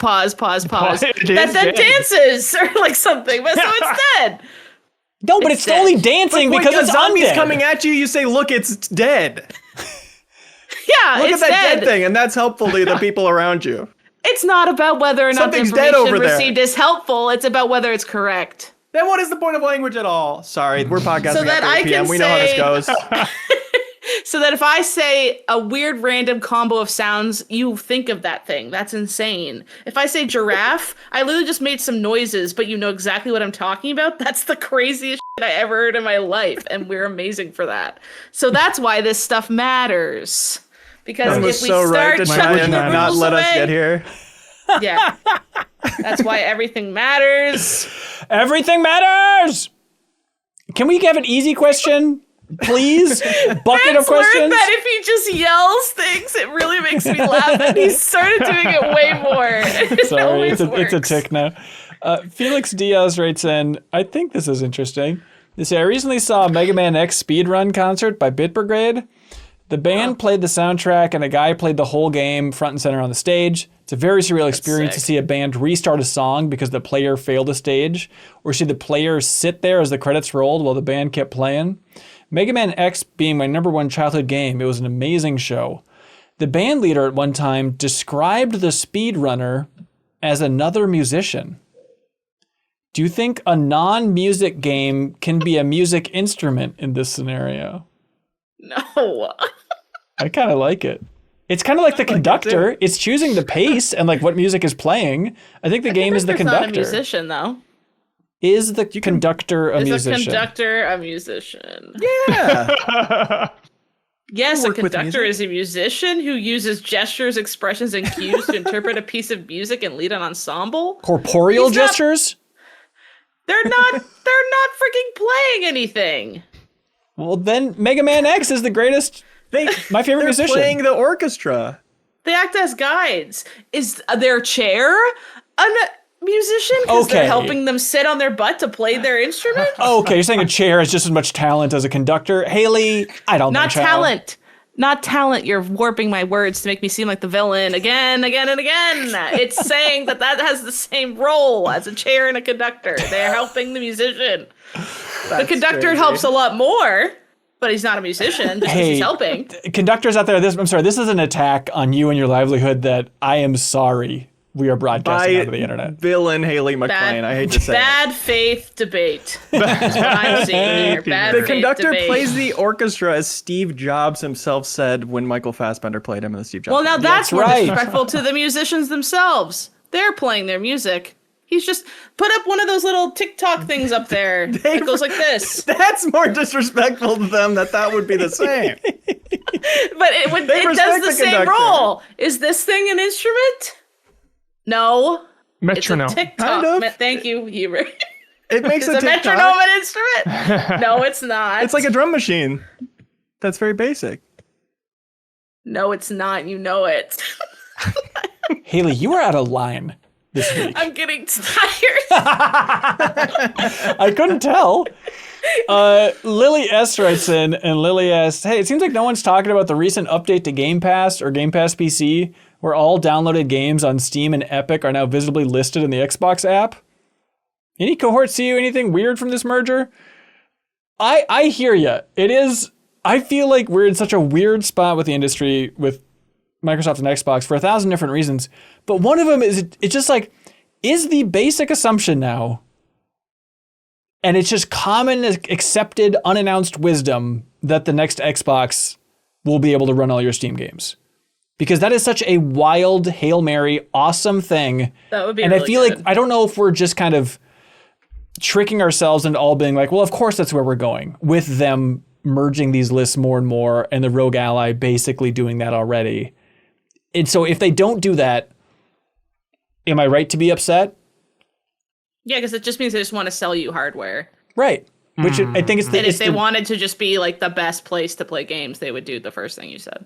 It is That then dead. dances or like something, but so it's dead. No, but it's dead. only dancing Wait, because a it's zombie's undead. coming at you. You say, "Look, it's dead." Yeah, Look it's at that dead. dead thing, and that's helpful to the people around you. It's not about whether or not the Something's dead information over there. received is helpful. It's about whether it's correct. Then what is the point of language at all? Sorry, we're podcasting So that at 3 I p.m. can We know how this say- goes. So that if I say a weird random combo of sounds, you think of that thing. That's insane. If I say giraffe, I literally just made some noises, but you know exactly what I'm talking about. That's the craziest shit I ever heard in my life, and we're amazing for that. So that's why this stuff matters. Because Ben if was we so right start to try chucking and the not rules let us away, get here. yeah, that's why everything matters. Everything matters. Can we have an easy question, please? Bucket of Ben's learned questions. that if he just yells things, it really makes me laugh, and he started doing it way more. It Sorry, always it's a works. tick now. Felix Diaz writes in, I think this is interesting. They say, I recently saw a Mega Man X speedrun concert by Bit Brigade. The band played the soundtrack and a guy played the whole game front and center on the stage. It's a very surreal experience to sick. see a band restart a song because the player failed a stage, or see the player sit there as the credits rolled while the band kept playing. Mega Man X being my number one childhood game, it was an amazing show. The band leader at one time described the speedrunner as another musician. Do you think a non-music game can be a music instrument in this scenario? No. I kind of like it. It's kind of like the conductor. It's choosing the pace and like what music is playing. I think the game is the Conductor's conductor. not a musician, though. Is the conductor a Is musician? a conductor a musician? Yeah. Yes, a work with conductor music. is a musician who uses gestures, expressions, and cues to interpret a piece of music and lead an ensemble. Corporeal He's not- gestures? They're not freaking playing anything. Well, then Mega Man X is the greatest, my favorite They're musician. playing the orchestra. They act as guides. Is their chair a musician? Because Okay. they're helping them sit on their butt to play their instrument? Okay, you're saying a chair has just as much talent as a conductor. Haley, I don't Not think so. talent. Not talent. You're warping my words to make me seem like the villain again, again, and again. It's saying that has the same role as a chair and a conductor. They're helping the musician. The conductor crazy. helps a lot more, but he's not a musician just because Hey. he's helping. Conductors out there, I'm sorry, this is an attack on you and your livelihood that I am sorry we are broadcasting onto the internet. Villain Haley McClain. I hate to say it. Bad faith debate. That's what I'm seeing here. Bad The faith conductor debate. plays the orchestra, as Steve Jobs himself said when Michael Fassbender played him in the Steve Jobs. Well, now movie. that's more right. disrespectful to the musicians themselves. They're playing their music. He's just put up one of those little TikTok things up there that goes like this. That's more disrespectful to them that would be the same. But it does respect the the same conductor. role. Is this thing an instrument? No. Metronome. It's a TikTok. Kind of. Thank you, Hubert. It makes Is a a TikTok. metronome an instrument? No, it's not. It's like a drum machine. That's very basic. No, it's not. You know it. Haley, you are out of line this week. I'm getting tired. I couldn't tell. Lily S writes in, and Lily asks, hey, it seems like no one's talking about the recent update to Game Pass or Game Pass PC, where all downloaded games on Steam and Epic are now visibly listed in the Xbox app. Any cohort see anything weird from this merger? I hear ya. It is, I feel like we're in such a weird spot with the industry, with Microsoft and Xbox for 1,000 different reasons. But one of them is, it's just like, is the basic assumption now, and it's just common accepted unannounced wisdom, that the next Xbox will be able to run all your Steam games. Because that is such a wild, Hail Mary, awesome thing. That would be and really I feel good. like, I don't know if we're just kind of tricking ourselves into all being like, well, of course that's where we're going, with them merging these lists more and more, and the Rogue Ally basically doing that already. And so if they don't do that, am I right to be upset? Yeah, because it just means they just want to sell you hardware. Right. Which I think it's the, And it's if they the- wanted to just be like the best place to play games, they would do the first thing you said.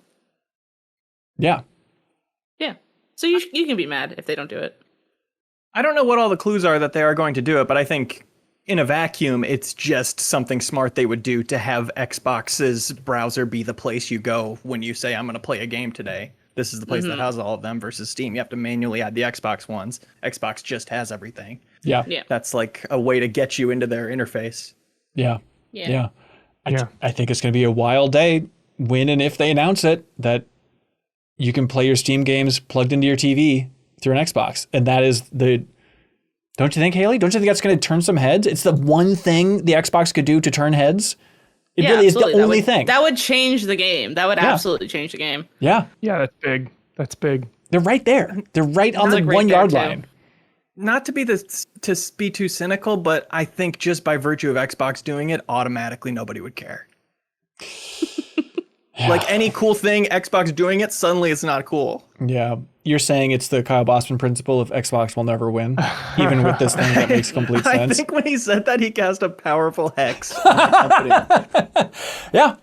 yeah. Yeah. So you can be mad if they don't do it. I don't know what all the clues are that they are going to do it, but I think in a vacuum, it's just something smart they would do to have Xbox's browser be the place you go when you say, I'm going to play a game today. This is the place that has all of them versus Steam. You have to manually add the Xbox ones. Xbox just has everything. Yeah. Yeah. That's like a way to get you into their interface. Yeah. Yeah. Yeah. Yeah. I think it's going to be a wild day when and if they announce it, that you can play your Steam games plugged into your TV through an Xbox. And that is the, don't you think, Haley? Don't you think that's going to turn some heads? It's the one thing the Xbox could do to turn heads. It Yeah, really is the absolutely. only thing. That would change the game. That would Yeah. absolutely change the game. Yeah. Yeah, that's big. That's big. They're right there. They're right on That's the like right 1 there, yard too. line. Not to be too cynical, but I think just by virtue of Xbox doing it, automatically nobody would care. Like any cool thing, Xbox doing it, suddenly it's not cool. Yeah. You're saying it's the Kyle Bossman principle of Xbox will never win, even with this thing that makes complete sense. I think when he said that, he cast a powerful hex on the company. Yeah.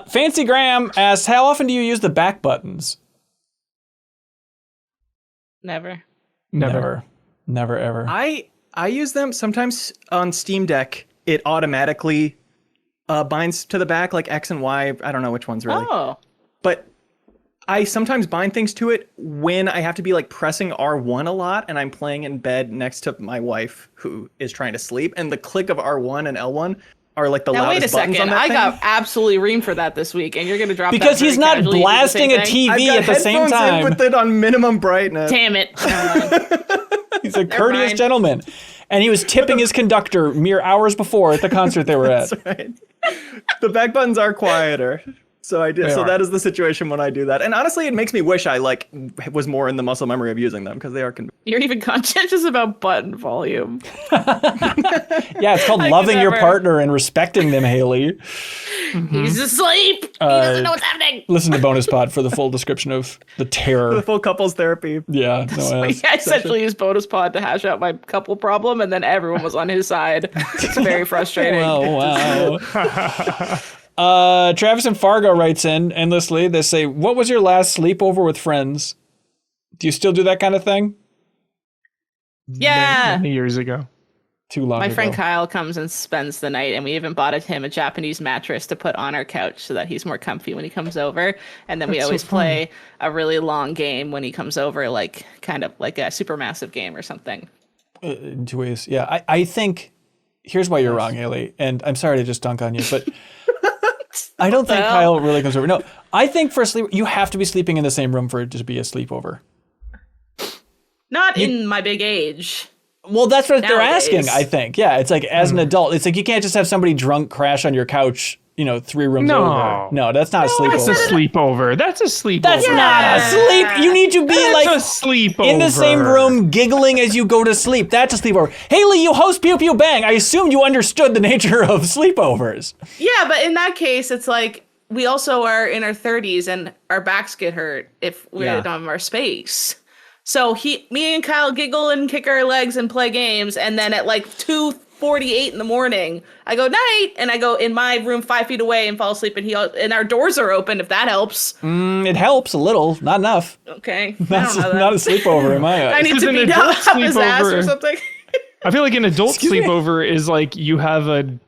Fancy Graham asks, how often do you use the back buttons? Never. Never, ever. I use them sometimes on Steam Deck. It automatically binds to the back, like X and Y. I don't know which ones really. Oh. But I sometimes bind things to it when I have to be like pressing R1 a lot and I'm playing in bed next to my wife who is trying to sleep. And the click of R1 and L1 are like the Now wait a loudest buttons on second. that I thing. got absolutely reamed for that this week, and you're gonna drop that Because very he's not casually. You do the blasting same a thing? TV I've got at the same headphones in time. with it on minimum brightness. Damn it. Never mind. He's a courteous mind. gentleman. And he was tipping his conductor mere hours before at the concert they were at. That's right. The back buttons are quieter. So I did. They So are. that is the situation when I do that. And honestly, it makes me wish I like was more in the muscle memory of using them because they are. You're even conscientious about button volume. Yeah, it's called I loving could your never. partner and respecting them, Haley. He's asleep. He doesn't know what's happening. Listen to Bonus Pod for the full description of the The terror. full couples therapy. Yeah, no, I essentially used Bonus Pod to hash out my couple problem, and then everyone was on his side. It's very frustrating. wow. Travis and Fargo writes in endlessly. They say, what was your last sleepover with friends? Do you still do that kind of thing? Yeah. Many years ago. Too long My ago. friend Kyle comes and spends the night, and we even bought him a Japanese mattress to put on our couch so that he's more comfy when he comes over. And then we That's so always fun. play a really long game when he comes over, like kind of like a super massive game or something. In two ways. Yeah, I think, here's why you're wrong, Haley. And I'm sorry to just dunk on you, but I don't think Well. Kyle really comes over. No, I think for a sleep, you have to be sleeping in the same room for it to be a sleepover. Not in my big age. Well, that's what they're Nowadays. asking, I think. Yeah, it's like as an adult, it's like you can't just have somebody drunk crash on your couch, 3 rooms No. over. No, that's not a That's a sleepover. sleepover. That's a sleepover. That's not a sleep. You need to be That's like a sleepover. in the same room, giggling as you go to sleep. That's a sleepover. Haley, you host Pew Pew Bang. I assumed you understood the nature of sleepovers. Yeah, but in that case, it's like we also are in our 30s and our backs get hurt if we Yeah. don't have our space. So me and Kyle giggle and kick our legs and play games, and then at like 2:48 in the morning, I go night, and I go in my room 5 feet away and fall asleep, and our doors are open if that helps. It helps a little, not enough. Okay, That's I don't know not a that. sleepover in my I eyes. need This to is an beat adult up his ass or sleepover. something. I feel like an adult Excuse me? sleepover is like you have a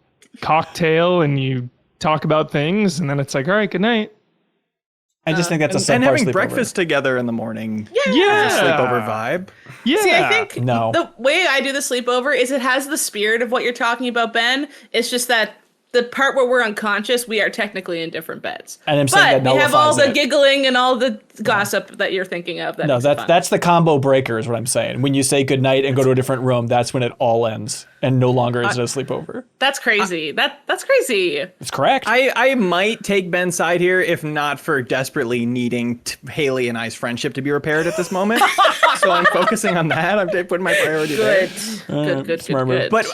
cocktail and you talk about things, and then it's like, all right, good night. I just think that's a And subpar having sleepover. breakfast together in the morning. Yeah. Yeah. Is a sleepover vibe. Yeah. See, I think No. the way I do the sleepover is it has the spirit of what you're talking about, Ben. It's just that the part where we're unconscious, we are technically in different beds. And I'm saying But that we have all nullifies the it. giggling and all the gossip that you're thinking of. That No, makes it fun. that's the combo breaker is what I'm saying. When you say goodnight and go to a different room, that's when it all ends and no longer is it a sleepover. That's crazy. That's crazy. It's correct. I might take Ben's side here, if not for desperately needing Haley and I's friendship to be repaired at this moment. So I'm focusing on that. I'm putting my priority there. Good. smart move. But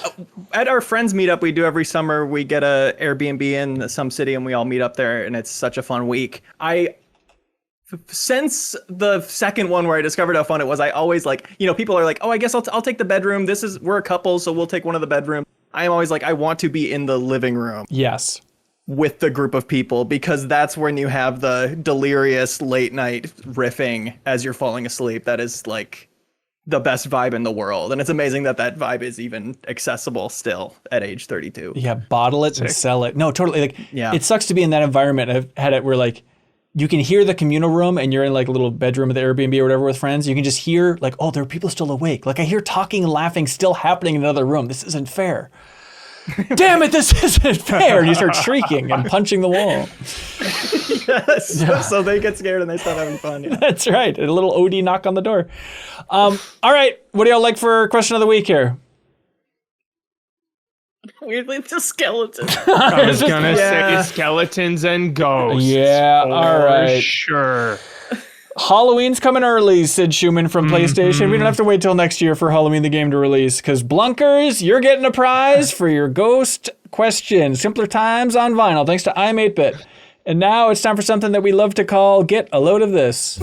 at our friends meetup we do every summer, we get a Airbnb in some city and we all meet up there, and it's such a fun week. Since the second one where I discovered how fun it was, I always people are like, oh, I guess I'll take the bedroom. We're a couple, so we'll take one of the bedrooms. I'm always like, I want to be in the living room Yes. with the group of people, because that's when you have the delirious late night riffing as you're falling asleep. That is like the best vibe in the world. And it's amazing that that vibe is even accessible still at age 32. Yeah, bottle it and sell it. No, totally. Like, Yeah. It sucks to be in that environment. I've had it where like you can hear the communal room and you're in like a little bedroom of the Airbnb or whatever with friends. You can just hear like, oh, there are people still awake. Like I hear talking and laughing still happening in another room. This isn't fair. Damn it, this isn't fair. And you start shrieking and punching the wall. Yes. So they get scared and they stop having fun. Yeah. That's right. A little OD knock on the door. All right. What do y'all like for question of the week here? Weirdly, the skeleton. I was gonna Yeah. say skeletons and ghosts. Yeah, all for right. Sure. Halloween's coming early, Sid Schumann from PlayStation. We don't have to wait till next year for Halloween the game to release, because Blunkers, you're getting a prize for your ghost question. Simpler Times on vinyl, thanks to I'm 8-Bit. And now it's time for something that we love to call Get a Load of This.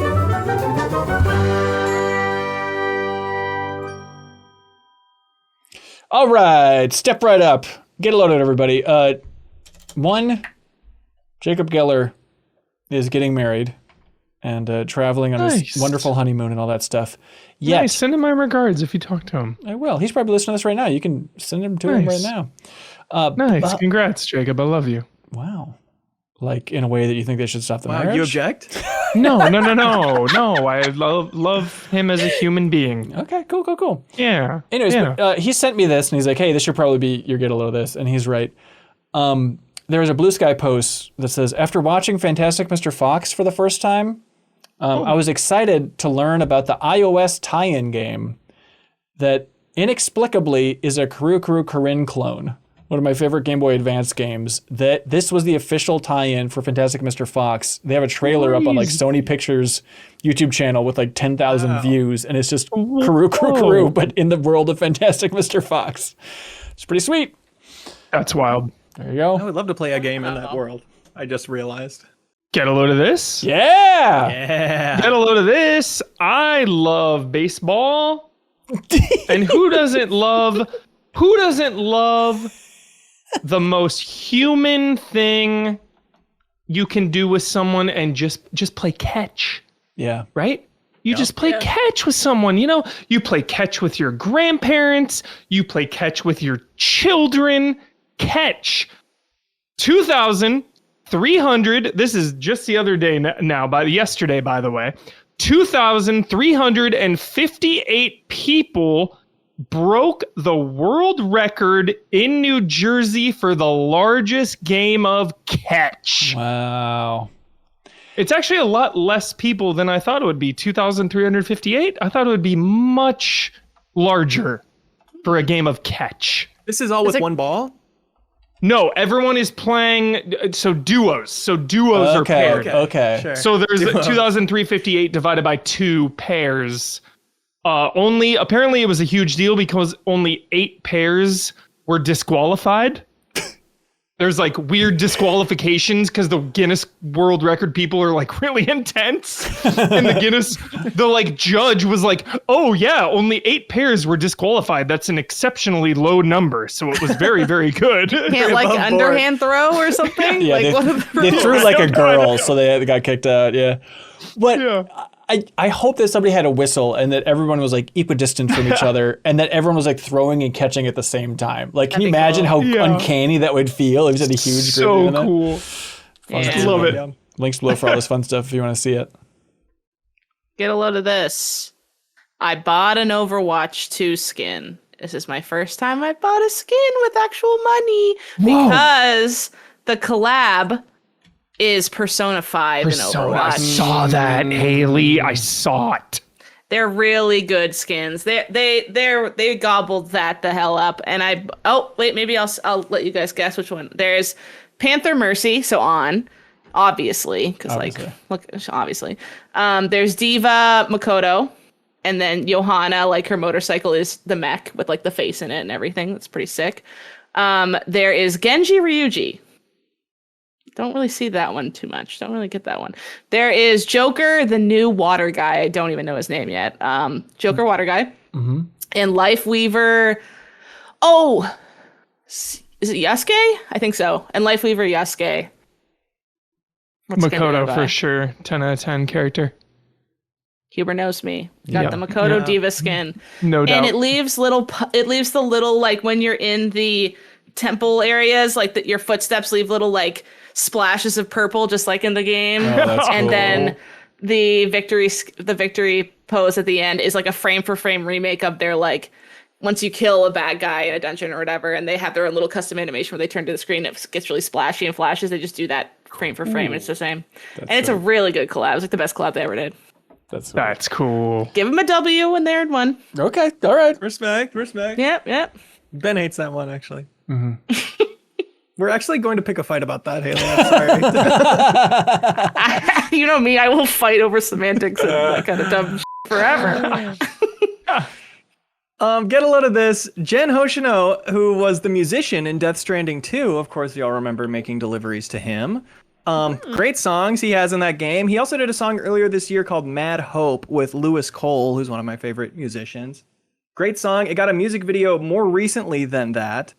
All right, step right up. Get a load of it, everybody. Jacob Geller is getting married and traveling on his wonderful honeymoon and all that stuff. Yet, Nice. Send him my regards if you talk to him. I will. He's probably listening to this right now. You can send him to him right now. Nice. Congrats, Jacob. I love you. Wow. Like in a way that you think they should stop the marriage? You object? No. I love him as a human being. Okay, cool. Yeah. Anyways, yeah. But, he sent me this and he's like, hey, this should probably be your Get a Load of This. And he's right. There was a Blue Sky post that says, after watching Fantastic Mr. Fox for the first time, I was excited to learn about the iOS tie-in game that inexplicably is a Kuru Kuru Kurin clone. One of my favorite Game Boy Advance games. That this was the official tie-in for Fantastic Mr. Fox. They have a trailer up on like Sony Pictures YouTube channel with like 10,000 views, and it's just Kuru Kuru Kuru, but in the world of Fantastic Mr. Fox. It's pretty sweet. That's wild. There you go. I would love to play a game in that world. I just realized. Get a load of this. Yeah. Get a load of this. I love baseball. And who doesn't love the most human thing you can do with someone and just play catch, Yeah. right? You just play catch with someone, you know? You play catch with your grandparents, you play catch with your children. Catch. 2,300, this is just the other day now, yesterday, by the way, 2,358 people broke the world record in New Jersey for the largest game of catch. Wow. It's actually a lot less people than I thought it would be. 2,358? I thought it would be much larger for a game of catch. This is all with one ball? No, everyone is playing, so duos. Are paired. Okay. Sure. So there's 2,358 divided by 2 pairs. Apparently it was a huge deal because only 8 pairs were disqualified. There's like weird disqualifications because the Guinness World Record people are like really intense. And the like judge was like, oh yeah, only 8 pairs were disqualified. That's an exceptionally low number. So it was very, very good. Can't like underhand throw or something? Yeah, like, what are the they rules? threw like a girl, so they got kicked out. Yeah. But Yeah. I hope that somebody had a whistle and that everyone was like equidistant from each other and that everyone was like throwing and catching at the same time. Like, can you imagine how uncanny that would feel if you had a huge group doing that? So cool. Yeah. Love it. Links below for all this fun stuff if you want to see it. Get a load of this. I bought an Overwatch 2 skin. This is my first time I bought a skin with actual money because the collab is Persona 5 in Overwatch. I saw that, Haley. I saw it. They're really good skins. They gobbled that the hell up. And maybe I'll let you guys guess which one. There's Panther Mercy, so obviously, because obviously. There's Diva Makoto, and then Johanna, like her motorcycle is the mech with like the face in it and everything. That's pretty sick. There is Genji Ryuji. Don't really see that one too much. Don't really get that one. There is Joker, the new water guy. I don't even know his name yet. Joker water guy. Mm-hmm. And Life Weaver. Oh, is it Yasuke? I think so. And Life Weaver Yasuke. Makoto for sure. 10 out of 10 character. Huber knows me. Got the Makoto Diva skin. No doubt. And it leaves the little, like when you're in the temple areas, like your footsteps leave little like splashes of purple, just like in the game. That's and cool. then the victory pose at the end is like a frame for frame remake of their like once you kill a bad guy in a dungeon or whatever, and they have their own little custom animation where they turn to the screen, it gets really splashy and flashes. They just do that frame for frame. It's the same. And it's a really good collab. It's like the best collab they ever did. That's cool. Give them a W when they're in one. Okay. All right. Respect. Yep. Ben hates that one, actually. Mm-hmm. We're actually going to pick a fight about that, Haley. I'm sorry. You know me, I will fight over semantics and that kind of dumb forever. Get a load of this. Jen Hoshino, who was the musician in Death Stranding 2, of course, y'all remember making deliveries to him, Great songs he has in that game. He also did a song earlier this year called Mad Hope with Lewis Cole, who's one of my favorite musicians. Great song. It got a music video more recently than that.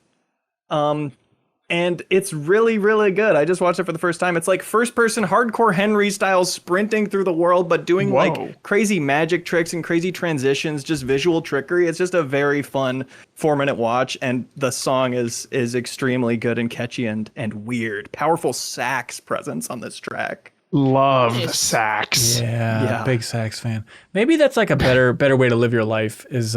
And it's really, really good. I just watched it for the first time. It's like first-person hardcore Henry style sprinting through the world, but doing like crazy magic tricks and crazy transitions, just visual trickery. It's just a very fun 4-minute watch, and the song is extremely good and catchy and weird. Powerful sax presence on this track. Love sax. Yeah, big sax fan. Maybe that's like a better way to live your life is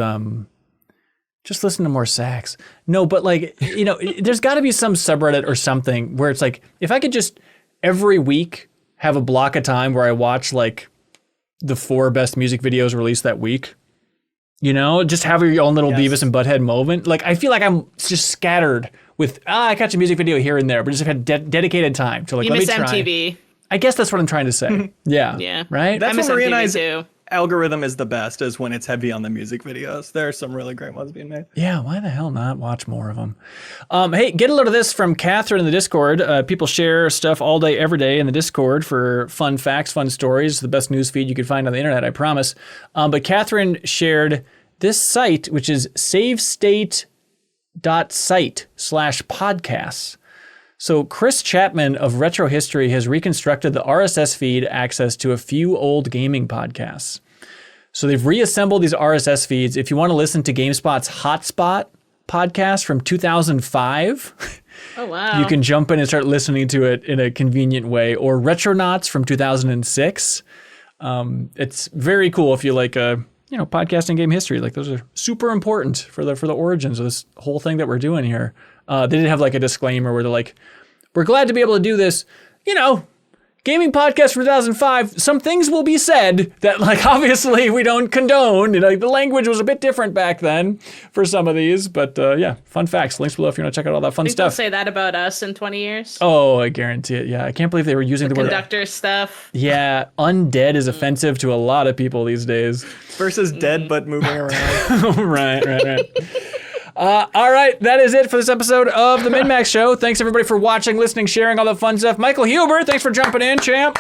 just listen to more sax. No, but like, you know, there's got to be some subreddit or something where it's like, if I could just every week have a block of time where I watch like the 4 best music videos released that week, you know, just have your own little Beavis and Butthead moment. Like, I feel like I'm just scattered with, I catch a music video here and there, but just have dedicated time to like, you let me miss try. MTV. I guess that's what I'm trying to say. Yeah. Right? That's I miss when Maria and MTV I's too. algorithm is the best, is when it's heavy on the music videos. There are some really great ones being made. Yeah, why the hell not watch more of them? Hey, get a load of this from Catherine in the Discord. People share stuff all day, every day in the Discord for fun facts, fun stories, the best news feed you could find on the internet, I promise. But Catherine shared this site, which is savestate.site/podcasts. So Chris Chapman of Retro History has reconstructed the RSS feed access to a few old gaming podcasts. So they've reassembled these RSS feeds. If you want to listen to GameSpot's Hotspot podcast from 2005, Oh, wow. you can jump in and start listening to it in a convenient way. Or Retronauts from 2006. It's very cool if you like, podcasting game history. Like those are super important for the origins of this whole thing that we're doing here. They did have like a disclaimer where they're like, we're glad to be able to do this, gaming podcast from 2005, some things will be said that like obviously we don't condone. The language was a bit different back then for some of these, but fun facts. Links below if you want to check out all that fun Think they'll stuff. say that about us in 20 years? Oh, I guarantee it. Yeah, I can't believe they were using the word. Conductor stuff. Yeah, undead is offensive to a lot of people these days. Versus dead but moving around. Right. All right, that is it for this episode of the MinnMax Show. Thanks everybody for watching, listening, sharing all the fun stuff. Michael Huber, thanks for jumping in, champ.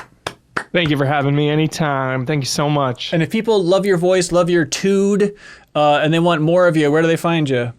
Thank you for having me anytime. Thank you so much. And if people love your voice, love your tood, and they want more of you, where do they find you?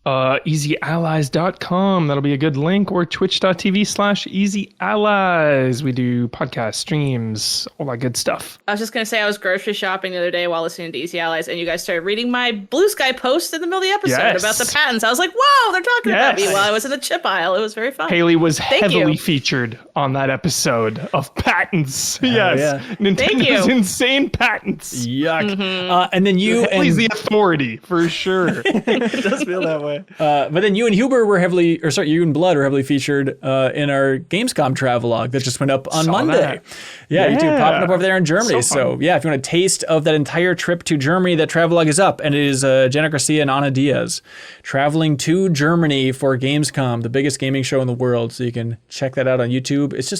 EasyAllies.com. That'll be a good link. Or twitch.tv/EasyAllies. We do podcast streams, all that good stuff. I was just going to say I was grocery shopping the other day while listening to Easy Allies, and you guys started reading my Blue Sky post in the middle of the episode about the patents. I was like, whoa, they're talking about me while I was in the chip aisle. It was very fun. Haley was Thank heavily you. featured on that episode of patents. yeah. Nintendo's you. insane patents. Yuck. And then you Haley's and the authority, for sure. It does feel that way. but then you and Huber were you and Blood were heavily featured in our Gamescom travelogue that just went up on Monday. that. Yeah, you two popping up over there in Germany. So So if you want a taste of that entire trip to Germany, that travelogue is up, and it is Jenna Garcia and Ana Diaz traveling to Germany for Gamescom, the biggest gaming show in the world. So you can check that out on YouTube. It's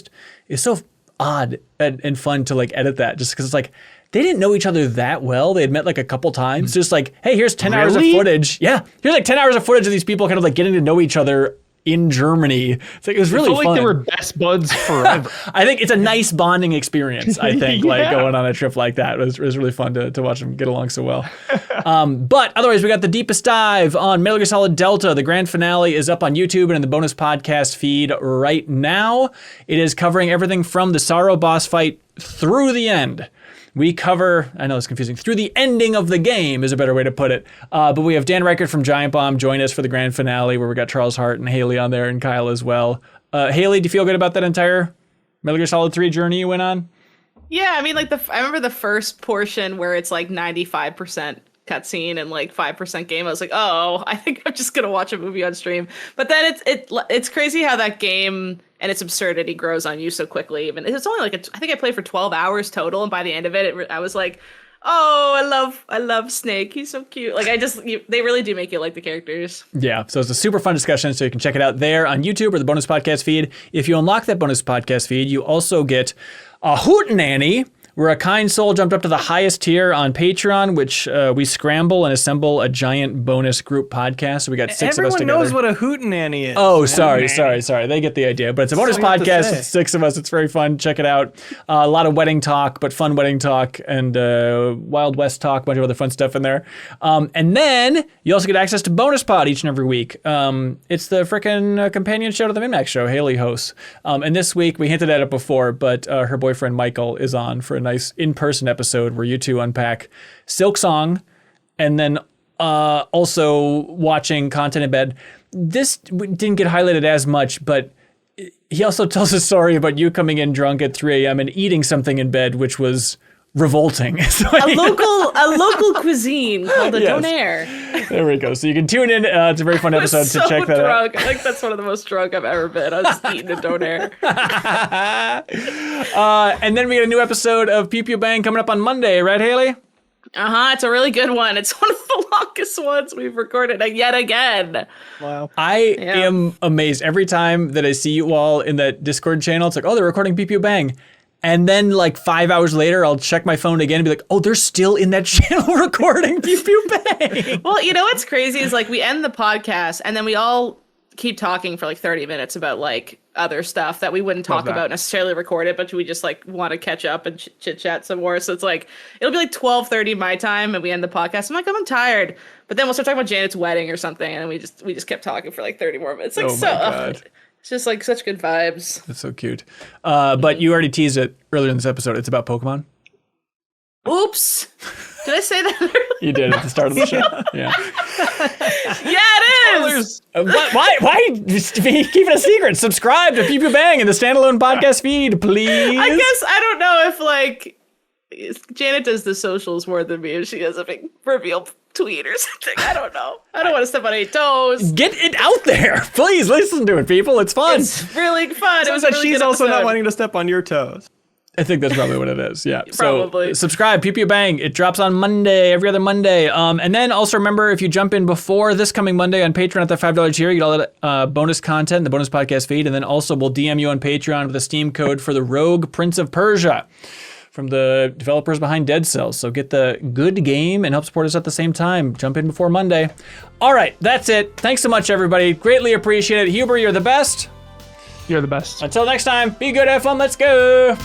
so odd and fun to like edit that, just because it's like they didn't know each other that well. They had met like a couple times. Just like, hey, here's 10 hours of footage. Yeah, here's like 10 hours of footage of these people kind of like getting to know each other in Germany. It's like, it was really I felt fun. like they were best buds forever. I think it's a nice bonding experience. I think like going on a trip like that was really fun to watch them get along so well. But otherwise, we got the deepest dive on Metal Gear Solid Delta. The grand finale is up on YouTube and in the bonus podcast feed right now. It is covering everything from the Saros boss fight through the end. We cover, I know it's confusing, through the ending of the game is a better way to put it. But we have Dan Reichert from Giant Bomb join us for the grand finale, where we got Charles Hart and Haley on there and Kyle as well. Haley, do you feel good about that entire Metal Gear Solid 3 journey you went on? Yeah, I mean, like I remember the first portion where it's like 95% cutscene and like 5% game. I was like, oh, I think I'm just gonna watch a movie on stream. But then it's crazy how that game and its absurdity grows on you so quickly. Even it's only like I think I played for 12 hours total, and by the end of it, I was like, oh, I love Snake. He's so cute. Like they really do make you like the characters. Yeah, so it's a super fun discussion, so you can check it out there on YouTube or the bonus podcast feed. If you unlock that bonus podcast feed, you also get a hootenanny where a kind soul jumped up to the highest tier on Patreon, which we scramble and assemble a giant bonus group podcast. So we got 6 of us Everyone together. knows what a hootenanny is. Oh, sorry. They get the idea. But it's a bonus all you have to podcast say. with 6 of us. It's very fun. Check it out. A lot of wedding talk, but fun wedding talk, and Wild West talk, a bunch of other fun stuff in there. And then you also get access to Bonus Pod each and every week. It's the frickin' companion show to the MinnMax show Haley hosts. And this week, we hinted at it before, but her boyfriend Michael is on for a nice in-person episode where you two unpack Silksong, and then also watching content in bed. This didn't get highlighted as much, but he also tells a story about you coming in drunk at 3 a.m. and eating something in bed, which was revolting. So A local cuisine called a Yes. donair. there we go. So you can tune in. It's a very fun episode So to check that out. drunk. I think that's one of the most drunk I've ever been. I was just eating a donair. And then we get a new episode of Pew Pew Bang coming up on Monday, right, Haley? It's a really good one. It's one of the longest ones we've recorded yet again. Wow. I am amazed every time that I see you all in that Discord channel. It's like, oh, they're recording Pew Pew Bang. And then like 5 hours later, I'll check my phone again and be like, oh, they're still in that channel recording Pew Pew Bang. Well, you know what's crazy is like we end the podcast and then we all keep talking for like 30 minutes about like other stuff that we wouldn't talk about necessarily recorded, but we just like want to catch up and chit chat some more. So it's like, it'll be like 12:30 my time and we end the podcast. I'm like, I'm tired. But then we'll start talking about Janet's wedding or something. And we just kept talking for like 30 more minutes. Like, Oh my God. It's just like such good vibes. That's so cute. But you already teased it earlier in this episode. It's about Pokemon. Oops. Did I say that earlier? You did at the start of the show. Yeah. Yeah, it is. Why keep it a secret? Subscribe to Pew Pew Bang in the standalone podcast feed, please. I guess I don't know if like Janet does the socials more than me, and she has a big reveal tweet or something. I don't know. I don't want to step on any toes. Get it out there. Please listen to it, people. It's fun. It's really fun. It was But a really she's good also not episode. wanting to step on your toes. I think that's probably what it is. Yeah. Probably. So subscribe, Pew Pew Bang. It drops on Monday, every other Monday. And then also remember, if you jump in before this coming Monday on Patreon at the $5 tier, you get all that bonus content, the bonus podcast feed. And then also we'll DM you on Patreon with a Steam code for the Rogue Prince of Persia from the developers behind Dead Cells. So get the good game and help support us at the same time. Jump in before Monday. All right, that's it. Thanks so much, everybody. Greatly appreciate it. Huber, you're the best. You're the best. Until next time, be good, have fun, let's go.